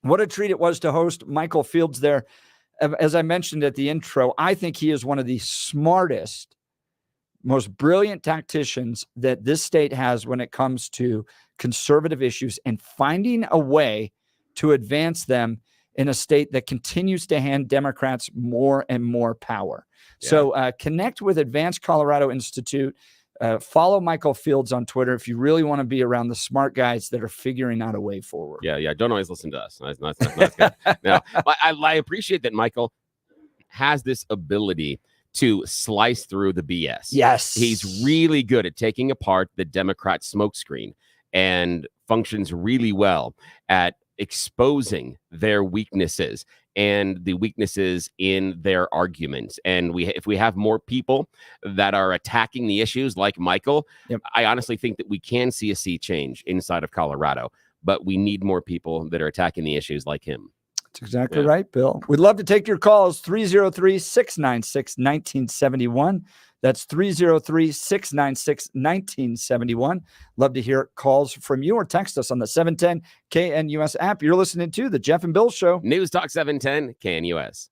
What a treat it was to host Michael Fields there as I mentioned at the intro, I think he is one of the smartest, most brilliant tacticians that this state has when it comes to conservative issues and finding a way to advance them in a state that continues to hand Democrats more and more power. Yeah. So connect with Advance Colorado Institute. Follow Michael Fields on Twitter if you really want to be around the smart guys that are figuring out a way forward. Yeah. Don't always listen to us. That's good. Now, I appreciate that Michael has this ability to slice through the BS. Yes. He's really good at taking apart the Democrat smokescreen and functions really well at exposing their weaknesses and the weaknesses in their arguments. And if we have more people that are attacking the issues like Michael, I honestly think that we can see a sea change inside of Colorado, but we need more people that are attacking the issues like him. That's exactly right, Bill. We'd love to take your calls, 303-696-1971. That's 303-696-1971. Love to hear calls from you or text us on the 710 KNUS app. You're listening to The Jeff and Bill Show. News Talk 710 KNUS.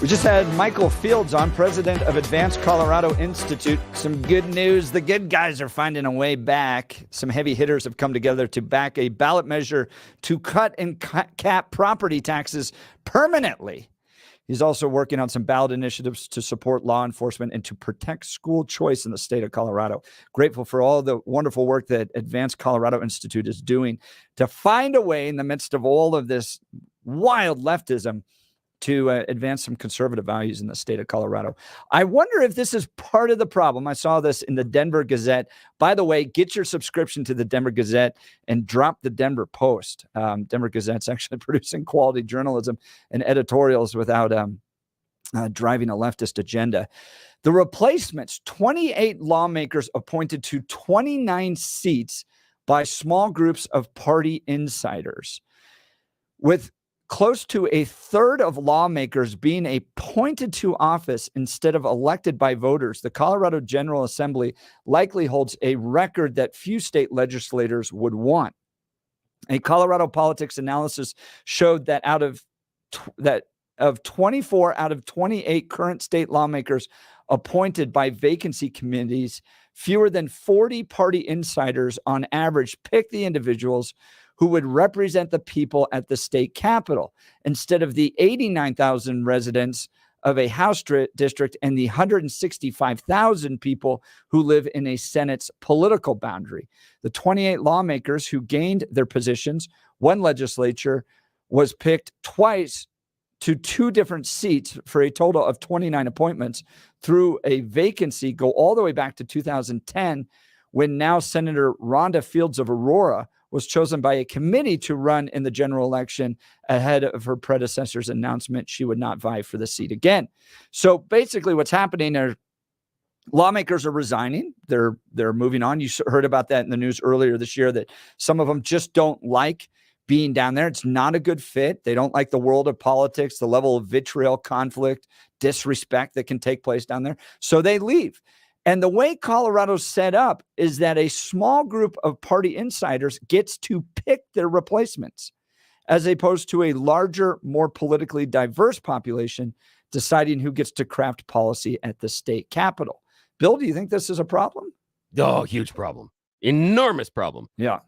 We just had Michael Fields on, president of Advance Colorado Insititute. Some good news. The good guys are finding a way back. Some heavy hitters have come together to back a ballot measure to cut and cap property taxes permanently. He's also working on some ballot initiatives to support law enforcement and to protect school choice in the state of Colorado. Grateful for all the wonderful work that Advance Colorado Insititute is doing to find a way in the midst of all of this wild leftism to advance some conservative values in the state of Colorado. I wonder if this is part of the problem. I saw this in the Denver Gazette. By the way, get your subscription to the Denver Gazette and drop the Denver Post. Denver Gazette's actually producing quality journalism and editorials without driving a leftist agenda. The replacements, 28 lawmakers appointed to 29 seats by small groups of party insiders, with close to a third of lawmakers being appointed to office instead of elected by voters. The Colorado General Assembly likely holds a record that few state legislators would want. A Colorado politics analysis showed that of 24 out of 28 current state lawmakers appointed by vacancy committees, fewer than 40 party insiders on average pick the individuals who would represent the people at the state capitol instead of the 89,000 residents of a House district and the 165,000 people who live in a Senate's political boundary. The 28 lawmakers who gained their positions, one legislature was picked twice to two different seats for a total of 29 appointments through a vacancy go all the way back to 2010, when now Senator Rhonda Fields of Aurora was chosen by a committee to run in the general election ahead of her predecessor's announcement she would not vie for the seat again. So basically what's happening are lawmakers are resigning. They're moving on. You heard about that in the news earlier this year, that some of them just don't like being down there. It's not a good fit. They don't like the world of politics, the level of vitriol, conflict, disrespect that can take place down there. So they leave. And the way Colorado's set up is that a small group of party insiders gets to pick their replacements, as opposed to a larger, more politically diverse population deciding who gets to craft policy at the state capitol. Bill, do you think this is a problem? Oh, huge problem. Enormous problem. Yeah.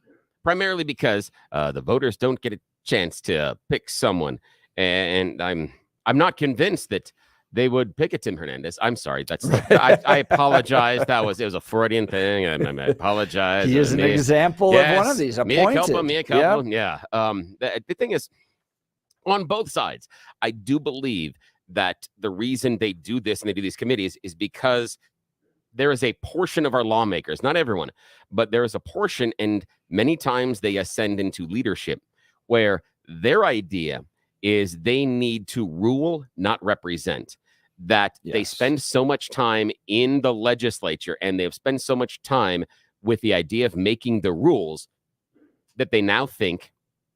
Primarily because the voters don't get a chance to pick someone. And I'm not convinced that they would pick a Tim Hernandez. I'm sorry. I apologize. It was a Freudian thing. I apologize. He is an example of one of these appointed. Mea culpa. Yeah. The thing is, on both sides, I do believe that the reason they do this and they do these committees is because there is a portion of our lawmakers, not everyone, but there is a portion, and many times they ascend into leadership, where their idea is they need to rule, not represent. That they spend so much time in the legislature and they've spent so much time with the idea of making the rules that they now think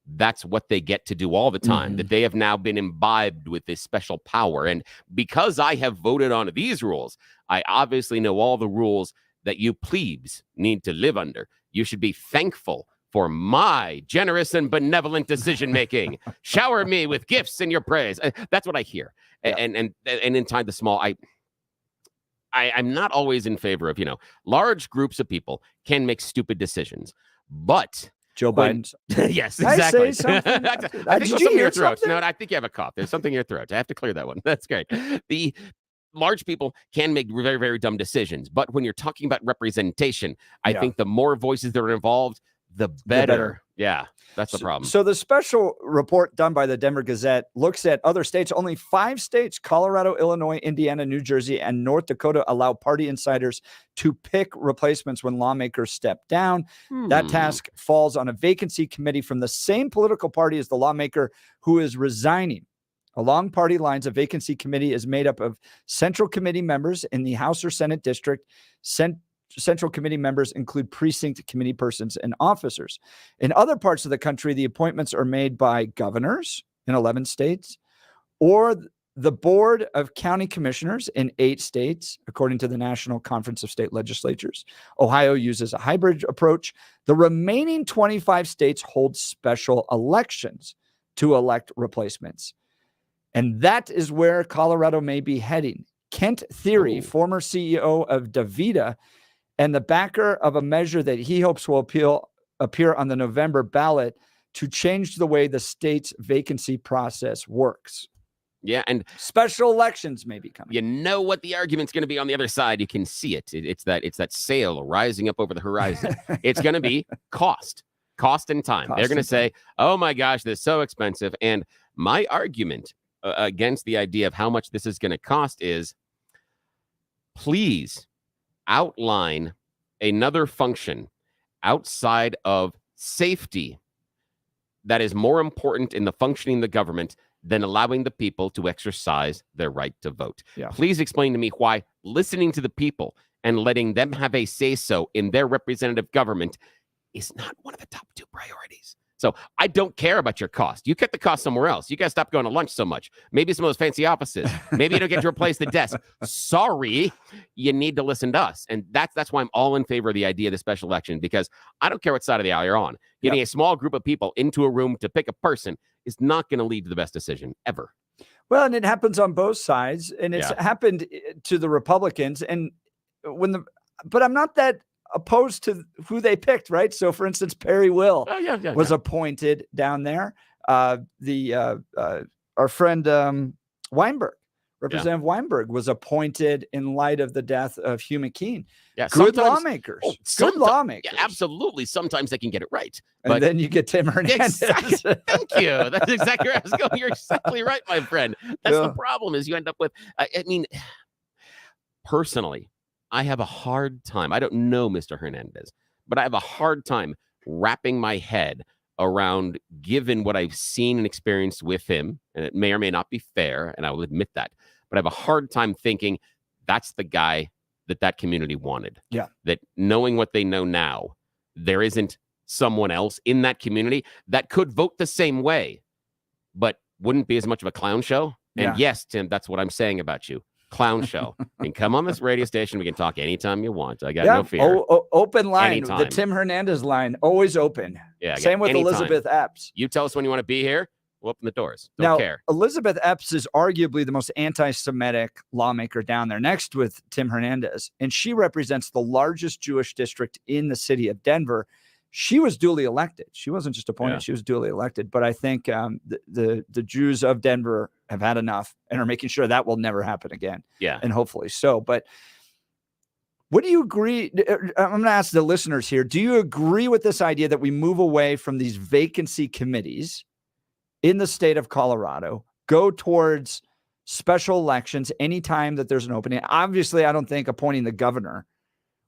that's what they get to do all the time, that they have now been imbibed with this special power. And because I have voted on these rules, I obviously know all the rules that you plebes need to live under. You should be thankful for my generous and benevolent decision-making. Shower me with gifts in your praise. That's what I hear. Yeah. And in time, the small, I'm not always in favor of, large groups of people can make stupid decisions, but Joe Biden's. Yes, exactly. I say something? Did you hear something? No, I think you have a cough. There's something in your throat. I have to clear that one. That's great. The large people can make very, very dumb decisions, but when you're talking about representation, I think the more voices that are involved, the better. Yeah, that's the problem. So the special report done by the Denver Gazette looks at other states. Only 5 states, Colorado, Illinois, Indiana, New Jersey, and North Dakota, allow party insiders to pick replacements when lawmakers step down. That task falls on a vacancy committee from the same political party as the lawmaker who is resigning. Along party lines, a vacancy committee is made up of central committee members in the House or Senate district. Central committee members include precinct committee persons and officers. In other parts of the country, the appointments are made by governors in 11 states or the Board of County Commissioners in 8 states, according to the National Conference of State Legislatures. Ohio uses a hybrid approach. The remaining 25 states hold special elections to elect replacements. And that is where Colorado may be heading. Kent Thiry, former CEO of DaVita, and the backer of a measure that he hopes will appear on the November ballot to change the way the state's vacancy process works. Yeah, and special elections may be coming. You know what the argument's going to be on the other side. You can see it. It's that sail rising up over the horizon. It's going to be cost and time. They're going to say, "Oh my gosh, this is so expensive." And my argument against the idea of how much this is going to cost is, please outline another function outside of safety that is more important in the functioning of the government than allowing the people to exercise their right to vote. Yeah. Please explain to me why listening to the people and letting them have a say-so in their representative government is not one of the top 2 priorities. So I don't care about your cost. You cut the cost somewhere else. You guys stop going to lunch so much. Maybe some of those fancy offices. Maybe you don't get to replace the desk. Sorry, you need to listen to us. And that's why I'm all in favor of the idea of the special election, because I don't care what side of the aisle you're on. Getting a small group of people into a room to pick a person is not going to lead to the best decision ever. Well, and it happens on both sides, and it's happened to the Republicans. And but I'm not that opposed to who they picked, right? So, for instance, Perry Will was appointed down there. Our friend Weinberg, Representative Weinberg, was appointed in light of the death of Hugh McKean. Yeah, good lawmakers. Good lawmakers. Yeah, absolutely. Sometimes they can get it right. And then you get Tim Hernandez. Exactly. Thank you. That's exactly where I was going. You're exactly right, my friend. That's the problem, is you end up with, I mean, personally, I have a hard time. I don't know Mr. Hernandez, but I have a hard time wrapping my head around, given what I've seen and experienced with him, and it may or may not be fair, and I will admit that, but I have a hard time thinking that's the guy that community wanted. Yeah. That knowing what they know now, there isn't someone else in that community that could vote the same way, but wouldn't be as much of a clown show. And yes, Tim, that's what I'm saying about you. Clown show. And come on this radio station. We can talk anytime you want. I got no fear. Open line. Anytime. The Tim Hernandez line, always open. Yeah. Same with anytime. Elizabeth Epps. You tell us when you want to be here. We'll open the doors. Don't care. Elizabeth Epps is arguably the most anti-Semitic lawmaker down there, next with Tim Hernandez. And she represents the largest Jewish district in the city of Denver. She was duly elected. She wasn't just appointed. She was duly elected. But I think the Jews of Denver have had enough and are making sure that will never happen again. Yeah. And hopefully so. But what do you agree? I'm going to ask the listeners here. Do you agree with this idea that we move away from these vacancy committees in the state of Colorado, go towards special elections anytime that there's an opening? Obviously, I don't think appointing the governor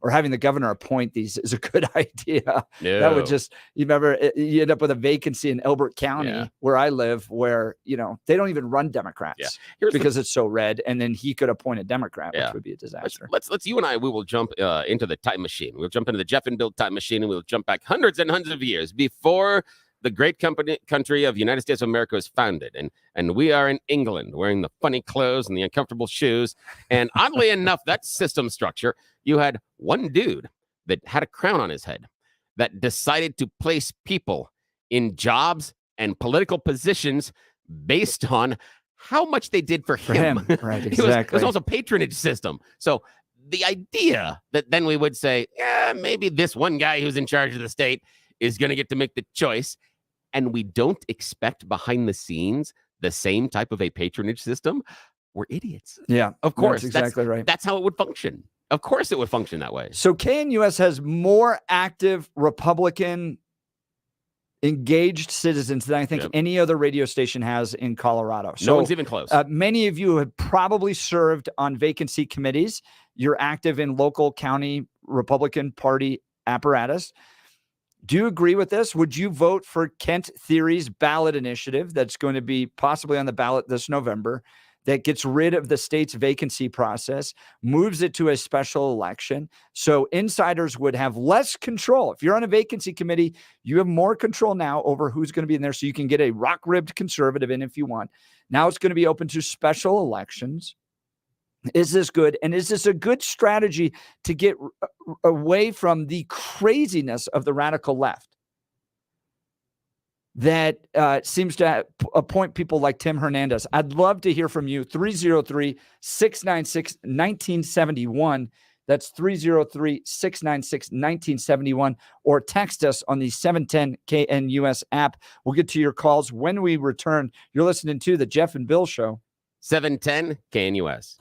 or having the governor appoint these is a good idea. No. That would just, you end up with a vacancy in Elbert County where I live, where, they don't even run Democrats because it's so red. And then he could appoint a Democrat, which would be a disaster. Let's you and I, we will jump into the time machine. We'll jump into the Jeff and Bill time machine, and we'll jump back hundreds and hundreds of years before the great country of the United States of America was founded. And we are in England, wearing the funny clothes and the uncomfortable shoes. And oddly enough, that system structure, you had one dude that had a crown on his head that decided to place people in jobs and political positions based on how much they did for him. Right, It exactly. was also a patronage system. So the idea that then we would say, maybe this one guy who's in charge of the state is going to get to make the choice, and we don't expect behind the scenes the same type of a patronage system, we're idiots. Yeah, of course. that's exactly right. That's how it would function. Of course it would function that way. So KNUS has more active Republican engaged citizens than I think any other radio station has in Colorado. So no one's even close. Many of you have probably served on vacancy committees. You're active in local county Republican Party apparatus. Do you agree with this? Would you vote for Kent Thiry's ballot initiative that's going to be possibly on the ballot this November, that gets rid of the state's vacancy process, moves it to a special election, so insiders would have less control? If you're on a vacancy committee, you have more control now over who's going to be in there, so you can get a rock-ribbed conservative in if you want. Now it's going to be open to special elections. Is this good? And is this a good strategy to get away from the craziness of the radical left? that seems to appoint people like Tim Hernandez. I'd love to hear from you. 303-696-1971. That's 303-696-1971, or text us on the 710 KNUS app. We'll get to your calls when we return. You're listening to the Jeff and Bill Show. 710 KNUS.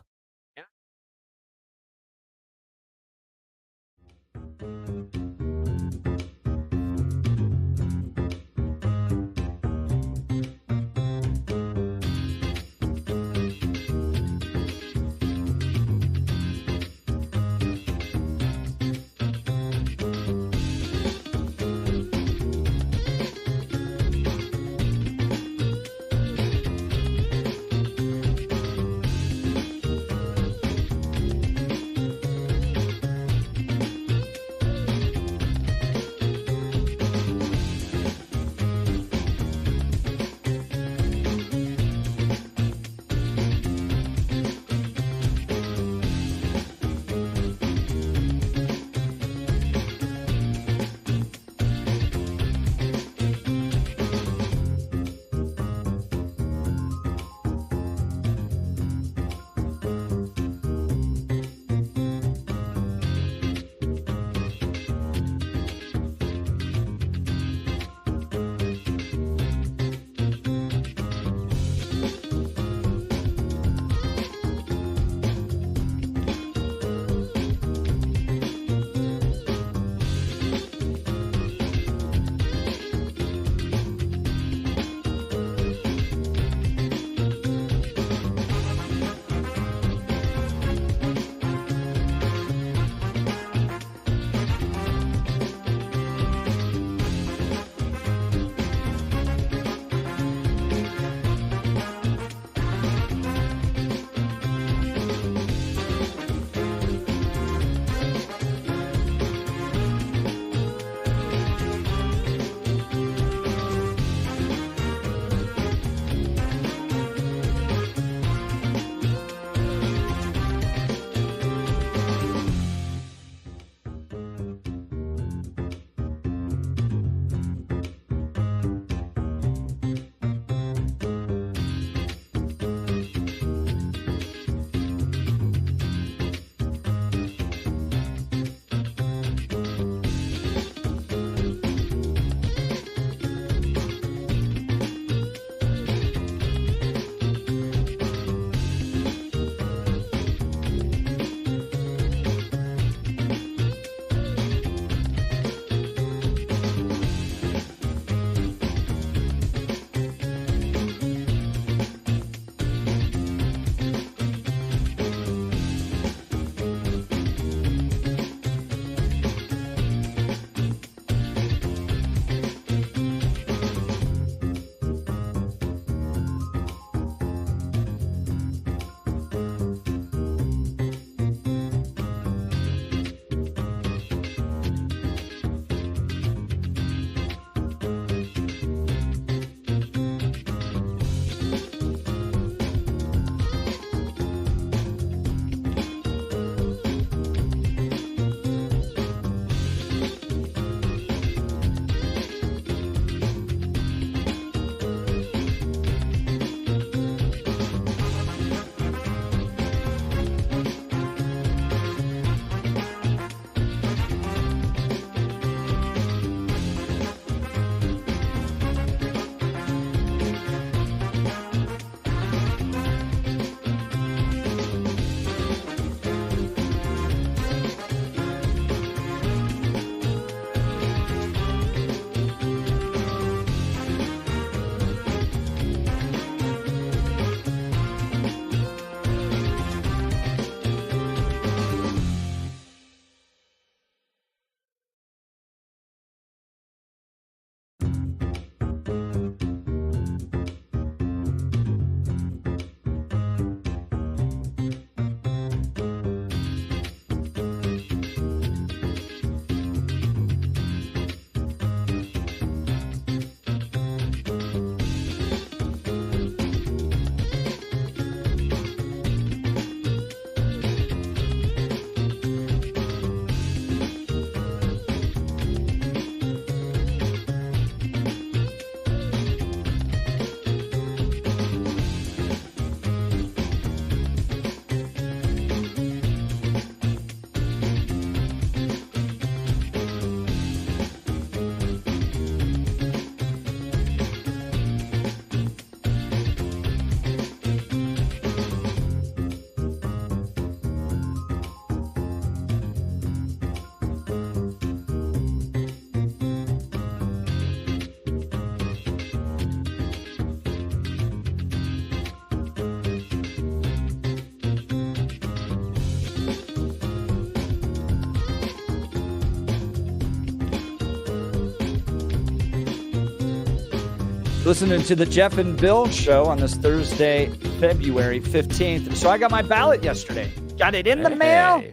Listening to the Jeff and Bill show on this Thursday, February 15th. So I got my ballot yesterday. Got it in the mail,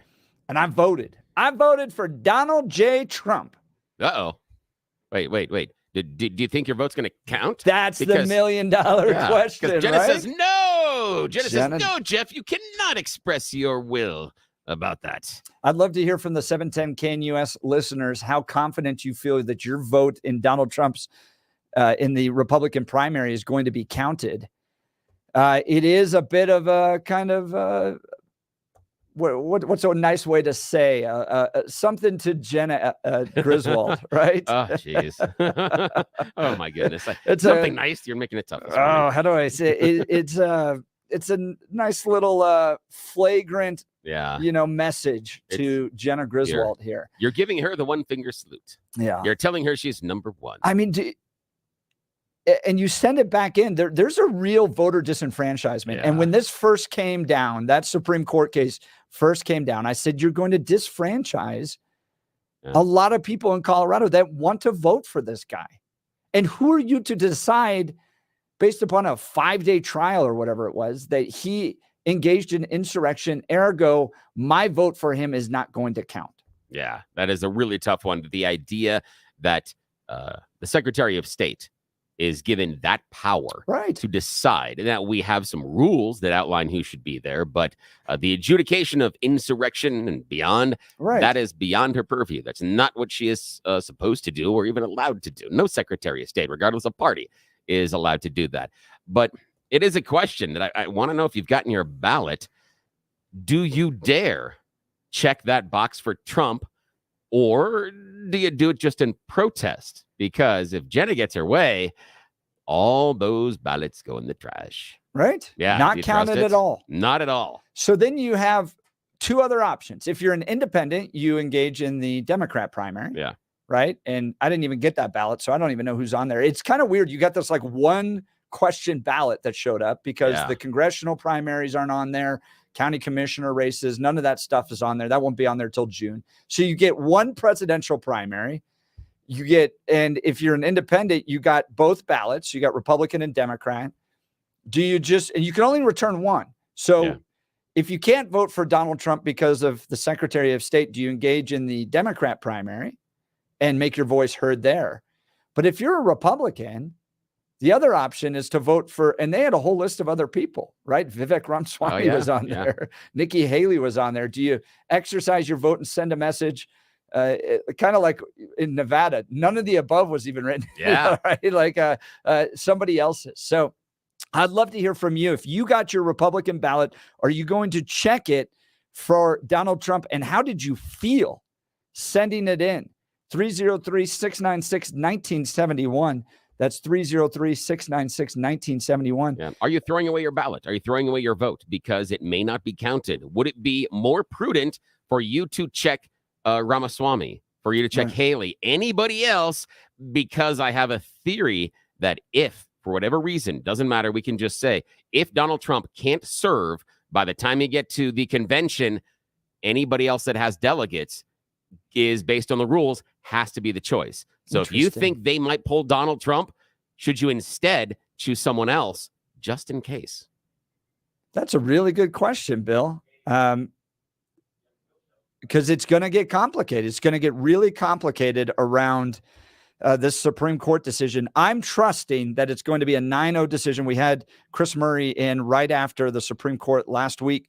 and I voted. I voted for Donald J. Trump. Uh-oh. Wait. Do you think your vote's going to count? That's the $1 million question, because Jenna right? says no. Jenna says, no, Jeff, you cannot express your will about that. I'd love to hear from the 710 KNUS listeners how confident you feel that your vote in Donald Trump's in the Republican primary is going to be counted. It is a bit of a kind of what's a nice way to say something to Jenna Griswold, right? Oh, jeez. Oh, my goodness. It's something nice. You're making it tough. Oh, how do I say it? It's a nice little flagrant, message to Jenna Griswold here. You're giving her the one finger salute. Yeah. You're telling her she's number one. I mean, and you send it back in, there's a real voter disenfranchisement. And when this first came down, that Supreme Court case first came down, I said, you're going to disfranchise a lot of people in Colorado that want to vote for this guy. And who are you to decide based upon a 5-day trial or whatever it was that he engaged in insurrection? Ergo, my vote for him is not going to count. Yeah, that is a really tough one. The idea that the Secretary of State is given that power to decide, and that we have some rules that outline who should be there, but the adjudication of insurrection and beyond, that is beyond her purview. That's not what she is supposed to do or even allowed to do. No Secretary of State, regardless of party, is allowed to do that. But it is a question that I want to know if you've gotten your ballot. Do you dare check that box for Trump, or do you do it just in protest? Because if Jenna gets her way, all those ballots go in the trash. Right? Yeah. Not counted at all. Not at all. So then you have two other options. If you're an independent, you engage in the Democrat primary. Yeah. Right? And I didn't even get that ballot, so I don't even know who's on there. It's kind of weird. You got this like one question ballot that showed up because the congressional primaries aren't on there. County commissioner races, none of that stuff is on there. That won't be on there till June. So you get one presidential primary. You get, and if you're an independent, you got both ballots. You got Republican and Democrat. Do you just, and you can only return one. So if you can't vote for Donald Trump because of the Secretary of State, do you engage in the Democrat primary and make your voice heard there? But if you're a Republican, the other option is to vote for, and they had a whole list of other people, right? Vivek Ramaswamy was on there. Nikki Haley was on there. Do you exercise your vote and send a message? Kind of like in Nevada, none of the above was even written. Yeah. Right? Like somebody else's. So I'd love to hear from you. If you got your Republican ballot, are you going to check it for Donald Trump? And how did you feel sending it in? 303-696-1971. That's 303-696-1971. Yeah. Are you throwing away your ballot? Are you throwing away your vote because it may not be counted? Would it be more prudent for you to check Ramaswamy, for you to check Haley, anybody else? Because I have a theory that if, for whatever reason, doesn't matter, we can just say, if Donald Trump can't serve by the time you get to the convention, anybody else that has delegates is based on the rules, has to be the choice. So if you think they might pull Donald Trump, should you instead choose someone else just in case? That's a really good question, Bill. Because it's going to get complicated. It's going to get really complicated around this Supreme Court decision. I'm trusting that it's going to be a 9-0 decision. We had Chris Murray in right after the Supreme Court last week,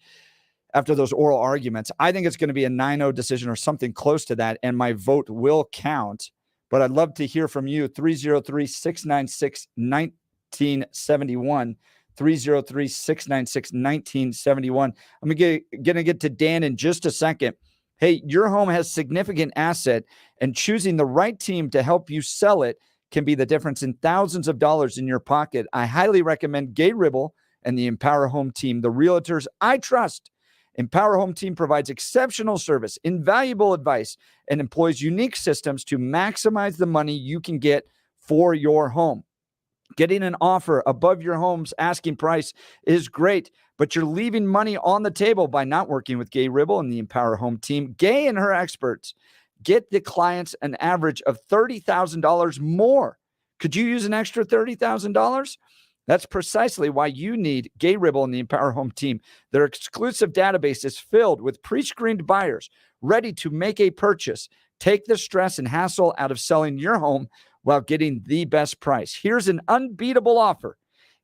after those oral arguments. I think it's going to be a 9-0 decision or something close to that, and my vote will count. But I'd love to hear from you. 303-696-1971. 303-696-1971. I'm going to get to Dan in just a second. Hey, your home has significant asset, and choosing the right team to help you sell it can be the difference in thousands of dollars in your pocket. I highly recommend Gay Ribble and the Empower Home team, the realtors I trust. Empower Home team provides exceptional service, invaluable advice, and employs unique systems to maximize the money you can get for your home. Getting an offer above your home's asking price is great, but you're leaving money on the table by not working with Gay Ribble and the Empower Home team. Gay and her experts get the clients an average of $30,000 more. Could you use an extra $30,000? That's precisely why you need Gay Ribble and the Empower Home team. Their exclusive database is filled with pre-screened buyers ready to make a purchase. Take the stress and hassle out of selling your home while getting the best price. Here's an unbeatable offer.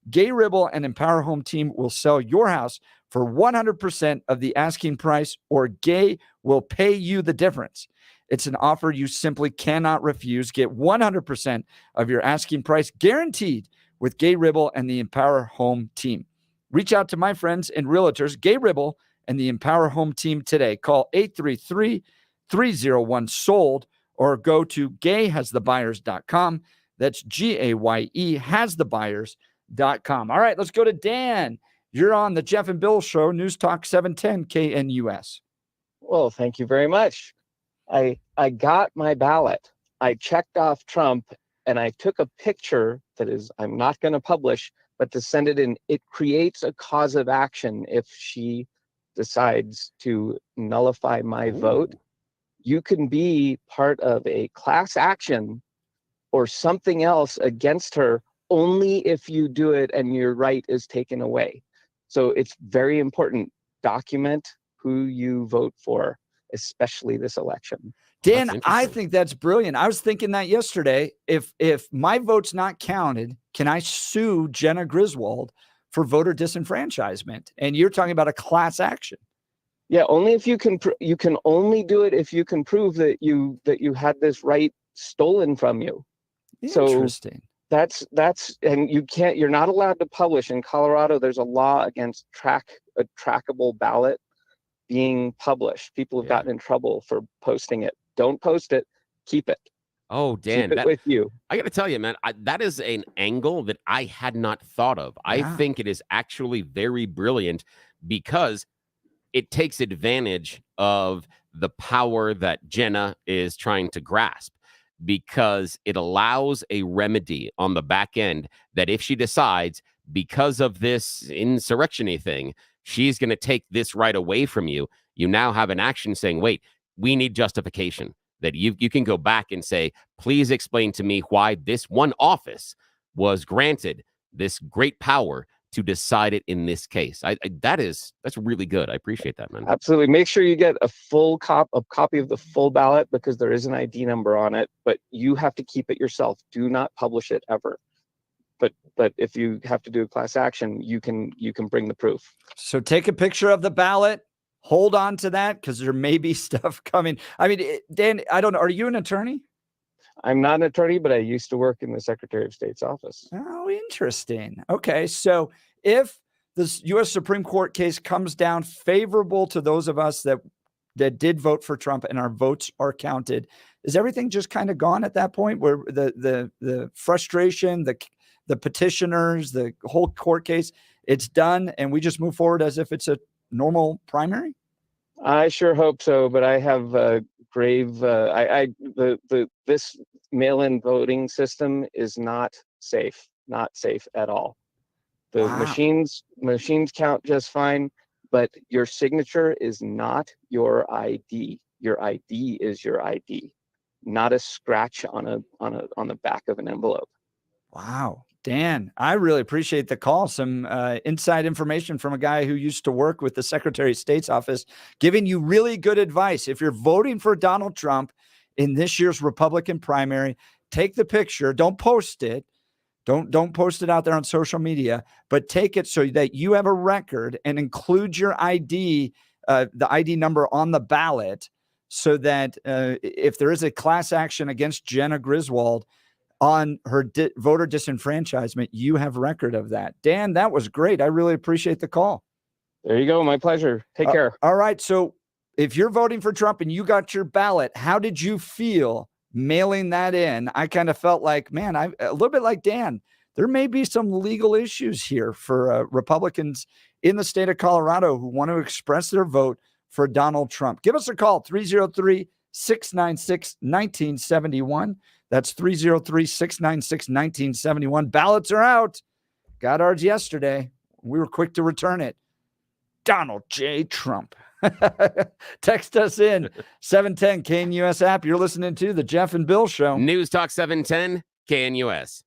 Gay Ribble and Empower Home team will sell your house for 100% of the asking price, or Gay will pay you the difference. It's an offer you simply cannot refuse. Get 100% of your asking price guaranteed with Gay Ribble and the Empower Home team. Reach out to my friends and realtors, Gay Ribble and the Empower Home team today. Call 833-301-SOLD or go to gayhasthebuyers.com. That's GAYE hasthebuyers.com. All right, let's go to Dan. You're on the Jeff and Bill Show, News Talk 710 KNUS. Well, thank you very much. I got my ballot. I checked off Trump, and I took a picture that is, I'm not going to publish, but to send it in. It creates a cause of action if she decides to nullify my vote. You can be part of a class action or something else against her only if you do it and your right is taken away. So it's very important. Document who you vote for, especially this election. Dan, I think that's brilliant. I was thinking that yesterday. If my vote's not counted, can I sue Jenna Griswold for voter disenfranchisement? And you're talking about a class action. Yeah, only if you can. You can only do it if you can prove that you had this right stolen from you. Interesting. So that's and you can't. You're not allowed to publish in Colorado. There's a law against a trackable ballot being published. People have gotten in trouble for posting it. Don't post it. Keep it. Oh, Dan, Keep it with you. I got to tell you, man, that is an angle that I had not thought of. I think it is actually very brilliant because it takes advantage of the power that Jenna is trying to grasp, because it allows a remedy on the back end that if she decides, because of this insurrection-y thing, she's going to take this right away from you, you now have an action saying, wait, we need justification. That you can go back and say, please explain to me why this one office was granted this great power to decide it in this case. That's really good. I appreciate that, man. Absolutely. Make sure you get a copy of the full ballot, because there is an ID number on it, but you have to keep it yourself. Do not publish it ever. But if you have to do a class action, you can bring the proof. So take a picture of the ballot. Hold on to that, because there may be stuff coming. I mean, Dan, I don't know. Are you an attorney? I'm not an attorney, but I used to work in the Secretary of State's office. Oh, interesting. Okay. So if the U.S. Supreme Court case comes down favorable to those of us that did vote for Trump and our votes are counted, is everything just kind of gone at that point, where the frustration, the petitioners, the whole court case, it's done and we just move forward as if it's a normal primary? I sure hope so, but I have grave. This mail-in voting system is not safe at all. The machines count just fine, but your signature is not your ID. Your ID is your ID, not a scratch on the back of an envelope. Wow. Dan, I really appreciate the call. Some inside information from a guy who used to work with the Secretary of State's office, giving you really good advice. If you're voting for Donald Trump in this year's Republican primary, take the picture. Don't post it. Don't post it out there on social media, but take it so that you have a record and include your ID, the ID number on the ballot, so that if there is a class action against Jenna Griswold on her voter disenfranchisement, you have record of that. Dan, that was great. I really appreciate the call. There you go. My pleasure. Take care. All right. So if you're voting for Trump and you got your ballot, how did you feel mailing that in? I kind of felt like, man, a little bit like Dan, there may be some legal issues here for Republicans in the state of Colorado who want to express their vote for Donald Trump. Give us a call, 303-696-1971. That's 303-696-1971. Ballots are out. Got ours yesterday. We were quick to return it. Donald J. Trump. Text us in 710 KNUS app. You're listening to the Jeff and Bill Show. News Talk 710 KNUS.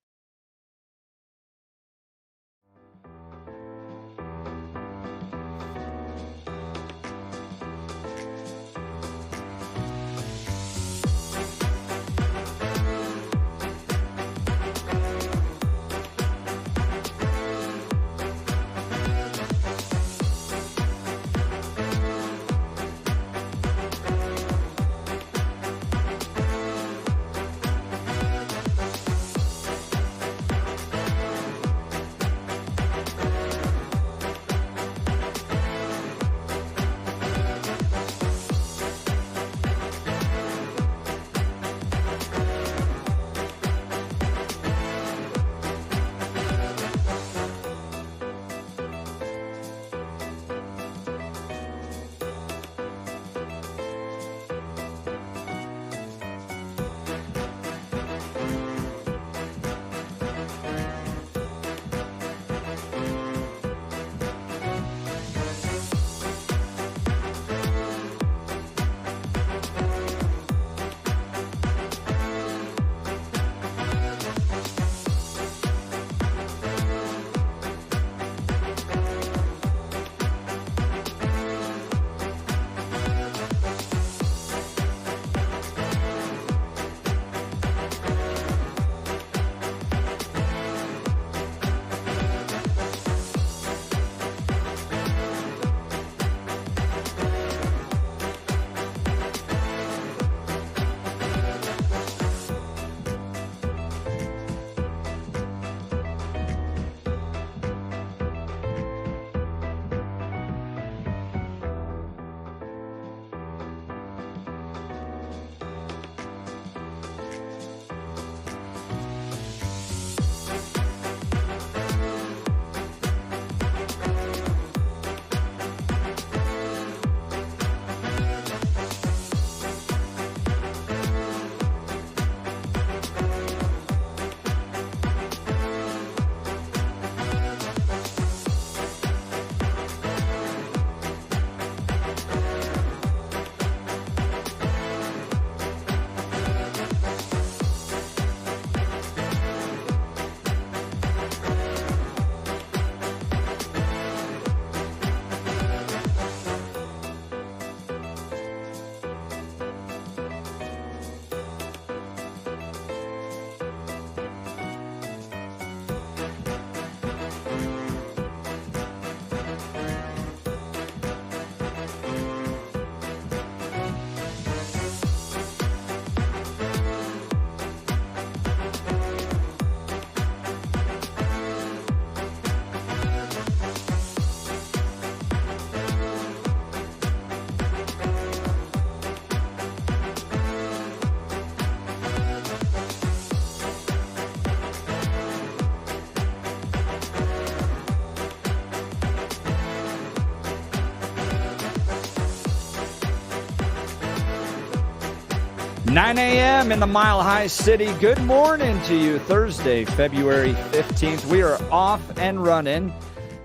Nine a.m. in the Mile High City. Good morning to you. Thursday, February 15th. We are off and running.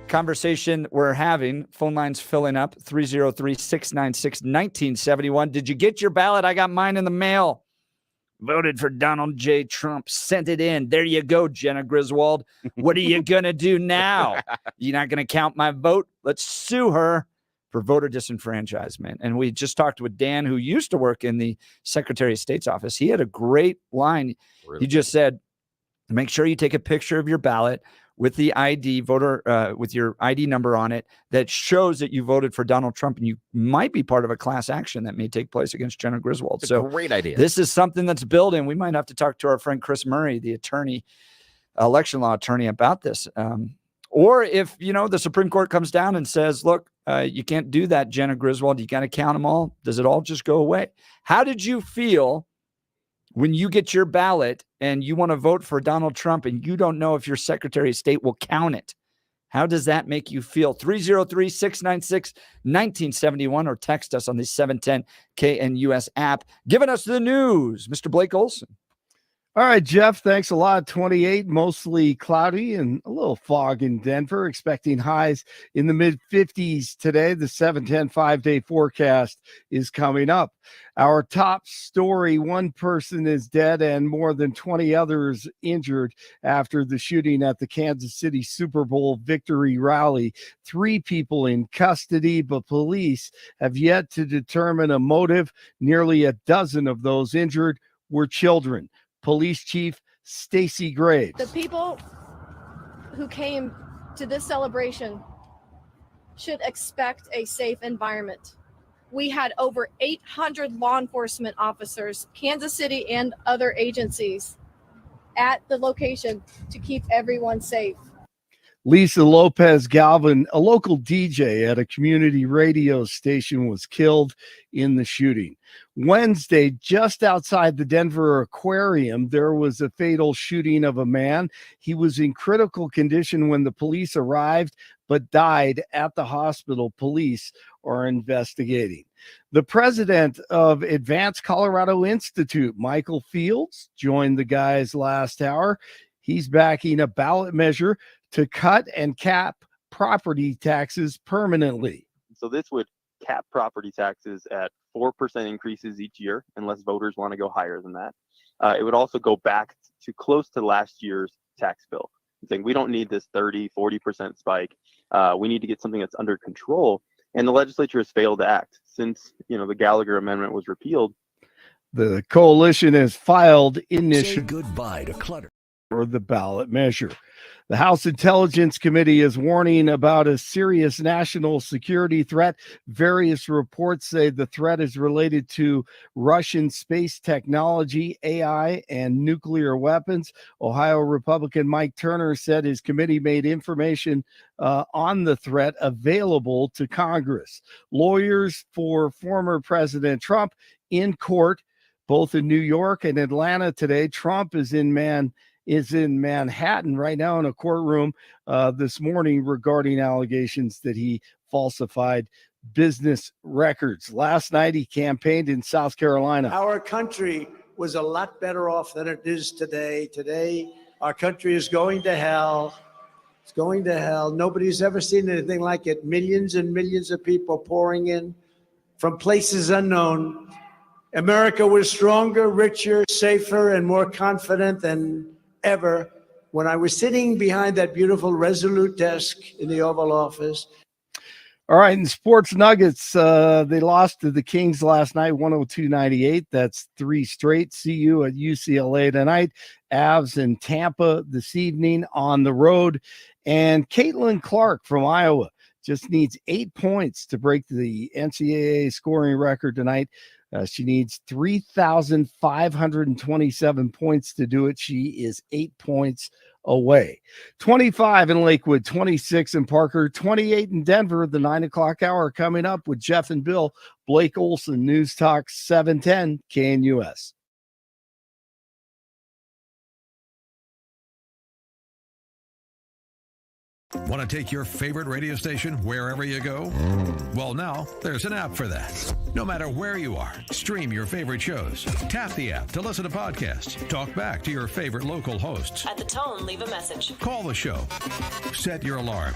Conversation we're having. Phone lines filling up. 303-696-1971. Did you get your ballot? I got mine in the mail. Voted for Donald J. Trump. Sent it in. There you go, Jenna Griswold. What are you going to do now? You're not going to count my vote? Let's sue her for voter disenfranchisement. And we just talked with Dan, who used to work in the Secretary of State's office. He had a great line. Really? He just said, make sure you take a picture of your ballot with the ID with your ID number on it that shows that you voted for Donald Trump, and you might be part of a class action that may take place against Jenna Griswold. It's a great idea. This is something that's building. We might have to talk to our friend Chris Murray, the attorney, election law attorney, about this. Or if, the Supreme Court comes down and says, look, you can't do that, Jenna Griswold. You got to count them all. Does it all just go away? How did you feel when you get your ballot and you want to vote for Donald Trump and you don't know if your Secretary of State will count it? How does that make you feel? 303-696-1971 or text us on the 710 KNUS app. Giving us the news, Mr. Blake Olson. All right, Jeff, thanks a lot. 28, mostly cloudy and a little fog in Denver. Expecting highs in the mid-50s today. The 7-10 5-day forecast is coming up. Our top story, one person is dead and more than 20 others injured after the shooting at the Kansas City Super Bowl victory rally. 3 people in custody, but police have yet to determine a motive. Nearly a dozen of those injured were children. Police Chief Stacy Graves. The people who came to this celebration should expect a safe environment. We had over 800 law enforcement officers, Kansas City and other agencies, at the location to keep everyone safe. Lisa Lopez Galvin, a local DJ at a community radio station, was killed in the shooting. Wednesday, just outside the Denver Aquarium, there was a fatal shooting of a man. He was in critical condition when the police arrived, but died at the hospital. Police are investigating. The president of Advance Colorado Insititute, Michael Fields, joined the guys last hour. He's backing a ballot measure to cut and cap property taxes permanently. So this would cap property taxes at 4% increases each year, unless voters want to go higher than that. It would also go back to close to last year's tax bill, saying we don't need this 30-40% spike. We need to get something that's under control. And the legislature has failed to act since the Gallagher Amendment was repealed. The coalition has filed initiative goodbye to clutter for the ballot measure. The House Intelligence Committee is warning about a serious national security threat. Various reports say the threat is related to Russian space technology, AI, and nuclear weapons. Ohio Republican Mike Turner said his committee made information on the threat available to Congress. Lawyers for former President Trump in court, both in New York and Atlanta today. Trump is in Manhattan right now in a courtroom this morning regarding allegations that he falsified business records. Last night, he campaigned in South Carolina. Our country was a lot better off than it is today. Today, our country is going to hell. It's going to hell. Nobody's ever seen anything like it. Millions and millions of people pouring in from places unknown. America was stronger, richer, safer, and more confident than ever when I was sitting behind that beautiful Resolute desk in the Oval Office. All right, in sports nuggets, they lost to the Kings last night, 102-98. That's 3 straight. CU at UCLA tonight. Avs in Tampa this evening on the road. And Caitlin Clark from Iowa just needs 8 points to break the NCAA scoring record tonight. She needs 3,527 points to do it. She is 8 points away. 25 in Lakewood, 26 in Parker, 28 in Denver. The 9 o'clock hour coming up with Jeff and Bill. Blake Olson, News Talk 710 KNUS. Want to take your favorite radio station wherever you go? Well, now there's an app for that. No matter where you are, stream your favorite shows. Tap the app to listen to podcasts. Talk back to your favorite local hosts. At the tone, leave a message. Call the show. Set your alarm.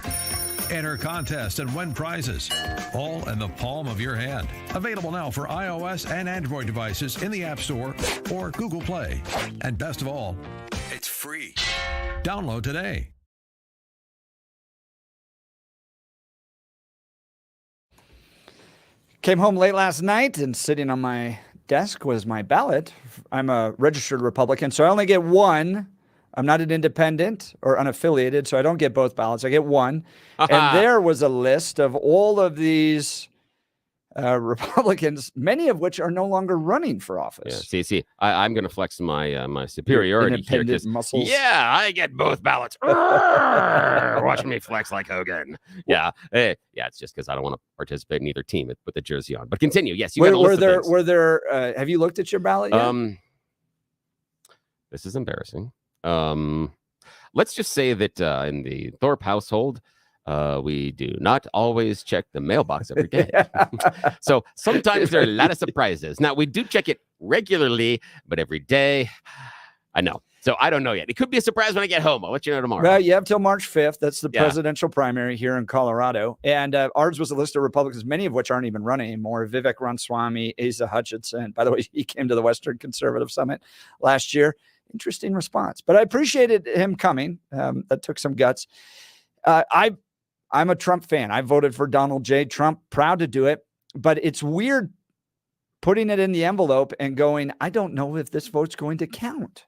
Enter contests and win prizes. All in the palm of your hand. Available now for iOS and Android devices in the App Store or Google Play. And best of all, it's free. Download today. Came home late last night and sitting on my desk was my ballot. I'm a registered Republican, so I only get one. I'm not an independent or unaffiliated, so I don't get both ballots. I get one. And there was a list of all of these Republicans, many of which are no longer running for office. Yeah, see, I'm going to flex my my superiority here. Muscles. Yeah, I get both ballots. Watch me flex like Hogan. Yeah, it's just because I don't want to participate in either team with the jersey on. But continue. Yes, you got a list of things. Were there? Have you looked at your ballot yet? This is embarrassing. Let's just say that in the Thorpe household, we do not always check the mailbox every day. So sometimes there are a lot of surprises. Now, we do check it regularly, but every day, I know. So I don't know yet. It could be a surprise when I get home. I'll let you know tomorrow. Well, you have till March 5th. That's the Yeah. presidential primary here in Colorado. And ours was a list of Republicans, many of which aren't even running anymore. Vivek Ramaswamy, Asa Hutchinson. By the way, he came to the Western Conservative Summit last year. Interesting response. But I appreciated him coming. That took some guts. I'm a Trump fan. I voted for Donald J. Trump. Proud to do it. But it's weird putting it in the envelope and going, I don't know if this vote's going to count,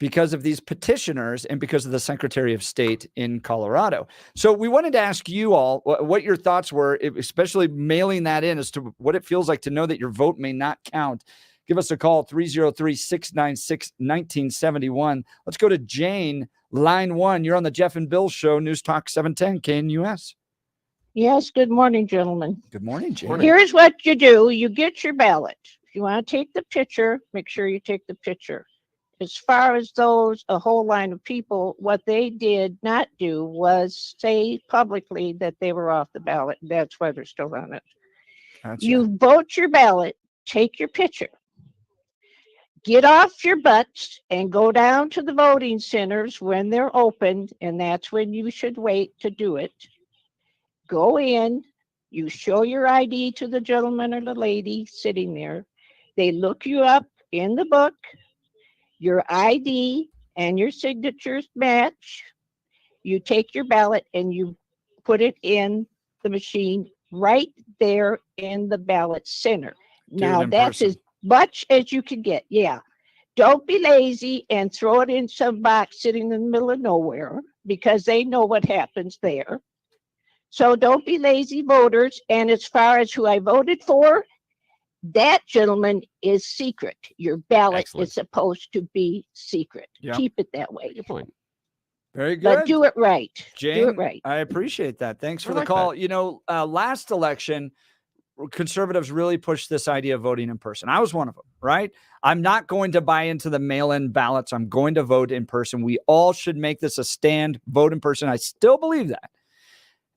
because of these petitioners and because of the Secretary of State in Colorado. So we wanted to ask you all what your thoughts were, especially mailing that in, as to what it feels like to know that your vote may not count. Give us a call, 303-696-1971. Let's go to Jane, line 1. You're on the Jeff and Bill Show, News Talk 710 KNUS. Yes, good morning, gentlemen. Good morning, Jane. Here's what you do. You get your ballot. If you want to take the picture, make sure you take the picture. As far as those, a whole line of people, what they did not do was say publicly that they were off the ballot. That's why they're still on it. Gotcha. You vote your ballot, take your picture. Get off your butts and go down to the voting centers when they're open, and that's when you should wait to do it. Go in, you show your ID to the gentleman or the lady sitting there. They look you up in the book. Your ID and your signatures match. You take your ballot and you put it in the machine right there in the ballot center. Now that's as much as you can get. Yeah. Don't be lazy and throw it in some box sitting in the middle of nowhere, because they know what happens there. So don't be lazy voters. And as far as who I voted for, that, gentleman, is secret. Your ballot is supposed to be secret. Yeah. Keep it that way. Good point. Very good. But do it right. Jane, Do it right. I appreciate that. Thanks for I the like call. that. You know, last election, conservatives really pushed this idea of voting in person. I was one of them, right? I'm not going to buy into the mail-in ballots. I'm going to vote in person. We all should make this a stand, vote in person. I still believe that.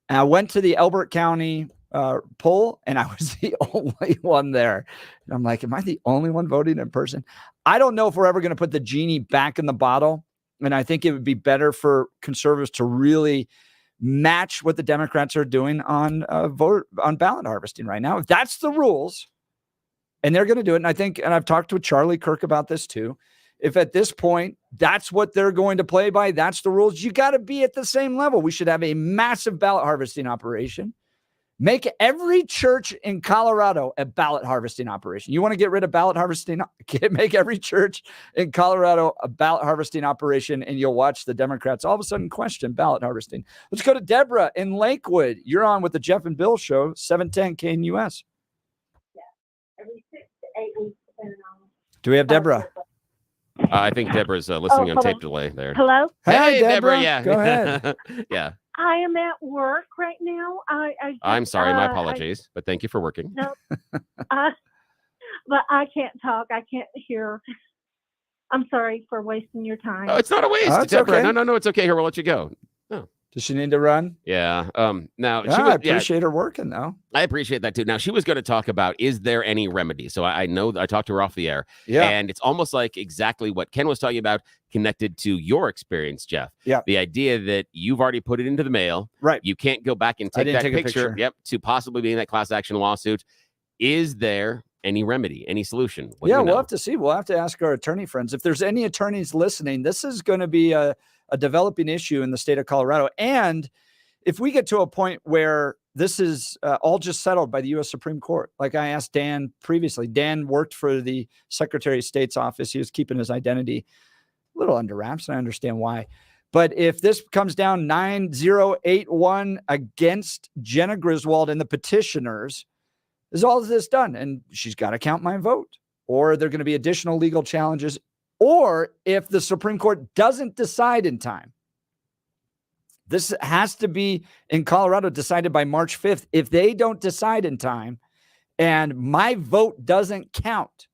And I went to the Elbert County poll, and I was the only one there. And I'm like, am I the only one voting in person? I don't know if we're ever going to put the genie back in the bottle. And I think it would be better for conservatives to really match what the Democrats are doing on ballot harvesting right now. If that's the rules, and they're going to do it. And I think, and I've talked with Charlie Kirk about this too. If at this point, that's what they're going to play by, that's the rules, you got to be at the same level. We should have a massive ballot harvesting operation. Make every church in Colorado a ballot harvesting operation. You want to get rid of ballot harvesting? Make every church in Colorado a ballot harvesting operation, and you'll watch the Democrats all of a sudden question ballot harvesting. Let's go to Deborah in Lakewood. You're on with the Jeff and Bill Show, 710 KNUS. Every 6 to 8 weeks, depending on. Do we have Deborah? I think Deborah's listening on hold tape on. delay there. Hello? Hey, Deborah. Yeah. Go ahead. Yeah. I am at work right now. I'm sorry. My apologies. But thank you for working. No, but I can't talk. I can't hear. I'm sorry for wasting your time. Oh, it's not a waste. Oh, it's Deborah. okay. No, it's okay. Here, we'll let you go. No. Does she need to run? Yeah. Now, Yeah, I appreciate her working, though. I appreciate that, too. Now, she was going to talk about, is there any remedy? So I know I talked to her off the air. Yeah. And it's almost like exactly what Ken was talking about, connected to your experience, Jeff. Yeah. The idea that you've already put it into the mail. Right. You can't go back and I take didn't that take a picture. picture. Yep. To possibly be in that class action lawsuit. Is there any remedy, any solution? What do Yeah, you know? we'll have to see. We'll have to ask our attorney friends. If there's any attorneys listening, this is going to be a developing issue in the state of Colorado. And if we get to a point where this is all just settled by the U.S. Supreme Court, like I asked Dan previously, Dan worked for the Secretary of State's office. He was keeping his identity a little under wraps, and I understand why. But if this comes down 9-0-8-1 against Jenna Griswold and the petitioners, is all of this done? And she's got to count my vote. Or there are going to be additional legal challenges. Or if the Supreme Court doesn't decide in time, this has to be in Colorado decided by March 5th. If they don't decide in time and my vote doesn't count,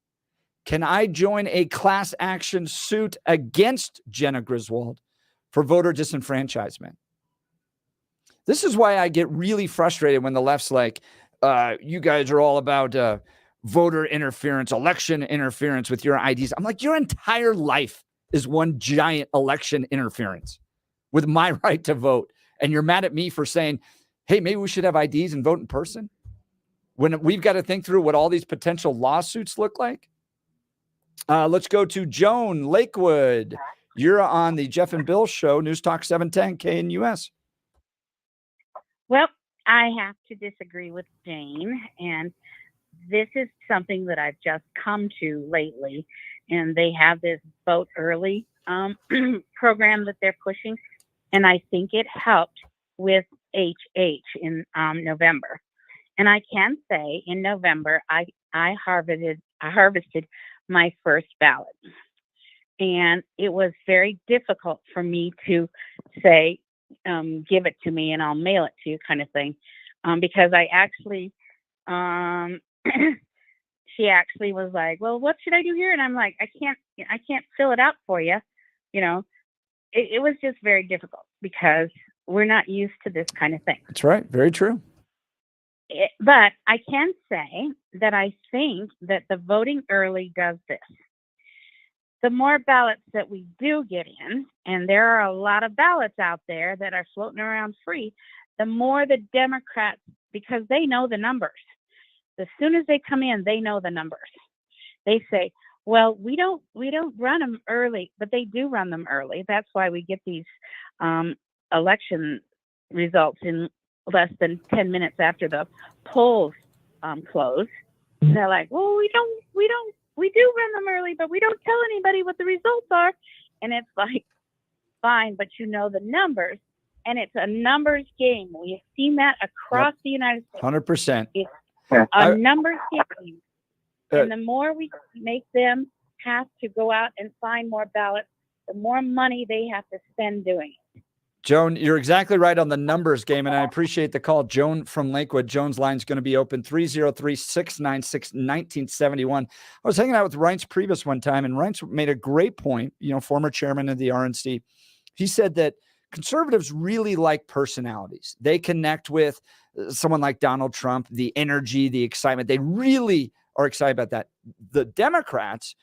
can I join a class action suit against Jenna Griswold for voter disenfranchisement? This is why I get really frustrated when the left's like, you guys are all about voter interference, election interference with your IDs. I'm like, your entire life is one giant election interference with my right to vote. And you're mad at me for saying, hey, maybe we should have IDs and vote in person, when we've got to think through what all these potential lawsuits look like. Let's go to Joan Lakewood. You're on the Jeff and Bill show, News Talk 710 KNUS. Well, I have to disagree with Jane, and this is something that I've just come to lately, and they have this vote early program that they're pushing, and I think it helped with HH in November. And I can say in November, I harvested my first ballot, and it was very difficult for me to say, give it to me and I'll mail it to you kind of thing. Because I actually, she actually was like, well, what should I do here? And I'm like, I can't fill it out for you. You know, it was just very difficult because we're not used to this kind of thing. That's right. Very true. But I can say that I think that the voting early does this. The more ballots that we do get in, and there are a lot of ballots out there that are floating around free, the more the Democrats, because they know the numbers. As soon as they come in, they know the numbers. They say, well, we don't run them early, but they do run them early. That's why we get these election results in less than 10 minutes after the polls close. And they're like, well, we do run them early, but we don't tell anybody what the results are. And it's like, fine, but you know the numbers, and it's a numbers game. We have seen that across the United States. 100%. It's a numbers game. And the more we make them have to go out and find more ballots, the more money they have to spend doing it. Joan, you're exactly right on the numbers game, and I appreciate the call. Joan from Lakewood. Joan's line's going to be open, 303-696-1971. I was hanging out with Reince Priebus one time, and Reince made a great point, former chairman of the RNC. He said that conservatives really like personalities. They connect with someone like Donald Trump, the energy, the excitement. They really are excited about that. The Democrats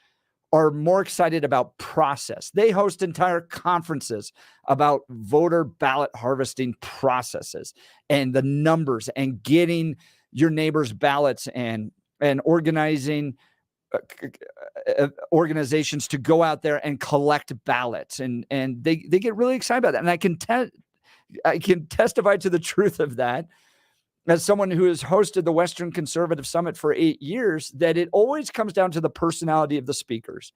are more excited about process. They host entire conferences about voter ballot harvesting processes and the numbers and getting your neighbors' ballots and organizing organizations to go out there and collect ballots. And they get really excited about that. And I can testify to the truth of that as someone who has hosted the Western Conservative Summit for 8 years, that it always comes down to the personality of the speakers.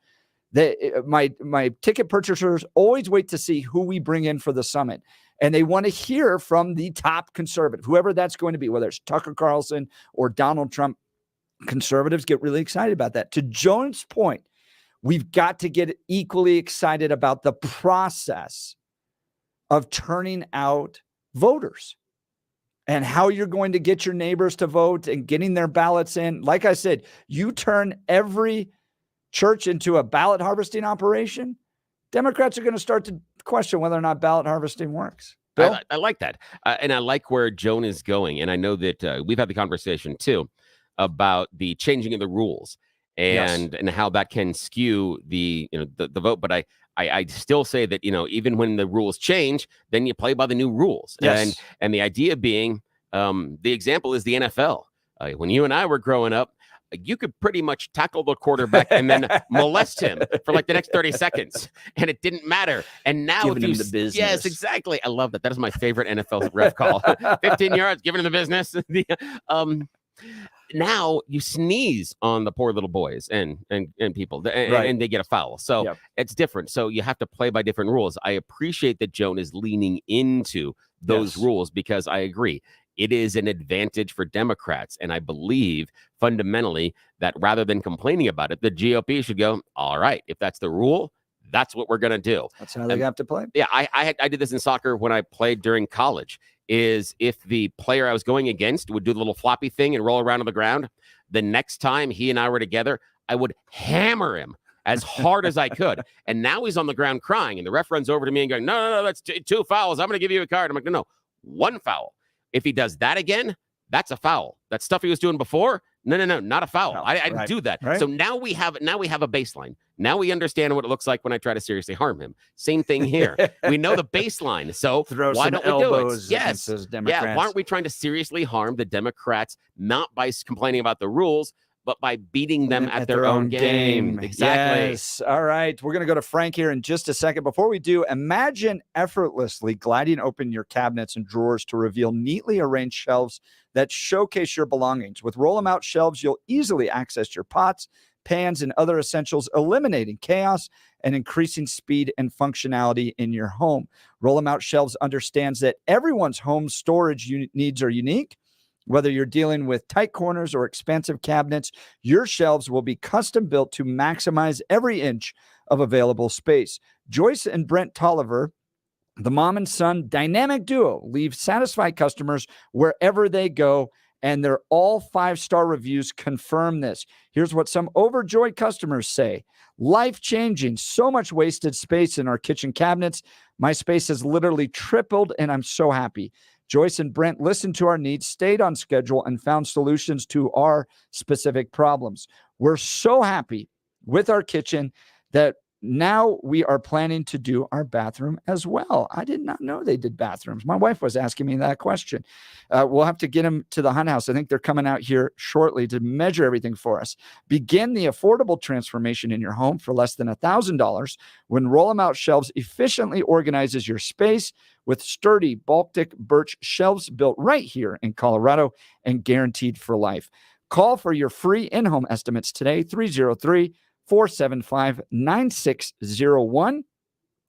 My ticket purchasers always wait to see who we bring in for the summit. And they want to hear from the top conservative, whoever that's going to be, whether it's Tucker Carlson or Donald Trump. Conservatives get really excited about that. To Joan's point, we've got to get equally excited about the process of turning out voters and how you're going to get your neighbors to vote and getting their ballots in. Like I said, you turn every church into a ballot harvesting operation, Democrats are going to start to question whether or not ballot harvesting works. Bill? I like that. And I like where Joan is going. And I know that we've had the conversation too about the changing of the rules and how that can skew the vote. But I still say that, even when the rules change, then you play by the new rules. Yes. And the idea being, the example is the NFL. When you and I were growing up, you could pretty much tackle the quarterback and then molest him for like the next 30 seconds, and it didn't matter. And now, Giving him the business. Yes, exactly. I love that. That is my favorite NFL ref call. 15 yards, giving him the business. Now you sneeze on the poor little boys and people, and they get a foul. So it's different. So you have to play by different rules. I appreciate that Joan is leaning into those rules, because I agree. It is an advantage for Democrats. And I believe fundamentally that rather than complaining about it, the GOP should go, all right, if that's the rule, that's what we're going to do. That's how they have to play. Yeah, I did this in soccer when I played during college, is if the player I was going against would do the little floppy thing and roll around on the ground, the next time he and I were together, I would hammer him as hard as I could. And now he's on the ground crying, and the ref runs over to me and going, no, that's two fouls. I'm going to give you a card. I'm like, no, one foul. If he does that again, that's a foul. That stuff he was doing before, No, not a foul. No, I didn't right, do that. right. So now we have a baseline. Now we understand what it looks like when I try to seriously harm him. Same thing here. We know the baseline. So Throw why some don't we do it? elbows Yes. against those Yeah. Democrats. Why aren't we trying to seriously harm the Democrats, not by complaining about the rules, but by beating them at their own game? Exactly. Yes. All right. We're going to go to Frank here in just a second. Before we do, imagine effortlessly gliding open your cabinets and drawers to reveal neatly arranged shelves that showcase your belongings. With roll-em-out shelves, you'll easily access your pots, pans, and other essentials, eliminating chaos and increasing speed and functionality in your home. Roll-em-out shelves understands that everyone's home storage needs are unique. Whether you're dealing with tight corners or expansive cabinets, your shelves will be custom built to maximize every inch of available space. Joyce and Brent Tolliver, the mom and son dynamic duo, leave satisfied customers wherever they go, and their all 5-star reviews confirm this. Here's what some overjoyed customers say. Life-changing, so much wasted space in our kitchen cabinets. My space has literally tripled, and I'm so happy. Joyce and Brent listened to our needs, stayed on schedule, and found solutions to our specific problems. We're so happy with our kitchen that now we are planning to do our bathroom as well. I did not know they did bathrooms. My wife was asking me that question. We'll have to get them to the Hunt House. I think they're coming out here shortly to measure everything for us. Begin the affordable transformation in your home for less than $1,000 when roll-em-out shelves efficiently organizes your space with sturdy Baltic birch shelves built right here in Colorado and guaranteed for life. Call for your free in-home estimates today, 303-475-9601.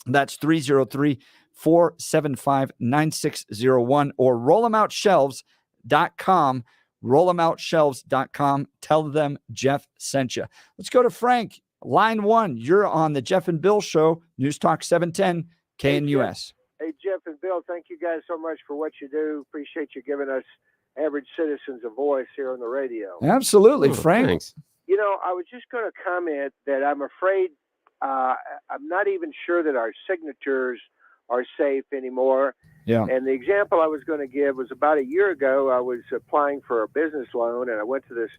That's 303-475-9601 or rollemoutshelves.com. Rollemoutshelves.com. Tell them Jeff sent you. Let's go to Frank. Line 1. You're on the Jeff and Bill Show, News Talk 710 KNUS. Hey, Jeff and Bill, thank you guys so much for what you do. Appreciate you giving us average citizens a voice here on the radio. Absolutely, Frank. Thanks. You know, I was just going to comment that I'm afraid I'm not even sure that our signatures are safe anymore. Yeah. And the example I was going to give was about a year ago, I was applying for a business loan, and I went to this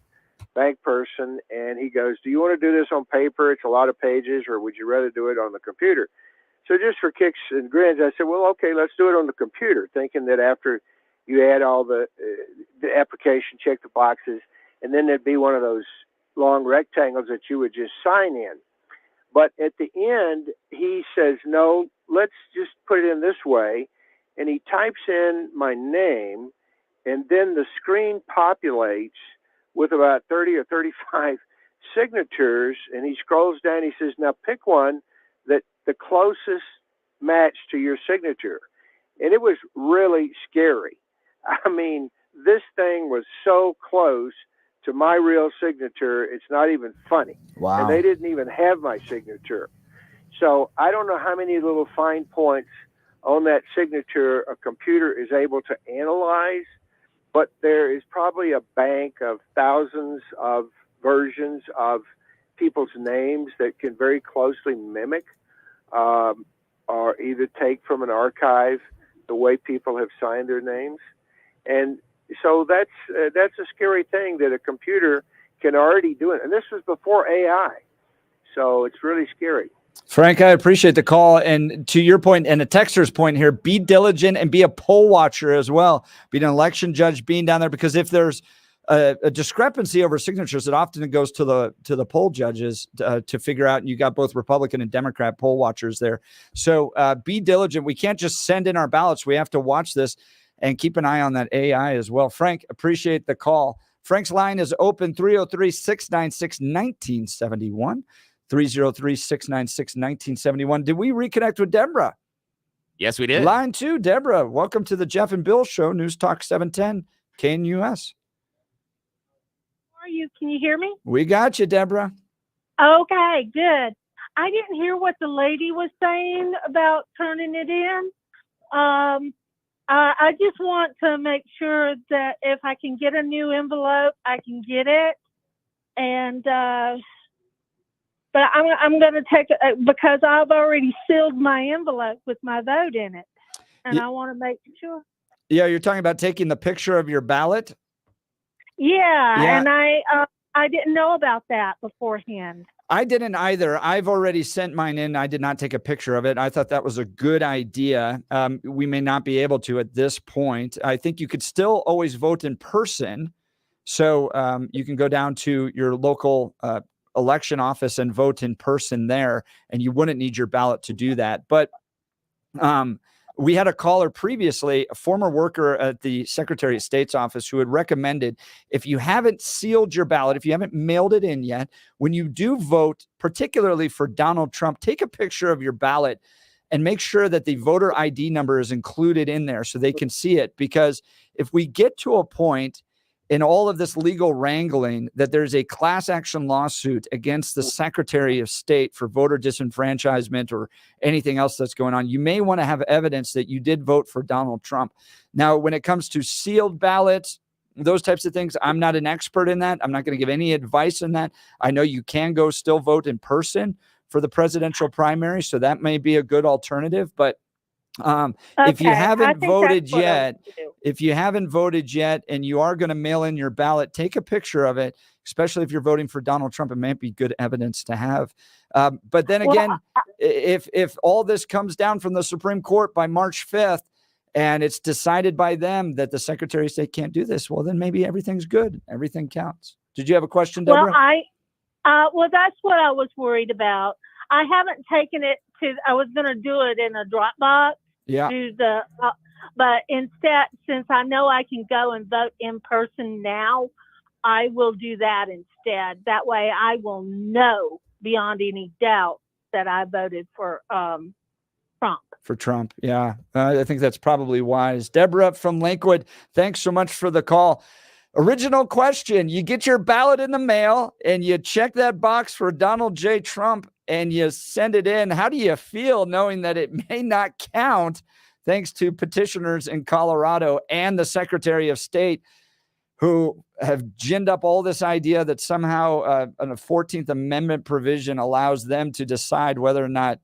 bank person, and he goes, do you want to do this on paper? It's a lot of pages, or would you rather do it on the computer? So just for kicks and grins, I said, well, okay, let's do it on the computer, thinking that after you add all the application, check the boxes, and then there'd be one of those long rectangles that you would just sign in. But at the end, he says, no, let's just put it in this way. And he types in my name, and then the screen populates with about 30 or 35 signatures, and he scrolls down. He says, now pick one that the closest match to your signature. And it was really scary. I mean, this thing was so close to my real signature, it's not even funny. Wow. And they didn't even have my signature. So I don't know how many little fine points on that signature a computer is able to analyze, but there is probably a bank of thousands of versions of people's names that can very closely mimic or either take from an archive the way people have signed their names. And so that's a scary thing that a computer can already do it. And this was before AI. So it's really scary. Frank, I appreciate the call. And to your point and the texter's point here, be diligent and be a poll watcher as well. Be an election judge being down there, because if there's a discrepancy over signatures, it often goes to the poll judges to figure out. And you got both Republican and Democrat poll watchers there. So be diligent. We can't just send in our ballots. We have to watch this and keep an eye on that AI as well. Frank, appreciate the call. Frank's line is open, 303-696-1971. 303-696-1971. Did we reconnect with Deborah? Yes, we did. Line 2, Deborah. Welcome to the Jeff and Bill Show, News Talk 710 KNUS. How are you? Can you hear me? We got you, Deborah. Okay, good. I didn't hear what the lady was saying about turning it in. I just want to make sure that if I can get a new envelope, I can get it. And but I'm going to take it because I've already sealed my envelope with my vote in it, and I want to make sure. Yeah, you're talking about taking the picture of your ballot? Yeah. And I didn't know about that beforehand. I didn't either. I've already sent mine in. I did not take a picture of it. I thought that was a good idea. We may not be able to at this point. I think you could still always vote in person. So you can go down to your local election office and vote in person there, and you wouldn't need your ballot to do that. But we had a caller previously, a former worker at the Secretary of State's office, who had recommended, if you haven't sealed your ballot, if you haven't mailed it in yet, when you do vote, particularly for Donald Trump, take a picture of your ballot and make sure that the voter ID number is included in there so they can see it. Because if we get to a point in all of this legal wrangling that there's a class action lawsuit against the Secretary of State for voter disenfranchisement or anything else that's going on, you may want to have evidence that you did vote for Donald Trump. Now, when it comes to sealed ballots, those types of things, I'm not an expert in that. I'm not going to give any advice in that. I know you can go still vote in person for the presidential primary, so that may be a good alternative. But if you haven't voted yet, and you are going to mail in your ballot, take a picture of it, especially if you're voting for Donald Trump. It might be good evidence to have. But then again, if all this comes down from the Supreme Court by March 5th, and it's decided by them that the Secretary of State can't do this, well, then maybe everything's good. Everything counts. Did you have a question, Deborah? Well, that's what I was worried about. I haven't taken it to, I was going to do it in a Dropbox. Yeah. But instead, since I know I can go and vote in person now, I will do that instead. That way I will know beyond any doubt that I voted for Trump. For Trump. Yeah. I think that's probably wise. Deborah from Lakewood, thanks so much for the call. Original question. You get your ballot in the mail and you check that box for Donald J. Trump and you send it in. How do you feel knowing that it may not count, thanks to petitioners in Colorado and the Secretary of State who have ginned up all this idea that somehow a 14th Amendment provision allows them to decide whether or not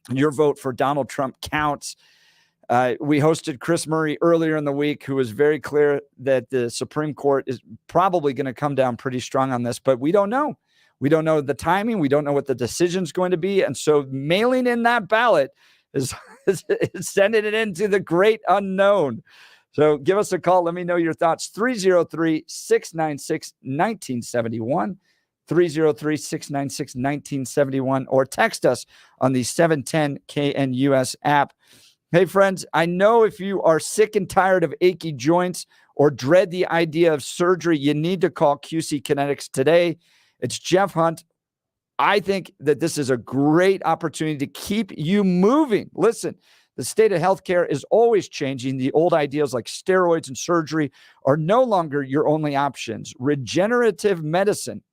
your vote for Donald Trump counts? We hosted Chris Murray earlier in the week, who was very clear that the Supreme Court is probably going to come down pretty strong on this, but we don't know. We don't know the timing. We don't know what the decision's going to be. And so mailing in that ballot is sending it into the great unknown. So give us a call. Let me know your thoughts. 303-696-1971. 303-696-1971, or text us on the 710 KNUS app. Hey, friends, I know if you are sick and tired of achy joints or dread the idea of surgery, you need to call QC Kinetics today. It's Jeff Hunt. I think that this is a great opportunity to keep you moving. Listen, the state of healthcare is always changing. The old ideas like steroids and surgery are no longer your only options. Regenerative medicine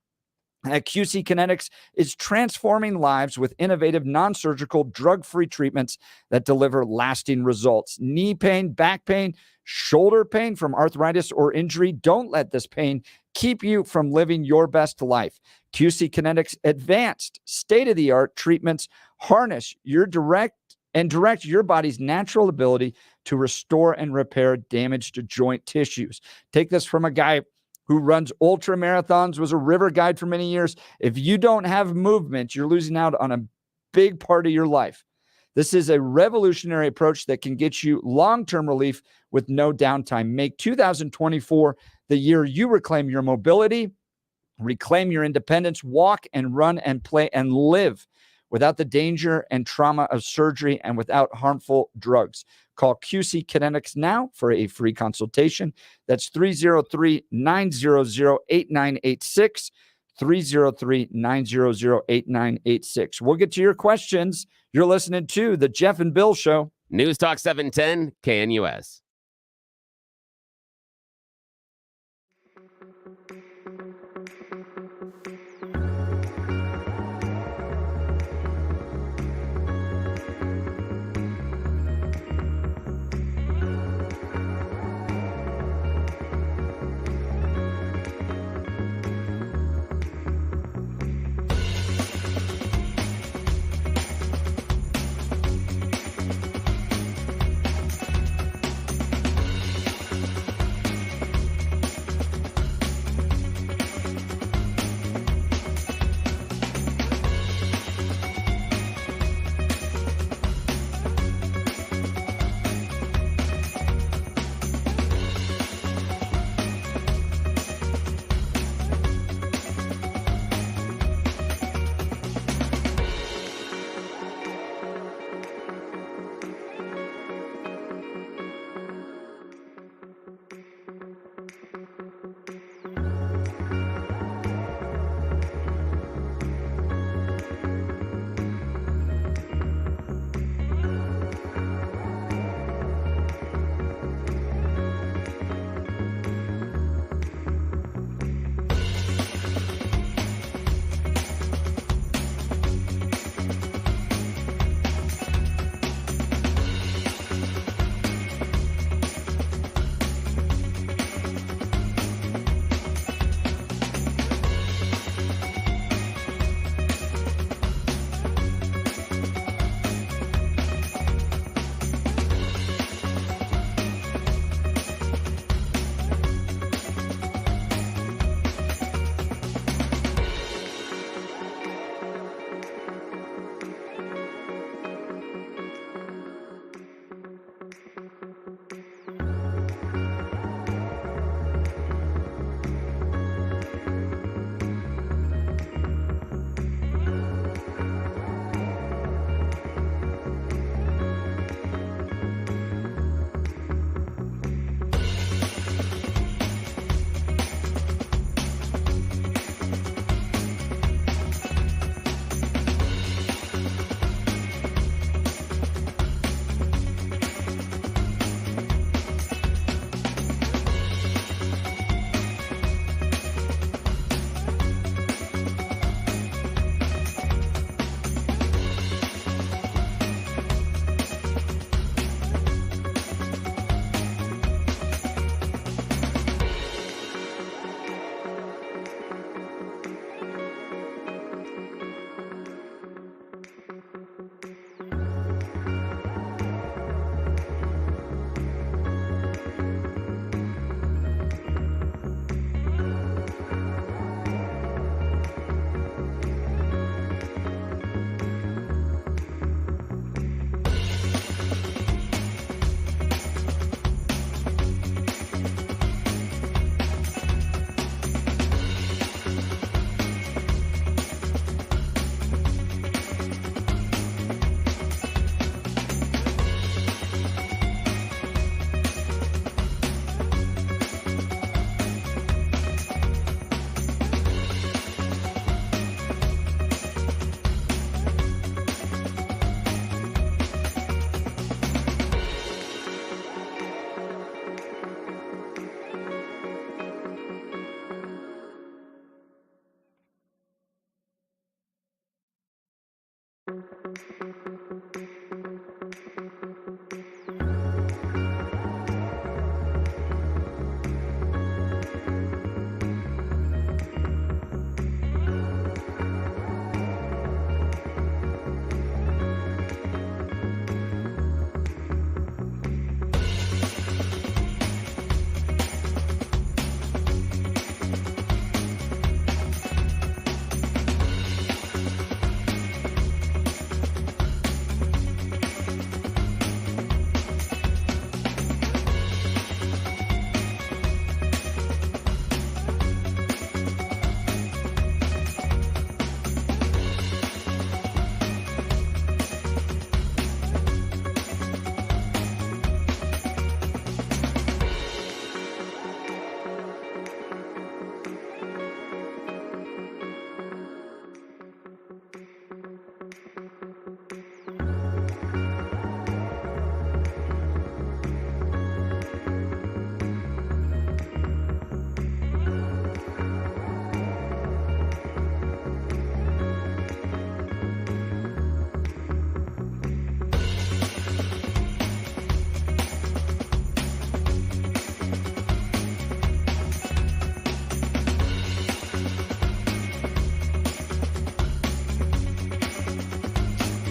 at QC Kinetics is transforming lives with innovative, non-surgical, drug-free treatments that deliver lasting results. Knee pain, back pain, shoulder pain from arthritis or injury. Don't let this pain keep you from living your best life. QC Kinetics advanced, state-of-the-art treatments harness your direct your body's natural ability to restore and repair damaged joint tissues. Take this from a guy who runs ultra marathons, was a river guide for many years. If you don't have movement, you're losing out on a big part of your life. This is a revolutionary approach that can get you long-term relief with no downtime. Make 2024 the year you reclaim your mobility, reclaim your independence, walk and run and play and live without the danger and trauma of surgery and without harmful drugs. Call QC Kinetics now for a free consultation. That's 303-900-8986, 303-900-8986. We'll get to your questions. You're listening to The Jeff and Bill Show. News Talk 710 KNUS.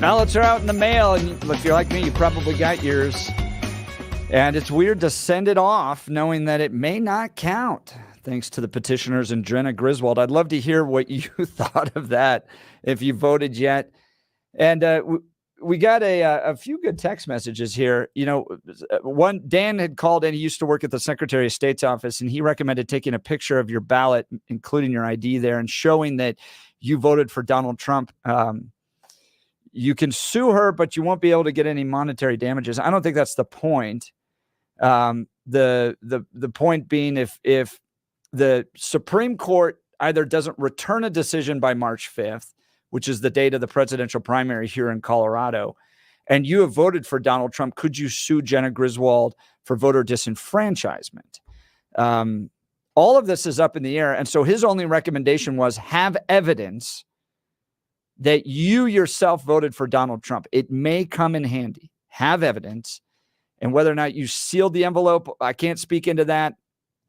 Ballots are out in the mail, and if you're like me, you probably got yours. And it's weird to send it off knowing that it may not count, thanks to the petitioners and Jenna Griswold. I'd love to hear what you thought of that, if you voted yet. And we got a few good text messages here. You know, one, Dan had called in. He used to work at the Secretary of State's office, and he recommended taking a picture of your ballot, including your ID there, and showing that you voted for Donald Trump. You can sue her, but you won't be able to get any monetary damages. I don't think that's the point. The point being, if the Supreme Court either doesn't return a decision by March 5th, which is the date of the presidential primary here in Colorado, and you have voted for Donald Trump, could you sue Jenna Griswold for voter disenfranchisement? All of this is up in the air. And so his only recommendation was have evidence that you yourself voted for Donald Trump. It may come in handy. Have evidence. And whether or not you sealed the envelope, I can't speak into that.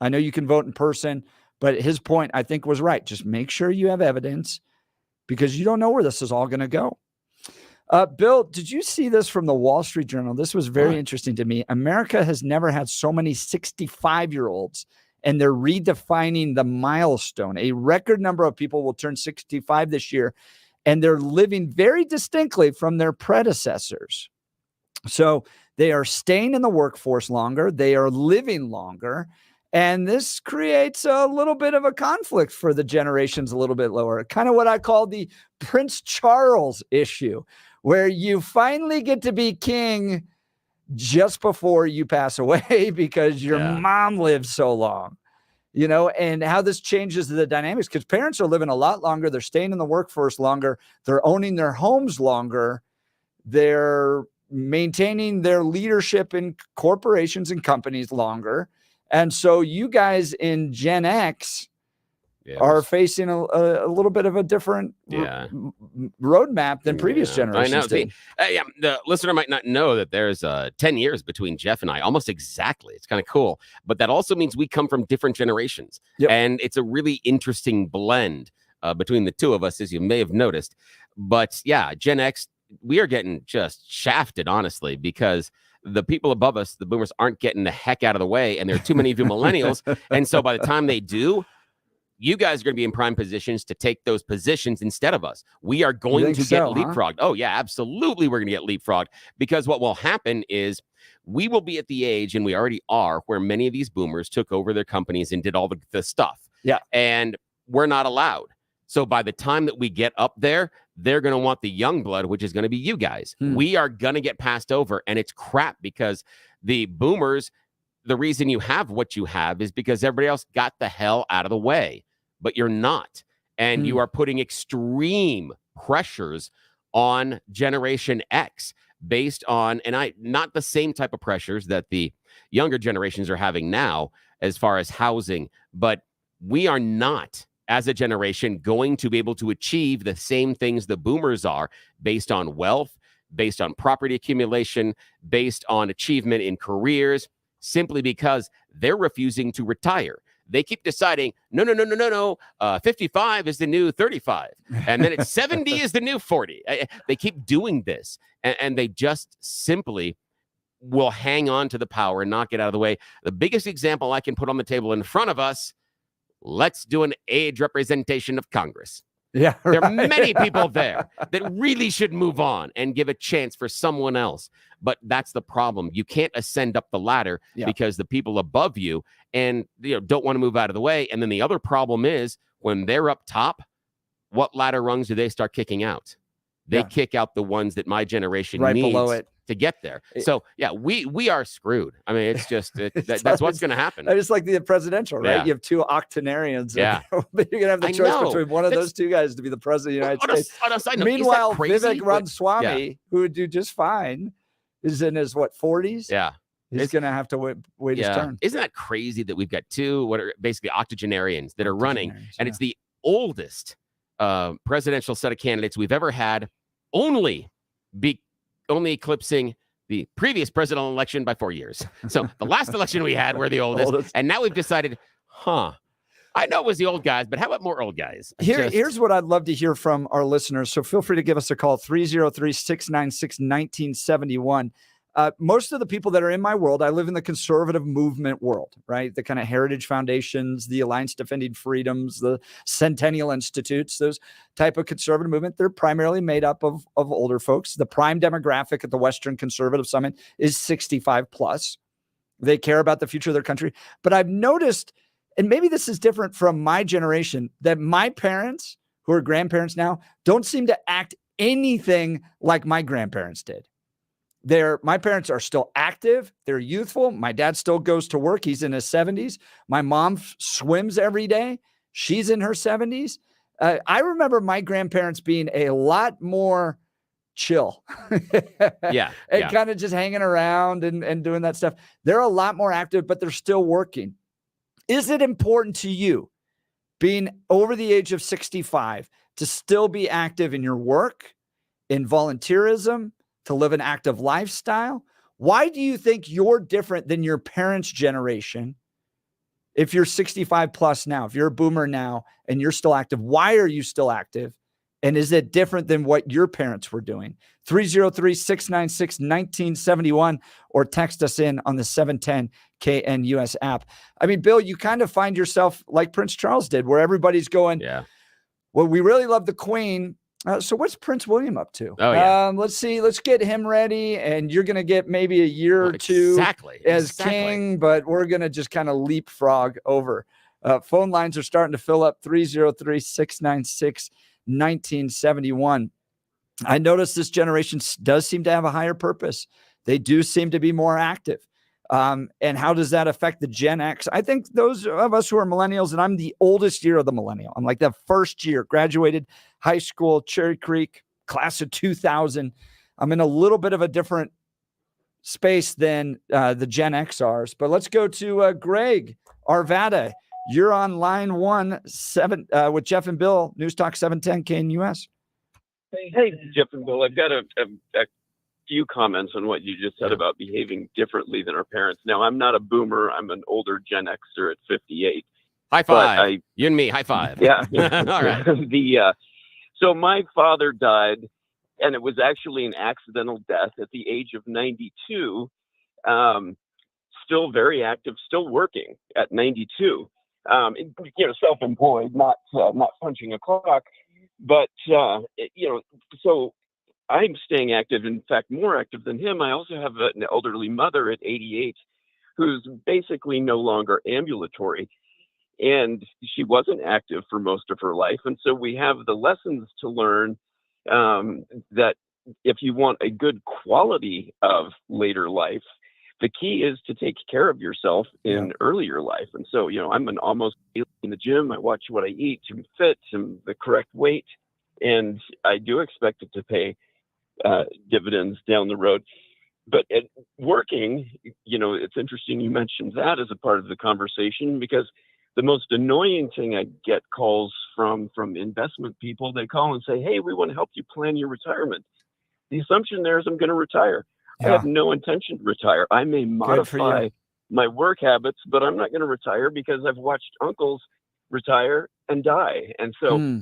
I know you can vote in person, but his point, I think, was right. Just make sure you have evidence, because you don't know where this is all going to go. Bill, did you see this from the Wall Street Journal? This was very interesting to me. America has never had so many 65-year-olds, and they're redefining the milestone. A record number of people will turn 65 this year, and they're living very distinctly from their predecessors. So they are staying in the workforce longer. They are living longer. And this creates a little bit of a conflict for the generations a little bit lower. Kind of what I call the Prince Charles issue, where you finally get to be king just before you pass away because your mom lived so long. You know, and how this changes the dynamics, because parents are living a lot longer. They're staying in the workforce longer. They're owning their homes longer. They're maintaining their leadership in corporations and companies longer. And so you guys in Gen X are facing a little bit of a different roadmap than previous generations. I know. See, the listener might not know that there's 10 years between Jeff and I, almost exactly. It's kind of cool. But that also means we come from different generations. And it's a really interesting blend between the two of us, as you may have noticed. But yeah, Gen X, we are getting just shafted, honestly, because the people above us, the boomers, aren't getting the heck out of the way. And there are too many of you millennials. And so by the time they do, you guys are going to be in prime positions to take those positions instead of us. We are going to get leapfrogged. Oh, yeah, absolutely. We're going to get leapfrogged, because what will happen is we will be at the age, and we already are, where many of these boomers took over their companies and did all the stuff. Yeah. And we're not allowed. So by the time that we get up there, they're going to want the young blood, which is going to be you guys. We are going to get passed over. And it's crap, because the boomers, the reason you have what you have is because everybody else got the hell out of the way, but you're not. And you are putting extreme pressures on Generation X based on, and not the same type of pressures that the younger generations are having now as far as housing, but we are not, as a generation, going to be able to achieve the same things the boomers are, based on wealth, based on property accumulation, based on achievement in careers, simply because they're refusing to retire. They keep deciding, no, 55 is the new 35. And then it's 70 is the new 40. They keep doing this, and they just simply will hang on to the power and not get out of the way. The biggest example I can put on the table in front of us, let's do an age representation of Congress. Yeah, there are many people there that really should move on and give a chance for someone else. But that's the problem. You can't ascend up the ladder because the people above you and don't want to move out of the way. And then the other problem is, when they're up top, what ladder rungs do they start kicking out? They kick out the ones that my generation needs below it to get there. So yeah, we are screwed. I mean, it's just that's what's going to happen. It's like the presidential, right? You have two octogenarians. But you're going to have the choice between one of those two guys to be the president of the United States. On a side note, meanwhile, Vivek Ramaswamy, who would do just fine, is in his 40s. Yeah. He's going to have to wait his turn. Isn't that crazy that we've got two what are basically octogenarians that are running, and it's the oldest presidential set of candidates we've ever had, only eclipsing the previous presidential election by 4 years. So the last election we had, we're the oldest. And now we've decided, I know it was the old guys, but how about more old guys? Here's what I'd love to hear from our listeners. So feel free to give us a call, 303-696-1971. Most of the people that are in my world, I live in the conservative movement world, right? The kind of heritage foundations, the Alliance Defending Freedoms, the Centennial Institutes, those type of conservative movement, they're primarily made up of older folks. The prime demographic at the Western Conservative Summit is 65 plus. They care about the future of their country. But I've noticed, and maybe this is different from my generation, that my parents, who are grandparents now, don't seem to act anything like my grandparents did. My parents are still active. They're youthful. My dad still goes to work. He's in his 70s. My mom swims every day. She's in her 70s. I remember my grandparents being a lot more chill. Yeah. And kind of just hanging around and doing that stuff. They're a lot more active, but they're still working. Is it important to you, being over the age of 65, to still be active in your work, in volunteerism, to live an active lifestyle? Why do you think you're different than your parents' generation? If you're 65 plus now, if you're a boomer now and you're still active, why are you still active? And is it different than what your parents were doing? 303-696-1971 or text us in on the 710 KNUS app. I mean, Bill, you kind of find yourself like Prince Charles did, where everybody's going, well, we really love the Queen. So what's Prince William up to? Oh, yeah. Let's see. Let's get him ready. And you're going to get maybe a year or two as king, but we're going to just kind of leapfrog over. Phone lines are starting to fill up. 303-696-1971. I notice this generation does seem to have a higher purpose. They do seem to be more active. And how does that affect the Gen X? I think those of us who are millennials, and I'm the oldest year of the millennial. I'm like the first year, graduated high school, Cherry Creek, class of 2000. I'm in a little bit of a different space than the Gen Xers. But let's go to Greg Arvada. You're on line 17 with Jeff and Bill, News Talk 710 KNUS. Hey, Jeff and Bill, I've got a few comments on what you just said about behaving differently than our parents. Now, I'm not a boomer. I'm an older Gen Xer at 58. High five. You and me, high five. Yeah. All right. So my father died, and it was actually an accidental death at the age of 92. Still very active, still working at 92. Self-employed, not punching a clock. But, so I'm staying active, in fact, more active than him. I also have an elderly mother at 88 who's basically no longer ambulatory. And she wasn't active for most of her life. And so we have the lessons to learn that if you want a good quality of later life, the key is to take care of yourself in earlier life. And so, I'm almost in the gym. I watch what I eat. I'm fit. I'm the correct weight. And I do expect it to pay dividends down the road. But at working, it's interesting you mentioned that as a part of the conversation, because the most annoying thing I get calls from investment people. They call and say, hey, we want to help you plan your retirement. The assumption there is I'm going to retire. I have no intention to retire. I may modify my work habits, but I'm not going to retire because I've watched uncles retire and die. And so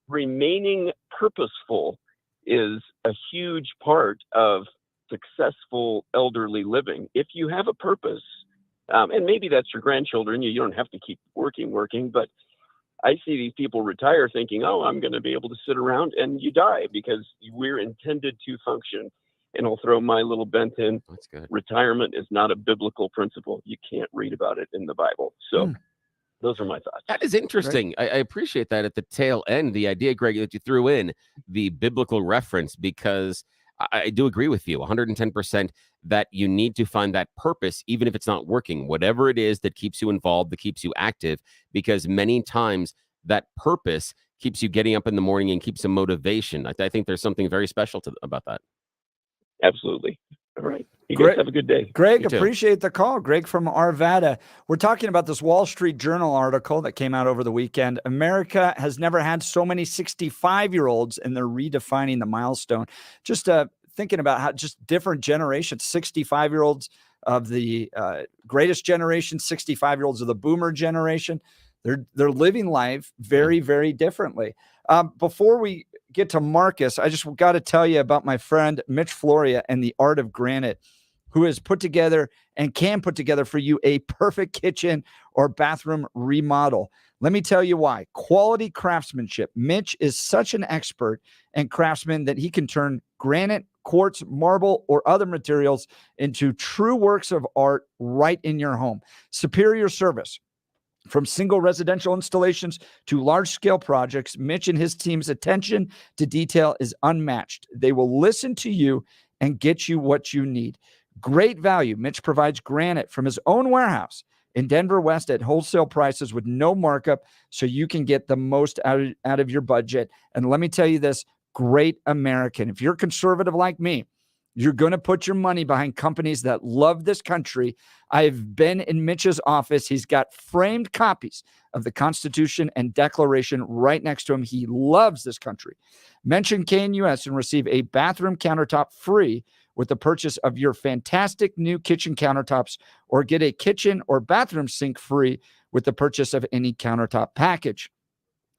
remaining purposeful is a huge part of successful elderly living. If you have a purpose, and maybe that's your grandchildren, you don't have to keep working, but I see these people retire thinking, oh, I'm going to be able to sit around, and you die because we're intended to function. And I'll throw my little bent in. That's good. Retirement is not a biblical principle. You can't read about it in the Bible. So those are my thoughts. That is interesting. I appreciate that at the tail end, the idea, Greg, that you threw in the biblical reference, because I do agree with you 110% that you need to find that purpose, even if it's not working, whatever it is that keeps you involved, that keeps you active, because many times that purpose keeps you getting up in the morning and keeps some motivation. I think there's something very special about that. Absolutely. All right. You guys have a good day. Greg, appreciate the call. Greg from Arvada. We're talking about this Wall Street Journal article that came out over the weekend. America has never had so many 65-year-olds, and they're redefining the milestone. Just thinking about how just different generations, 65-year-olds of the greatest generation, 65-year-olds of the boomer generation. They're living life very, very differently. Before we get to Marcus, I just got to tell you about my friend Mitch Floria and the Art of Granite, who has put together and can put together for you a perfect kitchen or bathroom remodel. Let me tell you why. Quality craftsmanship. Mitch is such an expert and craftsman that he can turn granite, quartz, marble, or other materials into true works of art right in your home. Superior service. From single residential installations to large-scale projects, Mitch and his team's attention to detail is unmatched. They will listen to you and get you what you need. Great value. Mitch provides granite from his own warehouse in Denver West at wholesale prices with no markup, so you can get the most out of your budget. And let me tell you this, great American. If you're conservative like me, you're going to put your money behind companies that love this country. I've been in Mitch's office. He's got framed copies of the Constitution and Declaration right next to him. He loves this country. Mention KNUS and receive a bathroom countertop free with the purchase of your fantastic new kitchen countertops, or get a kitchen or bathroom sink free with the purchase of any countertop package.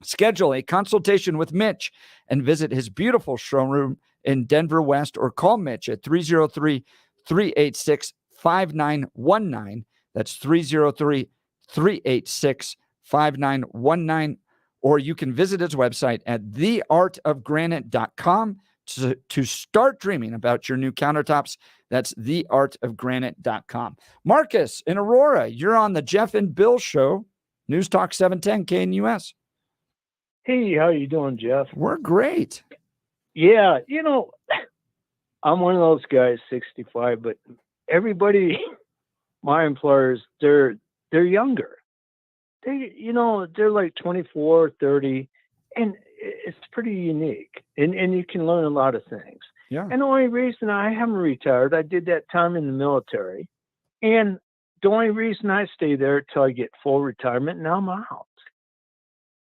Schedule a consultation with Mitch and visit his beautiful showroom in Denver West, or call Mitch at 303-386-5919. That's 303-386-5919. Or you can visit his website at theartofgranite.com to start dreaming about your new countertops. That's theartofgranite.com. Marcus in Aurora, you're on the Jeff and Bill Show, News Talk 710 KNUS. Hey, how you doing, Jeff? We're great. Yeah, I'm one of those guys, 65, but everybody, my employers, they're younger. They're like 24, 30, and it's pretty unique, and you can learn a lot of things. Yeah. And the only reason I haven't retired, I did that time in the military, and the only reason I stay there till I get full retirement, now I'm out.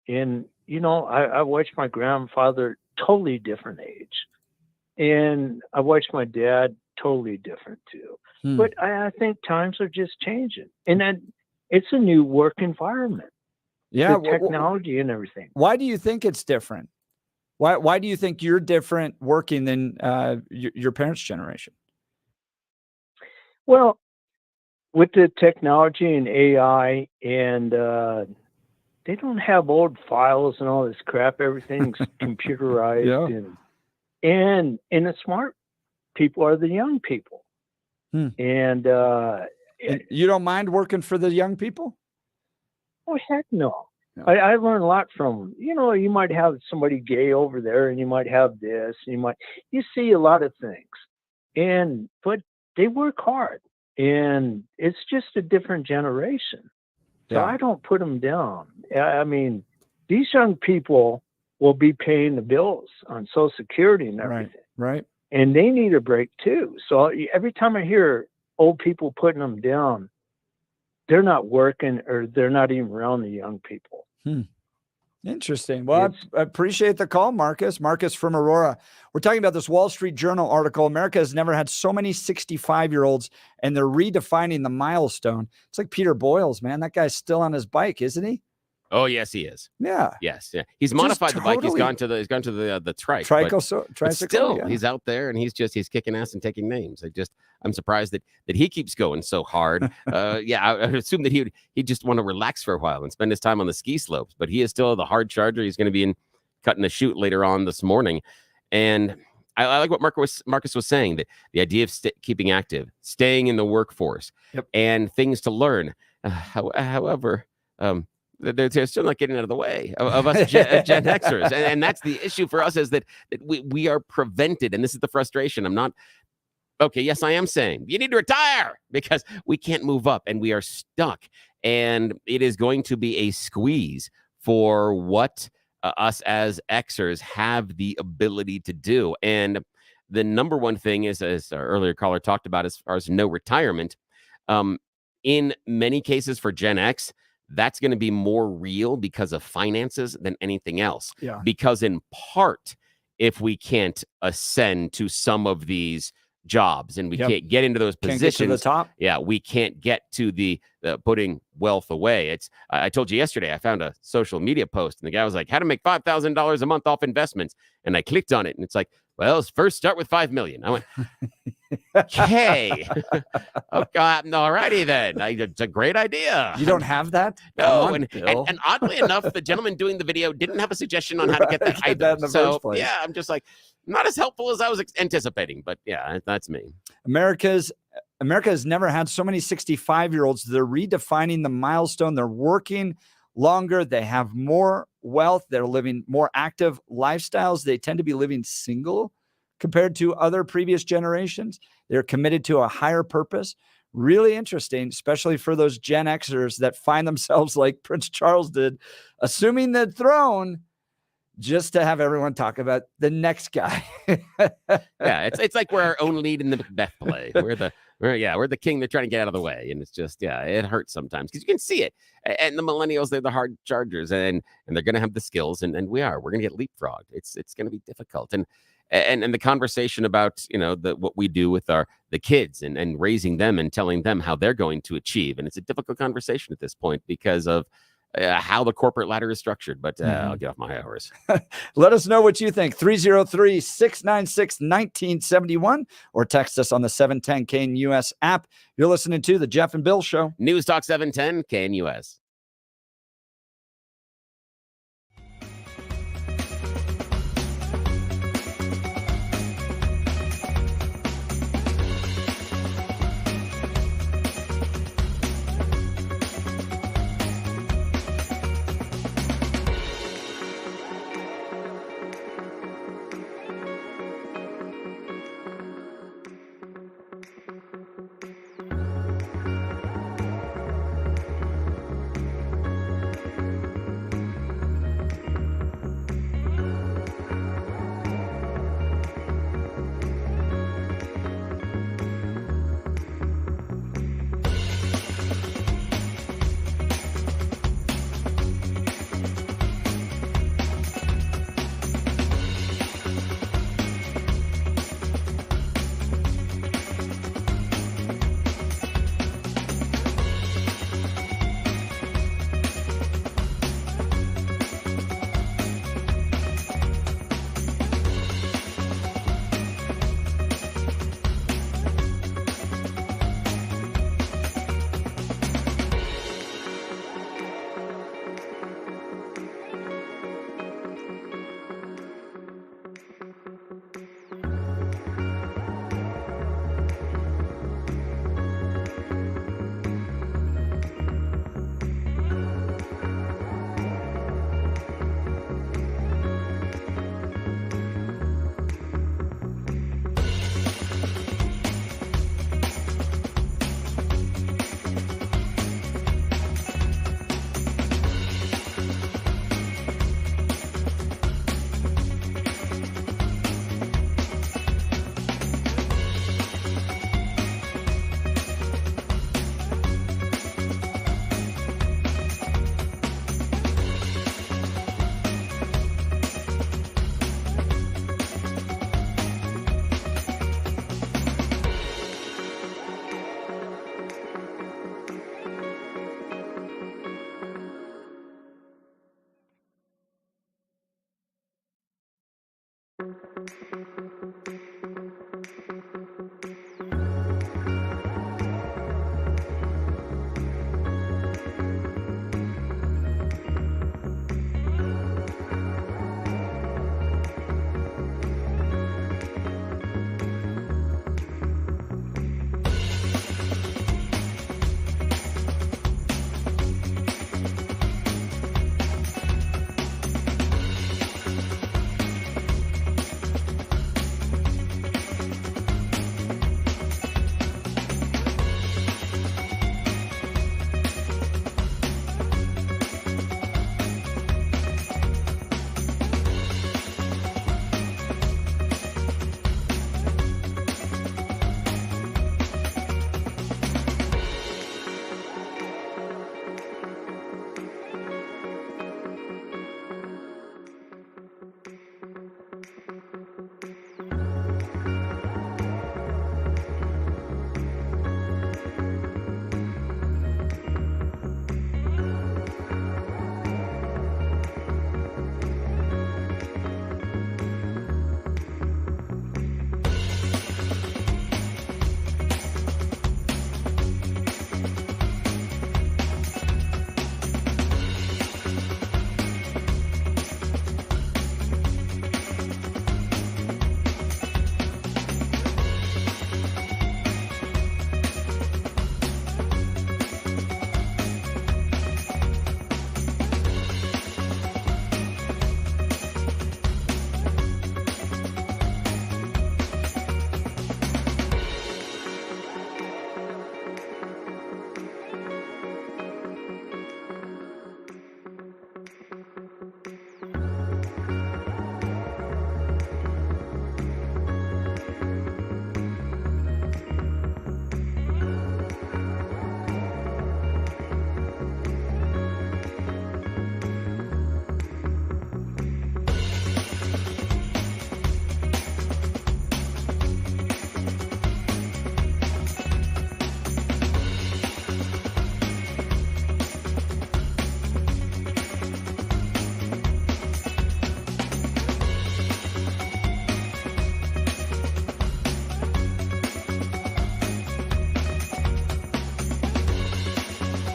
And I watched my grandfather, totally different age, and I watched my dad, totally different too. But I think times are just changing, and then it's a new work environment. Yeah, the technology and everything. Why do you think it's different? Why do you think you're different working than your parents' generation? Well, with the technology and AI, and they don't have old files and all this crap. Everything's computerized, Yeah. and the smart people are the young people. And you don't mind working for the young people? Oh, heck no. I learned a lot from them. You might have somebody gay over there, and you might have this, and you see a lot of things, but they work hard, and it's just a different generation. So Yeah. I don't put them down. I mean, these young people will be paying the bills on Social Security and everything. Right. And they need a break too. So every time I hear old people putting them down, they're not working, or they're not even around the young people. Interesting. Well, I appreciate the call, Marcus. Marcus from Aurora. We're talking about this Wall Street Journal article. America has never had so many 65-year-olds, and they're redefining the milestone. It's like Peter Boyles, man. That guy's still on his bike, isn't he? Oh, yes, he is. Yeah. Yes. Yeah. He's Just modified the bike. He's totally- gone to the trike. but Tricycle, still, yeah. he's out there, and he's kicking ass and taking names. I'm surprised that he keeps going so hard. I assume that he'd just want to relax for a while and spend his time on the ski slopes. But he is still the hard charger. He's going to be in cutting a chute later on this morning. And I like what Marcus was saying, that the idea of keeping active, staying in the workforce, and things to learn. However, they're still not getting out of the way of us Gen Xers. And that's the issue for us, is that we are prevented. And this is the frustration. Yes, I am saying you need to retire because we can't move up and we are stuck. And it is going to be a squeeze for what us as Xers have the ability to do. And the number one thing is, as our earlier caller talked about, as far as no retirement, in many cases for Gen X, that's going to be more real because of finances than anything else. Yeah. Because in part, if we can't ascend to some of these jobs, and we Yep. can't get into those Can't positions. get to the top. Yeah, we can't get to the putting wealth away. I told you yesterday, I found a social media post, and the guy was like, how to make $5,000 a month off investments. And I clicked on it, and it's like, well, first start with 5 million. I went, okay. Okay, all righty then. It's a great idea. You don't have that? No, Come on, and Bill. oddly enough, the gentleman doing the video didn't have a suggestion on how to get that Get either. that in the So first place. yeah, I'm just like, not as helpful as I was anticipating, but yeah, that's me. America has never had so many 65-year-olds. They're redefining the milestone. They're working longer. They have more wealth. They're living more active lifestyles. They tend to be living single compared to other previous generations. They're committed to a higher purpose. Really interesting, especially for those Gen Xers that find themselves like Prince Charles did, assuming the throne just to have everyone talk about the next guy. Yeah, it's like we're our own lead in the Macbeth play. We're the king they're trying to get out of the way, and it's just it hurts sometimes because you can see it. And the millennials, they're the hard chargers, and they're going to have the skills, and we're going to get leapfrogged. It's going to be difficult, and the conversation about what we do with the kids and raising them and telling them how they're going to achieve, and it's a difficult conversation at this point because of how the corporate ladder is structured, but I'll get off my high horse. Let us know what you think. 303-696-1971 or text us on the 710 KNUS app. You're listening to the Jeff and Bill Show. News Talk 710 KNUS.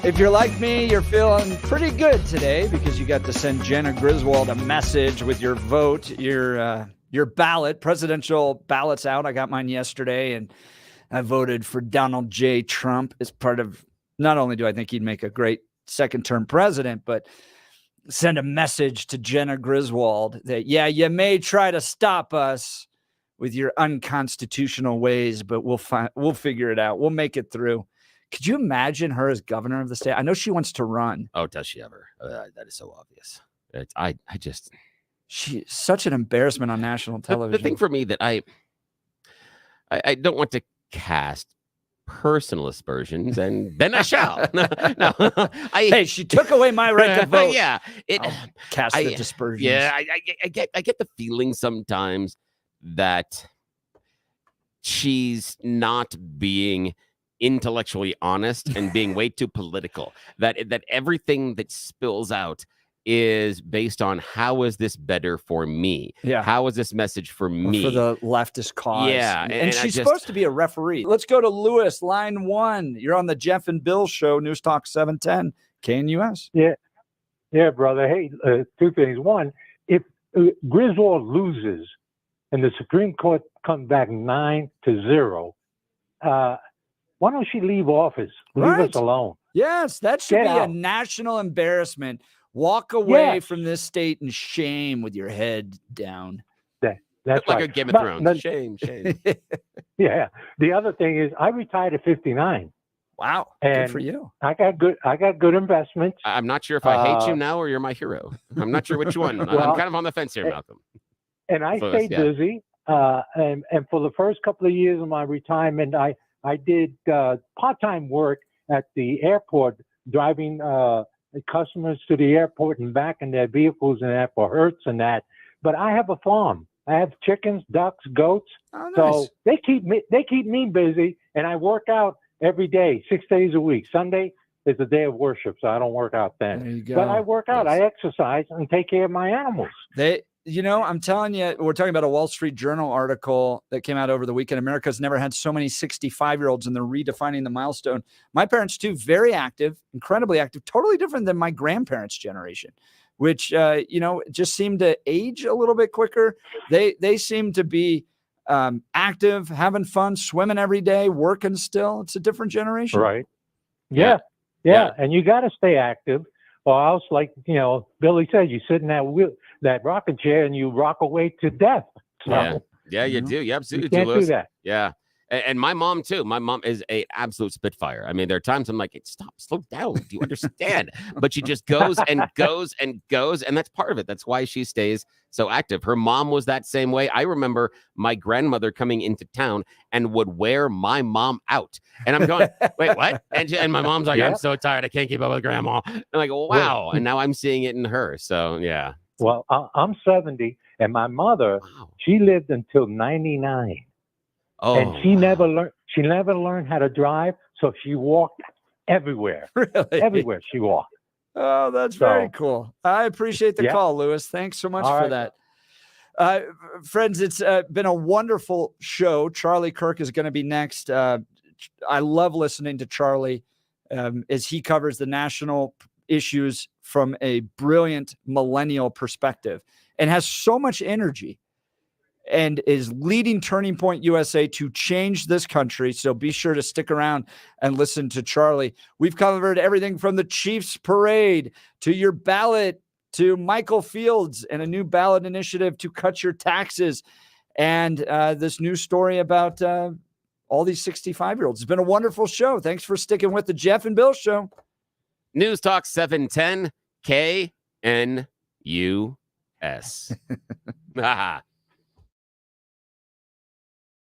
If you're like me, you're feeling pretty good today because you got to send Jenna Griswold a message with your vote, your ballot. Presidential ballot's out. I got mine yesterday, and I voted for Donald J. Trump as part of, not only do I think he'd make a great second-term president, but send a message to Jenna Griswold that, yeah, you may try to stop us with your unconstitutional ways, but we'll figure it out. We'll make it through. Could you imagine her as governor of the state? I know she wants to run. Oh, does she ever? That is so obvious. She's such an embarrassment on national television. The thing for me that I don't want to cast personal aspersions, and then I shall. No. Hey, she took away my right to vote. Yeah, I'll cast the dispersions. Yeah, I get the feeling sometimes that she's not being intellectually honest and being way too political. That everything that spills out is based on how is this better for me? Yeah. How is this message for me? For the leftist cause. Yeah. And she's supposed to be a referee. Let's go to Lewis, line 1. You're on the Jeff and Bill show, News Talk 710, KNUS. Yeah, brother. Hey, two things. One, if Griswold loses and the Supreme Court comes back 9-0, why don't she leave office? Leave us alone. Yes, that should Get be out. a national embarrassment. Walk away Yes. from this state in shame with your head down. That's like right. a Game of But- Thrones. but- Shame. Yeah. The other thing is, I retired at 59. Wow. And Good for you. I got good investments. I'm not sure if I hate you now or you're my hero. I'm not sure which one. I'm Well, kind of on the fence here, Malcolm. And I Lewis, stayed yeah. busy. And for the first couple of years of my retirement, I did part-time work at the airport, driving customers to the airport and back in their vehicles and that for Hertz and that. But I have a farm. I have chickens, ducks, goats. Oh, nice. So they keep me busy, and I work out every day, 6 days a week. Sunday is a day of worship, so I don't work out then. There you go. But I work out, I exercise, and take care of my animals. I'm telling you, we're talking about a Wall Street Journal article that came out over the weekend. America's never had so many 65-year-olds, and they're redefining the milestone. My parents, too, very active, incredibly active, totally different than my grandparents' generation, which, just seemed to age a little bit quicker. They seem to be active, having fun, swimming every day, working still. It's a different generation. Right. Yeah. And you got to stay active, or else, like, Billy said, you sit in that rocking chair and you rock away to death. So, Yeah, you do. You absolutely can't do Lewis. that. Yeah. And my mom, too. My mom is a absolute spitfire. I mean, there are times I'm like, hey, stop, slow down. Do you understand? But she just goes and goes and goes. And that's part of it. That's why she stays so active. Her mom was that same way. I remember my grandmother coming into town and would wear my mom out. And I'm going, wait, what? And my mom's like, I'm so tired. I can't keep up with grandma. I'm like, wow. And now I'm seeing it in her. So, yeah. Well, I'm 70, and my mother, she lived until 99. Oh, and she never learned how to drive, so she walked everywhere. Really? Everywhere she walked. Oh, that's very cool. I appreciate the Yeah. call, Lewis. Thanks so much All for right. that. Friends, it's been a wonderful show. Charlie Kirk is going to be next. I love listening to Charlie as he covers the national issues from a brilliant millennial perspective and has so much energy and is leading Turning Point USA to change this country. So be sure to stick around and listen to Charlie. We've covered everything from the Chiefs parade to your ballot to Michael Fields and a new ballot initiative to cut your taxes and this new story about all these 65-year-olds. It's been a wonderful show. Thanks for sticking with the Jeff and Bill show. News Talk 710 KNUS.